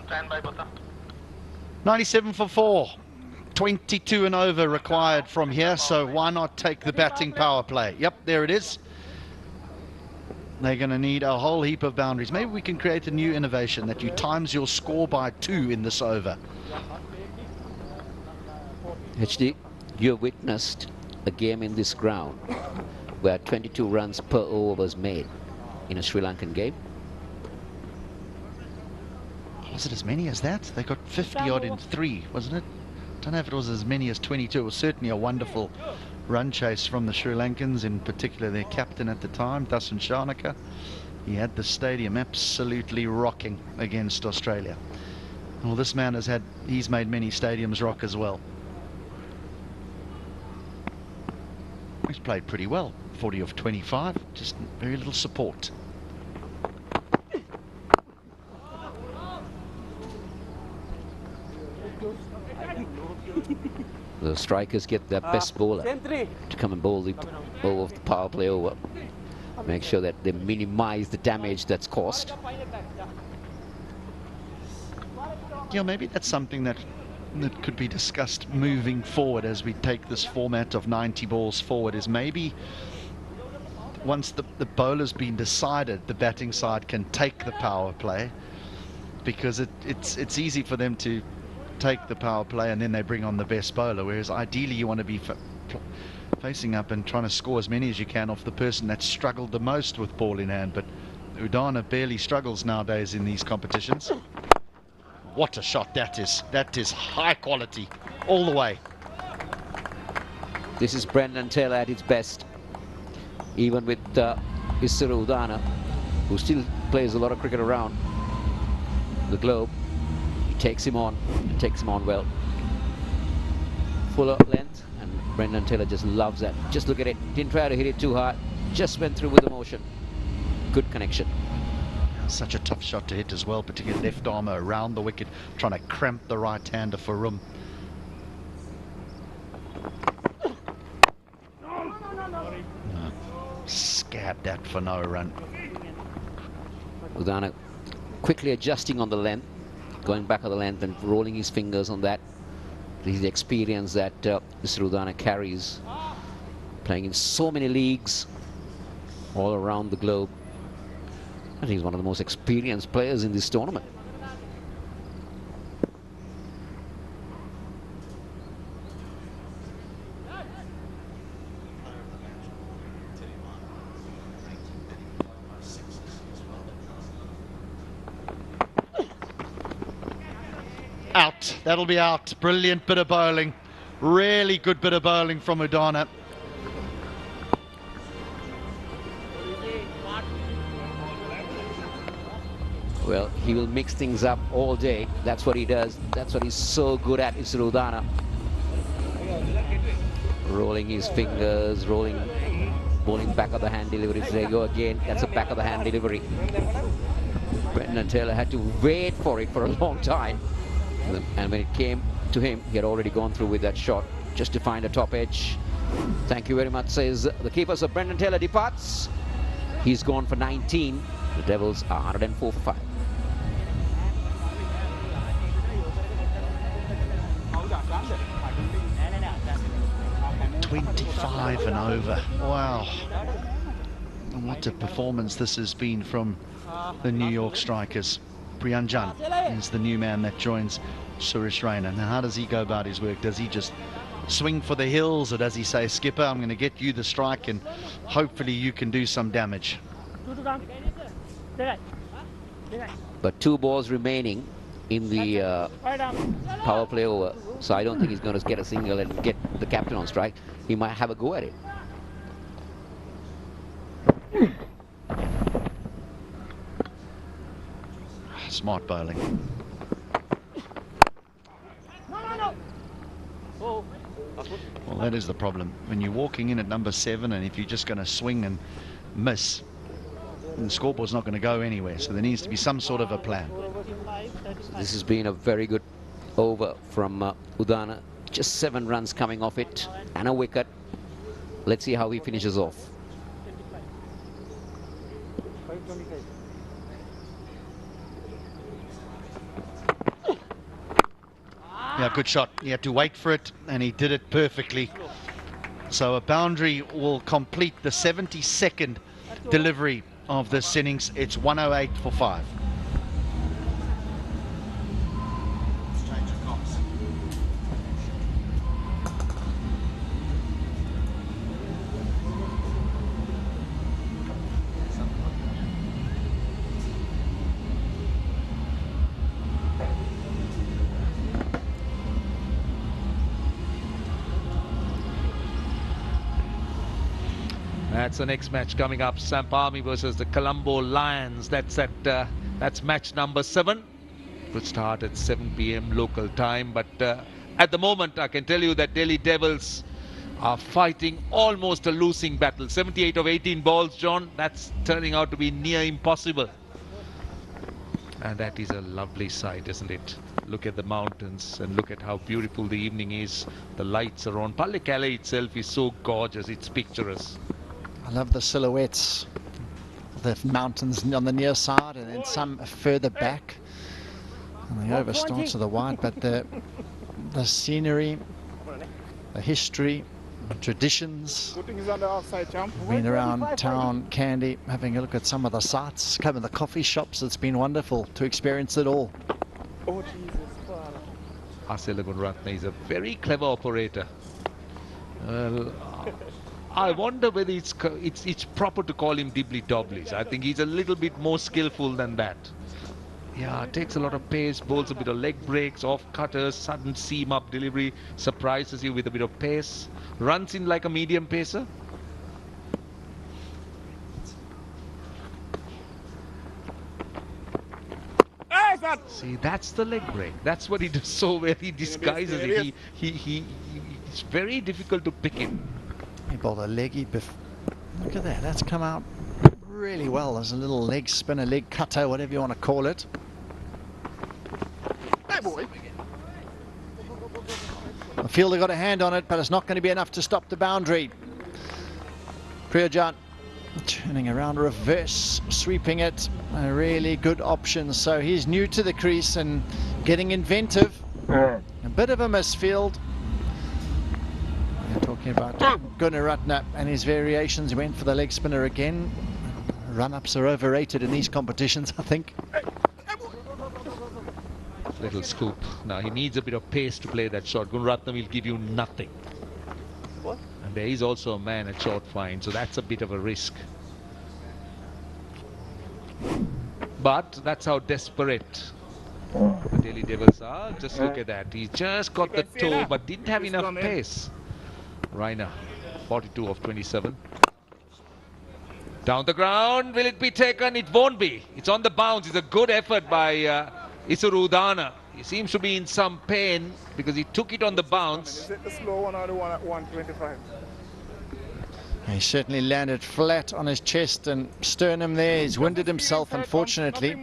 Stand by, Bata. 97 for 4. 22 and over required from here, so why not take the batting power play? Yep, there it is. They're going to need a whole heap of boundaries. Maybe we can create a new innovation that you times your score by 2 in this over. HD, you have witnessed a game in this ground where 22 runs per over was made in a Sri Lankan game. Was it as many as that? They got 50 odd in 3, wasn't it? Don't know if it was as many as 22. It was certainly a wonderful run chase from the Sri Lankans, in particular their captain at the time, Dasun Shanaka. He had the stadium absolutely rocking against Australia. Well, this man he's made many stadiums rock as well. He's played pretty well, 40 of 25, just very little support. The strikers get their best bowler to come and bowl the over of the power play over. Make sure that they minimize the damage that's caused. Yeah, maybe that's something that could be discussed moving forward as we take this format of 90 balls forward, is maybe once the bowler's been decided, the batting side can take the power play, because it's easy for them to take the power play and then they bring on the best bowler, whereas ideally you want to be facing up and trying to score as many as you can off the person that's struggled the most with ball in hand. But Udana barely struggles nowadays in these competitions. What a shot that is. That is high quality all the way. This is Brendan Taylor at its best, even with Isuru Udana, who still plays a lot of cricket around the globe. Takes him on well. Fuller length, and Brendan Taylor just loves that. Just look at it, didn't try to hit it too hard, just went through with the motion. Good connection. Such a tough shot to hit as well, particularly left armour around the wicket, trying to cramp the right-hander for room. Scabbed that for no run. Udana quickly adjusting on the length, going back of the length and rolling his fingers on that. This is the experience that Mr. Udana carries, playing in so many leagues all around the globe. I think he's one of the most experienced players in this tournament. Out. That'll be out. Brilliant bit of bowling. Really good bit of bowling from Udana. Well, he will mix things up all day. That's what he does. That's what he's so good at, is Udana. Rolling his fingers, bowling back of the hand delivery. There you go again. That's a back of the hand delivery. Brendan Taylor had to wait for it for a long time. And when it came to him, he had already gone through with that shot just to find a top edge. Thank you very much, says the keeper. So Brendan Taylor departs. He's gone for 19. The Devils are 104 for 5. .25 and over. Wow. And what a performance this has been from the New York strikers. Priyanjan is the new man that joins Suresh Raina. Now, how does he go about his work? Does he just swing for the hills, or does he say, skipper, I'm going to get you the strike and hopefully you can do some damage? But 2 balls remaining in the power play over. So I don't think he's going to get a single and get the captain on strike. He might have a go at it. Smart bowling. Well, that is the problem. When you're walking in at number 7, and if you're just going to swing and miss, then the scoreboard's not going to go anywhere. So there needs to be some sort of a plan. This has been a very good over from Udana. Just 7 runs coming off it and a wicket. Let's see how he finishes off. Yeah, good shot. He had to wait for it, and he did it perfectly. So a boundary will complete the 72nd delivery of this innings. It's 108 for 5. That's the next match coming up. Sampami versus the Colombo Lions. That's match number 7. Will start at 7 p.m. local time. But at the moment, I can tell you that Delhi Devils are fighting almost a losing battle. 78 of 18 balls, John. That's turning out to be near impossible. And that is a lovely sight, isn't it? Look at the mountains and look at how beautiful the evening is. The lights are on. Pallekele itself is so gorgeous. It's picturesque. I love the silhouettes, the mountains on the near side and then some further back. And the over starts to the wide, but the scenery, the history, the traditions. Been around town, Candy, having a look at some of the sights, come in the coffee shops. It's been wonderful to experience it all. Asela Gunratne is a very clever operator. I wonder whether it's proper to call him dibbly-dobblies. I think he's a little bit more skillful than that. Yeah, takes a lot of pace, bowls a bit of leg breaks, off cutters, sudden seam-up delivery, surprises you with a bit of pace, runs in like a medium pacer. See, that's the leg break. That's what he does so well. He disguises it. It's very difficult to pick him. He bowled a leggy. Look at that. That's come out really well. There's a little leg spinner, leg cutter, whatever you want to call it. Hey, boy. The fielder got a hand on it, but it's not going to be enough to stop the boundary. Priyajan turning around reverse, sweeping it. A really good option. So he's new to the crease and getting inventive. A bit of a misfield. We're talking about Gunaratne and his variations. He went for the leg spinner again. Run-ups are overrated in these competitions, I think. Little scoop. Now he needs a bit of pace to play that shot. Gunaratne will give you nothing. What? And there is also a man at short fine, so that's a bit of a risk. But that's how desperate the Delhi Devils are. Just look at that. He just got the toe, but didn't have enough pace. Raina, 42 of 27. Down the ground, will it be taken? It won't be. It's on the bounce. It's a good effort by Isuru Udana. He seems to be in some pain because he took it on the bounce. Is it the slow one or the one at 125? He certainly landed flat on his chest and sternum there. He's winded himself, unfortunately.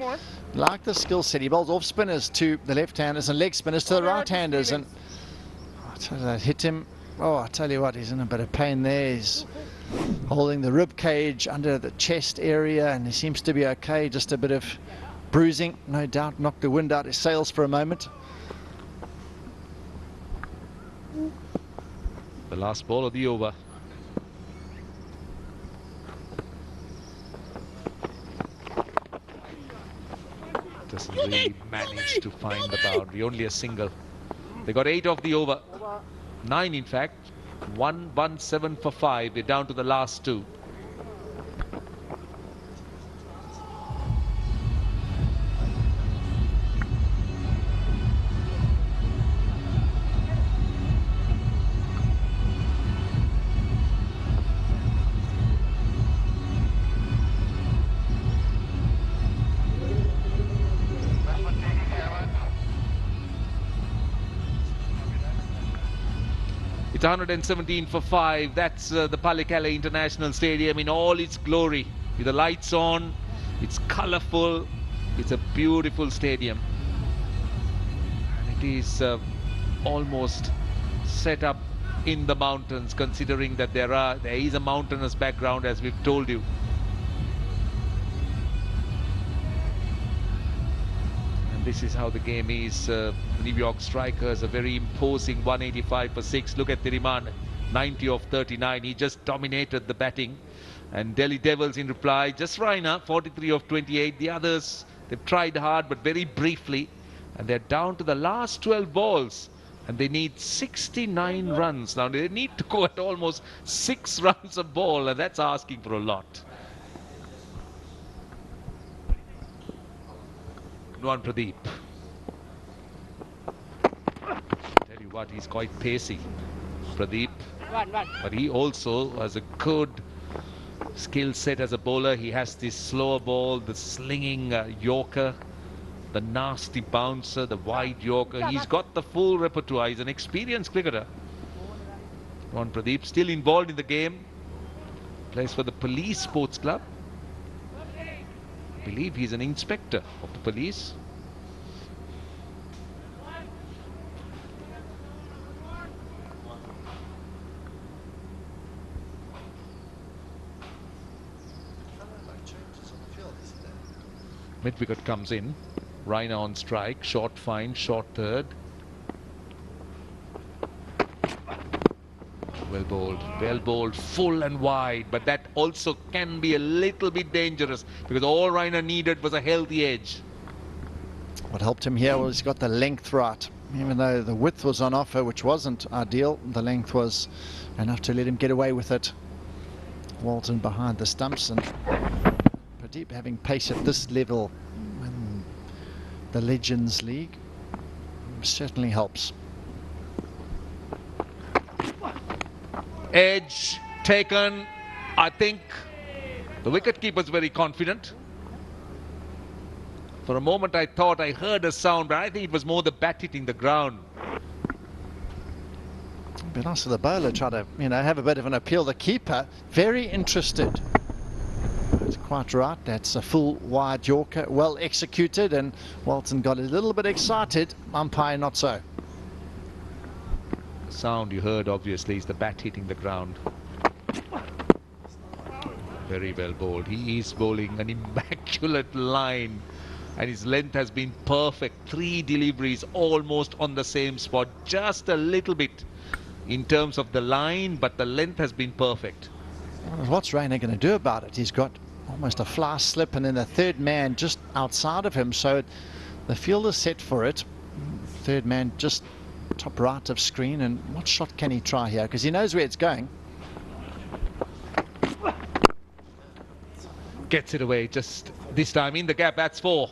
Like the skill set, he bowls off spinners to the left-handers and leg spinners to the right-handers. And I tell you, that hit him. Oh, I tell you what, he's in a bit of pain there. He's holding the rib cage under the chest area, and he seems to be okay. Just a bit of bruising, no doubt. Knocked the wind out his sails for a moment. The last ball of the over. Doesn't really manage to find the boundary. Only a single. They got 8 off the over. 9 in fact. 117 for 5. We're down to the last 2. 117 for 5. That's the Palikale International Stadium in all its glory. With the lights on, it's colourful, it's a beautiful stadium. And it is almost set up in the mountains, considering that there is a mountainous background, as we've told you. And this is how the game is. New York Strikers, a very imposing 185 for 6. Look at Tiriman, 90 of 39. He just dominated the batting. And Delhi Devils in reply, just Raina, 43 of 28. The others, they've tried hard, but very briefly. And they're down to the last 12 balls. And they need 69 runs. Now, they need to go at almost 6 runs a ball, and that's asking for a lot. Nuan Pradeep. Tell you what, he's quite pacey, Pradeep. But he also has a good skill set as a bowler. He has this slower ball, the slinging Yorker, the nasty bouncer, the wide Yorker. He's got the full repertoire. He's an experienced cricketer. Nuan Pradeep still involved in the game. Plays for the Police Sports Club. I believe he's an inspector of the police. Mid-wicket comes in. Raina on strike. Short fine, short third. Well bowled, full and wide, but that also can be a little bit dangerous because all Raina needed was a healthy edge. What helped him here was he got the length right. Even though the width was on offer, which wasn't ideal, the length was enough to let him get away with it. Walton behind the stumps, and Pradeep having pace at this level in the Legends League certainly helps. Edge taken. I think the wicketkeeper's very confident. For a moment I thought I heard a sound, but I think it was more the bat hitting the ground. It'd be nice for the bowler try to, have a bit of an appeal. The keeper very interested. That's quite right. That's a full wide Yorker, well executed, and Walton got a little bit excited. Umpire not so. Sound you heard obviously is the bat hitting the ground. Very well bowled. He is bowling an immaculate line, and his length has been perfect. 3 deliveries almost on the same spot, just a little bit in terms of the line, but the length has been perfect. What's Raina going to do about it? He's got almost a fly slip, and then the third man just outside of him, so the fielder's set for it. Third man just top right of screen, and what shot can he try here? Because he knows where it's going. Gets it away just this time in the gap. That's 4.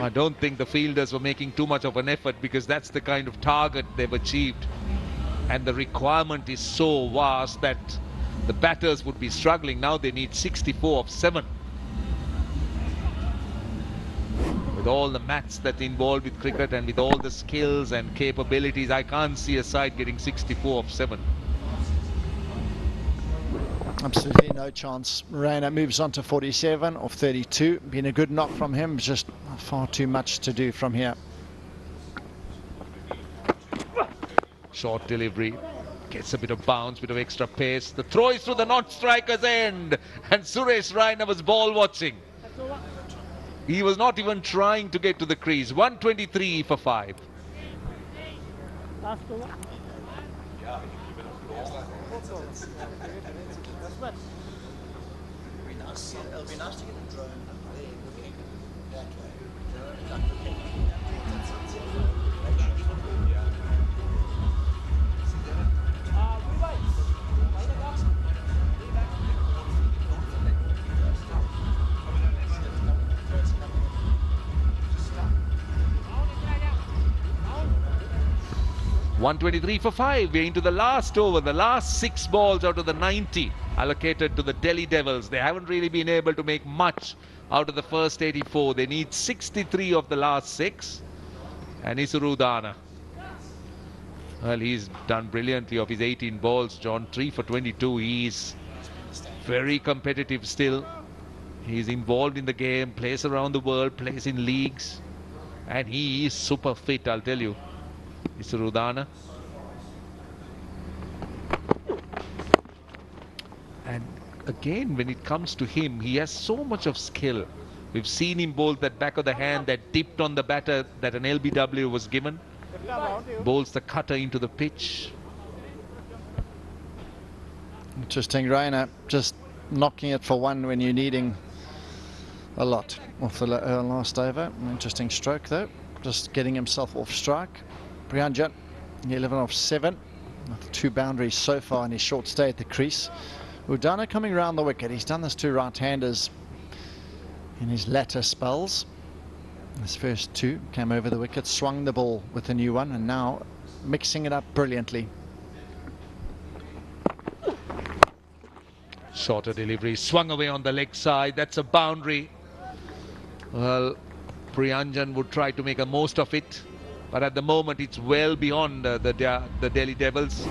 I don't think the fielders were making too much of an effort, because that's the kind of target they've achieved, and the requirement is so vast that the batters would be struggling. Now they need 64 of 7. With all the maths that involved with cricket and with all the skills and capabilities, I can't see a side getting 64 of 7. Absolutely no chance. Raina moves on to 47 of 32. Been a good knock from him, just far too much to do from here. Short delivery, gets a bit of bounce, bit of extra pace. The throw is through the non-striker's end, and Suresh Raina was ball watching. He was not even trying to get to the crease. 123 for 5. Last over. It'll be nice to get a drone there looking that way. $123 for 5. We're into the last over, the last 6 balls out of the 90 allocated to the Delhi Devils. They haven't really been able to make much out of the first 84. They need 63 of the last 6. And Isuru Dana Well, he's done brilliantly of his 18 balls, John. 3 for 22. He's very competitive still. He's involved in the game, plays around the world, plays in leagues. And he is super fit, I'll tell you. Mr. Udana. And again, when it comes to him, he has so much of skill. We've seen him bowl that back of the hand that dipped on the batter that an LBW was given. Bowls the cutter into the pitch. Interesting, Raina, just knocking it for one when you're needing a lot off the last over. Interesting stroke though, just getting himself off strike. Priyanjan, 11 off 7, 2 boundaries so far in his short stay at the crease. Udana coming round the wicket. He's done this to right-handers in his latter spells. His first 2 came over the wicket, swung the ball with a new one, and now mixing it up brilliantly. Shorter delivery, swung away on the leg side. That's a boundary. Well, Priyanjan would try to make a most of it, but at the moment it's well beyond the Delhi Devils.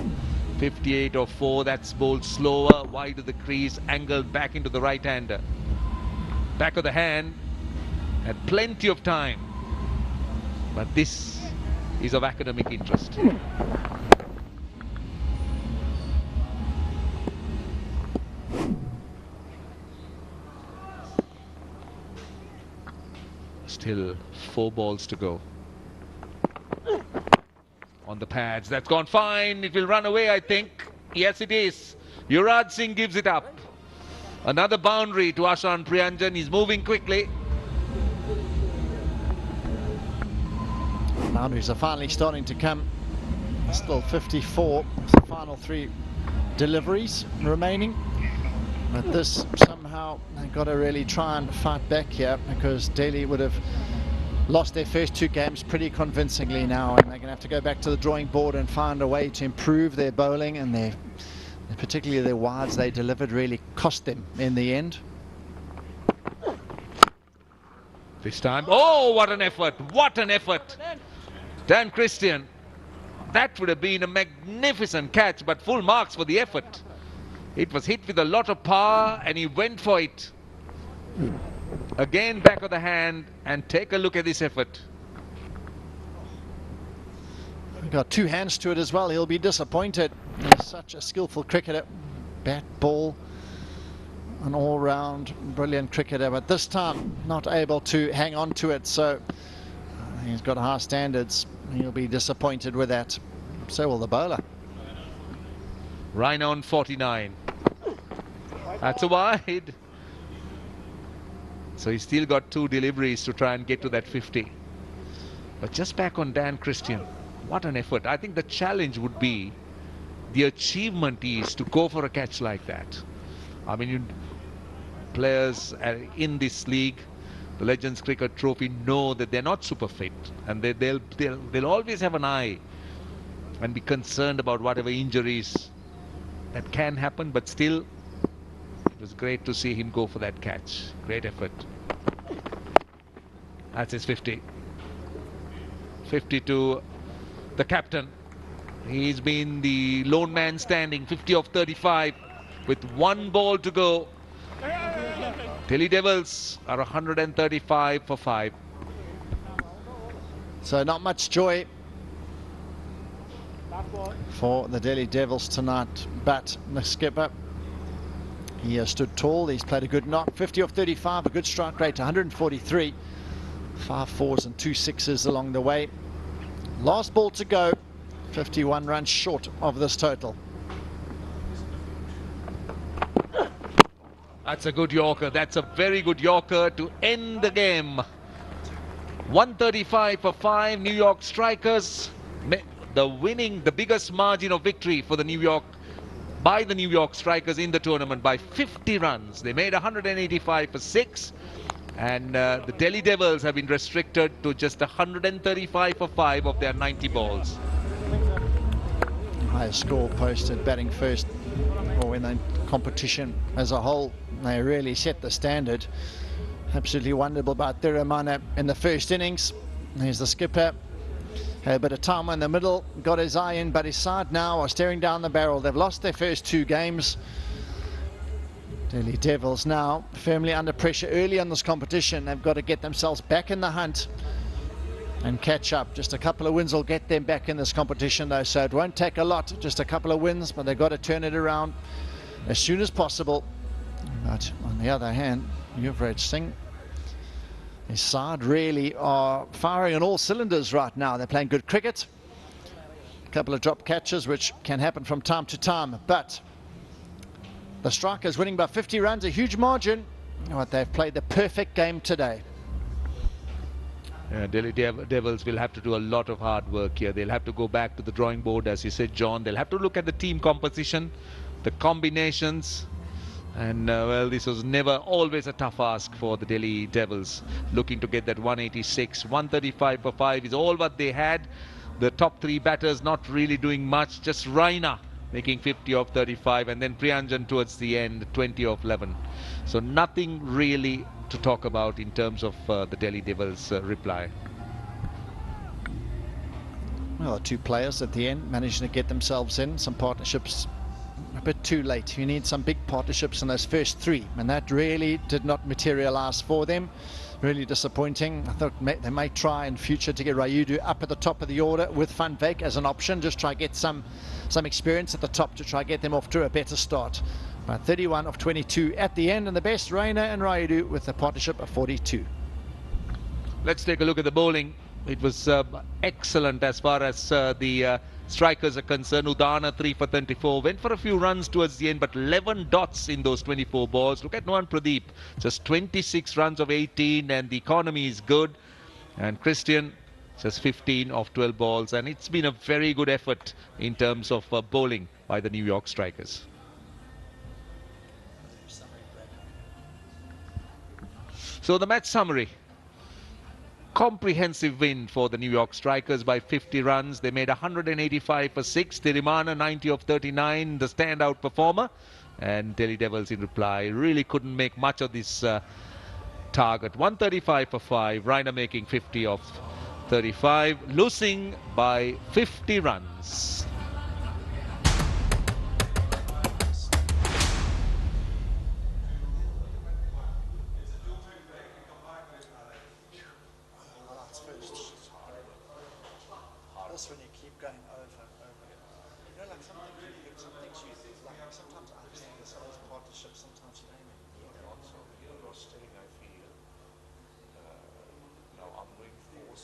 58 or 4. That's bowled slower, wide of the crease, angled back into the right-hander. Back of the hand, had plenty of time, but this is of academic interest. Still 4 balls to go. On the pads, that's gone fine. It will run away, I think. Yes, it is. Yuvraj Singh gives it up. Another boundary to Ashan Priyanjan. He's moving quickly. Boundaries are finally starting to come. Still 54 with the final 3 deliveries remaining. But this somehow they've got to really try and fight back here, because Delhi would have lost their first 2 games pretty convincingly now, and they're going to have to go back to the drawing board and find a way to improve their bowling, and particularly their wides they delivered really cost them in the end. This time, oh, what an effort, what an effort. Dan Christian, that would have been a magnificent catch, but full marks for the effort. It was hit with a lot of power and he went for it. Again, back of the hand, and take a look at this effort. Got 2 hands to it as well. He'll be disappointed. He's such a skillful cricketer. Bat, ball, an all-round brilliant cricketer, but this time not able to hang on to it. So he's got high standards. He'll be disappointed with that. So will the bowler. Raina on 49. That's a wide. So he's still got 2 deliveries to try and get to that 50. But just back on Dan Christian, what an effort. I think the challenge would be, the achievement is to go for a catch like that. I mean, players in this league, the Legends Cricket Trophy, know that they're not super fit, and they'll always have an eye and be concerned about whatever injuries that can happen, but still it was great to see him go for that catch. Great effort. That's his 50. 50 to the captain. He's been the lone man standing, 50 of 35 with 1 ball to go. Delhi Devils are 135 for 5. So not much joy for the Delhi Devils tonight, but the skipper, he has stood tall. He's played a good knock, 50 of 35, a good strike rate, 143, 5 4s and 2 6s along the way. Last ball to go, 51 runs short of this total. That's a good Yorker. That's a very good Yorker to end the game. 135 for 5. New York Strikers, the biggest margin of victory for the New York Strikers in the tournament by 50 runs. They made 185 for 6, and the Delhi Devils have been restricted to just 135 for 5 of their 90 balls. Highest score posted batting first, or in the competition as a whole. They really set the standard. Absolutely wonderful about Thirumanna in the first innings. There's the skipper. Had a bit of time in the middle, got his eye in, but his side now are staring down the barrel. They've lost their first 2 games. Delhi Devils now firmly under pressure early in this competition. They've got to get themselves back in the hunt and catch up. Just a couple of wins will get them back in this competition though, so it won't take a lot, just a couple of wins, but they've got to turn it around as soon as possible. But on the other hand, Yuvraj Singh, his side really are firing on all cylinders right now. They're playing good cricket. A couple of drop catches which can happen from time to time, but the Strikers winning by 50 runs, a huge margin. But they've played the perfect game today. Delhi Devils will have to do a lot of hard work here. They'll have to go back to the drawing board, as you said, John. They'll have to look at the team composition, the combinations. And well, this was never always a tough ask for the Delhi Devils, looking to get that 186. 135 for 5 is all what they had. The top 3 batters not really doing much, just Raina making 50 of 35, and then Priyanjan towards the end, 20 of 11. So nothing really to talk about in terms of the Delhi Devils reply. Well, 2 players at the end managing to get themselves in. Some partnerships a bit too late. You need some big partnerships in those first 3, and that really did not materialize for them. Really disappointing. I thought they may try in future to get Rayudu up at the top of the order with Van Wyk as an option, just try to get some experience at the top to try to get them off to a better start. But 31 of 22 at the end, and the best, Raina and Rayudu with a partnership of 42. Let's take a look at the bowling. It was excellent as far as the strikers are concerned. Udana 3 for 24, went for a few runs towards the end, but 11 dots in those 24 balls. Look at Noan Pradeep, just 26 runs of 18, and the economy is good. And Christian, just 15 of 12 balls, and it's been a very good effort in terms of bowling by the New York Strikers. So the match summary. Comprehensive win for the New York Strikers by 50 runs. They made 185 for 6. Tirimana 90 of 39, the standout performer. And Delhi Devils in reply really couldn't make much of this target. 135 for 5. Raina making 50 of 35, losing by 50 runs. When you keep going over, you know, like some things you like. Sometimes I understand there's some of those partnerships. Sometimes you don't even need it. Also, rostering, I feel. Now I'm doing four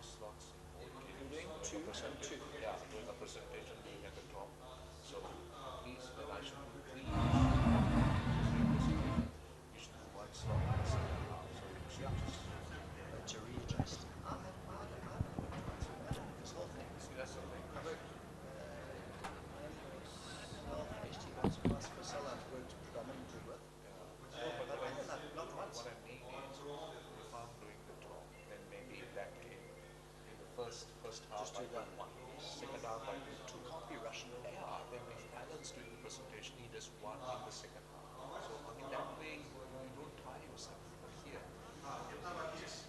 slots. You're doing 2 and 2. Yeah, doing a presentation, being at the top. So at least when I should do 3, you should do 1 slot in the second half. So you should just To readjust. First half I do 1, second half I do 2. Can't be rushing. Yeah, then if Alan's doing the presentation, he does 1 in the second half. So in that way, you don't tire yourself. But here, just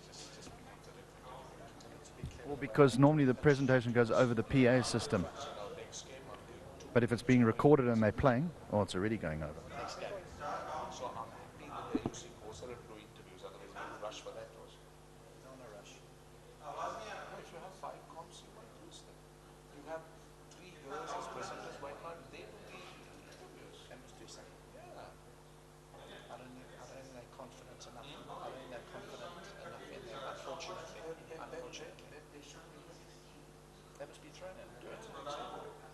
becomes a different. Well, because normally the presentation goes over the PA system. But if it's being recorded and they're playing, oh, it's already going over. So I'm happy that they're using Kosar to do interviews, otherwise they would rush for that also. No rush. If you have 5 comps, you might use them. You have 3 girls as presenters, why can't they do the interviews? They must do something. Yeah. I don't think they're confident enough. I don't think they're confident enough in them, unfortunately. They should be. They must be thrown in. Do it.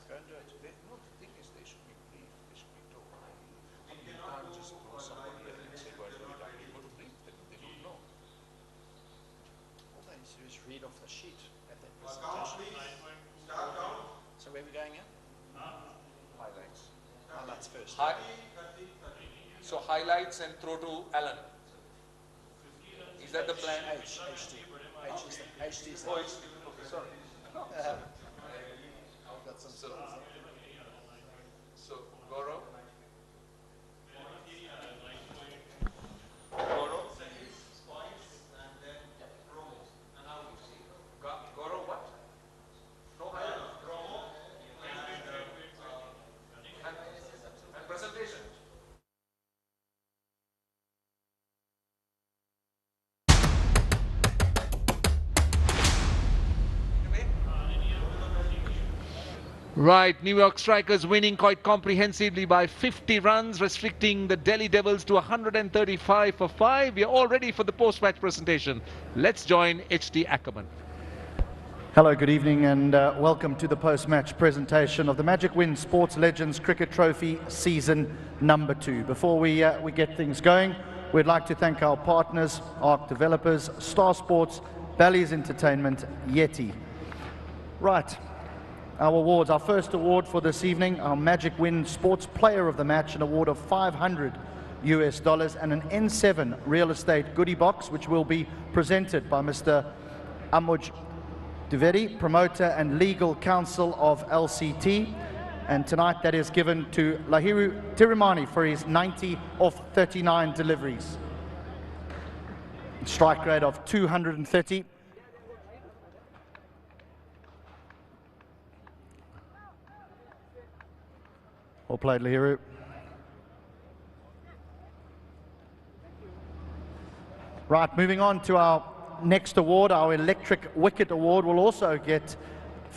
Go and do it. No, the thing is, they should be briefed. They should be told. I mean, you can't just throw somebody and say, go and do it. You got to brief them. They don't know. All they need to do is read off the sheet at their presentation. So where are we going in? Highlights. Highlights first. So highlights and throw to Alan. Is that the plan? HD. HD is the Oh, HD. Okay, sorry. got some So Gaurav. Gaurav what? Right, New York Strikers winning quite comprehensively by 50 runs, restricting the Delhi Devils to 135 for 5. We are all ready for the post-match presentation. Let's join HT Ackerman. Hello, good evening, and welcome to the post-match presentation of the Magic Win Sports Legends Cricket Trophy Season number 2. Before we get things going, we'd like to thank our partners, ARC Developers, Star Sports, Bally's Entertainment, Yeti. Right. Our awards, our first award for this evening, our Magic Win Sports Player of the Match, an award of $500 and an N7 real estate goodie box, which will be presented by Mr. Amuj Dwivedi, promoter and legal counsel of LCT. And tonight that is given to Lahiru Tirumani for his 90 of 39 deliveries. Strike rate of 230. Well played, Lahiru. Right, moving on to our next award, our Electric Wicket Award will also get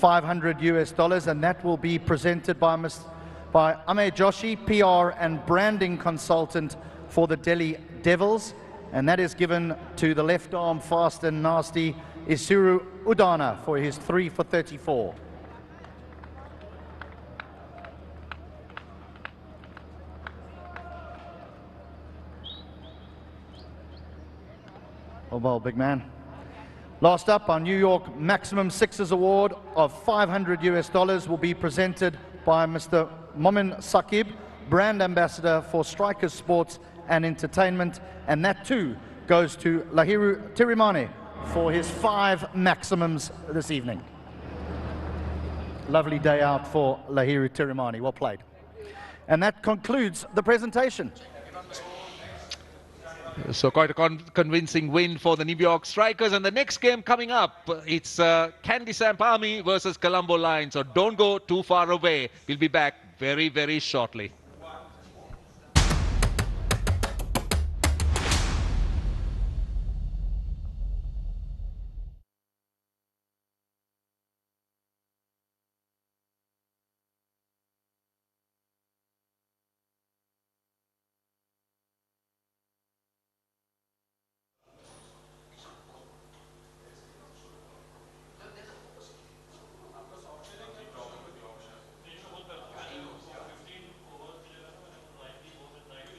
$500 and that will be presented by Amey Joshi, PR and branding consultant for the Delhi Devils, and that is given to the left arm fast and nasty Isuru Udana for his 3 for 34. Well, big man. Last up, our New York Maximum Sixes Award of $500 will be presented by Mr. Momin Saqib, brand ambassador for Strikers Sports and Entertainment, and that too goes to Lahiru Tirumani for his 5 maximums this evening. Lovely day out for Lahiru Tirumani. Well played. And that concludes the presentation. So quite a convincing win for the New York Strikers. And the next game coming up, it's Candy Samp Army versus Colombo Lions. So don't go too far away. We'll be back very, very shortly.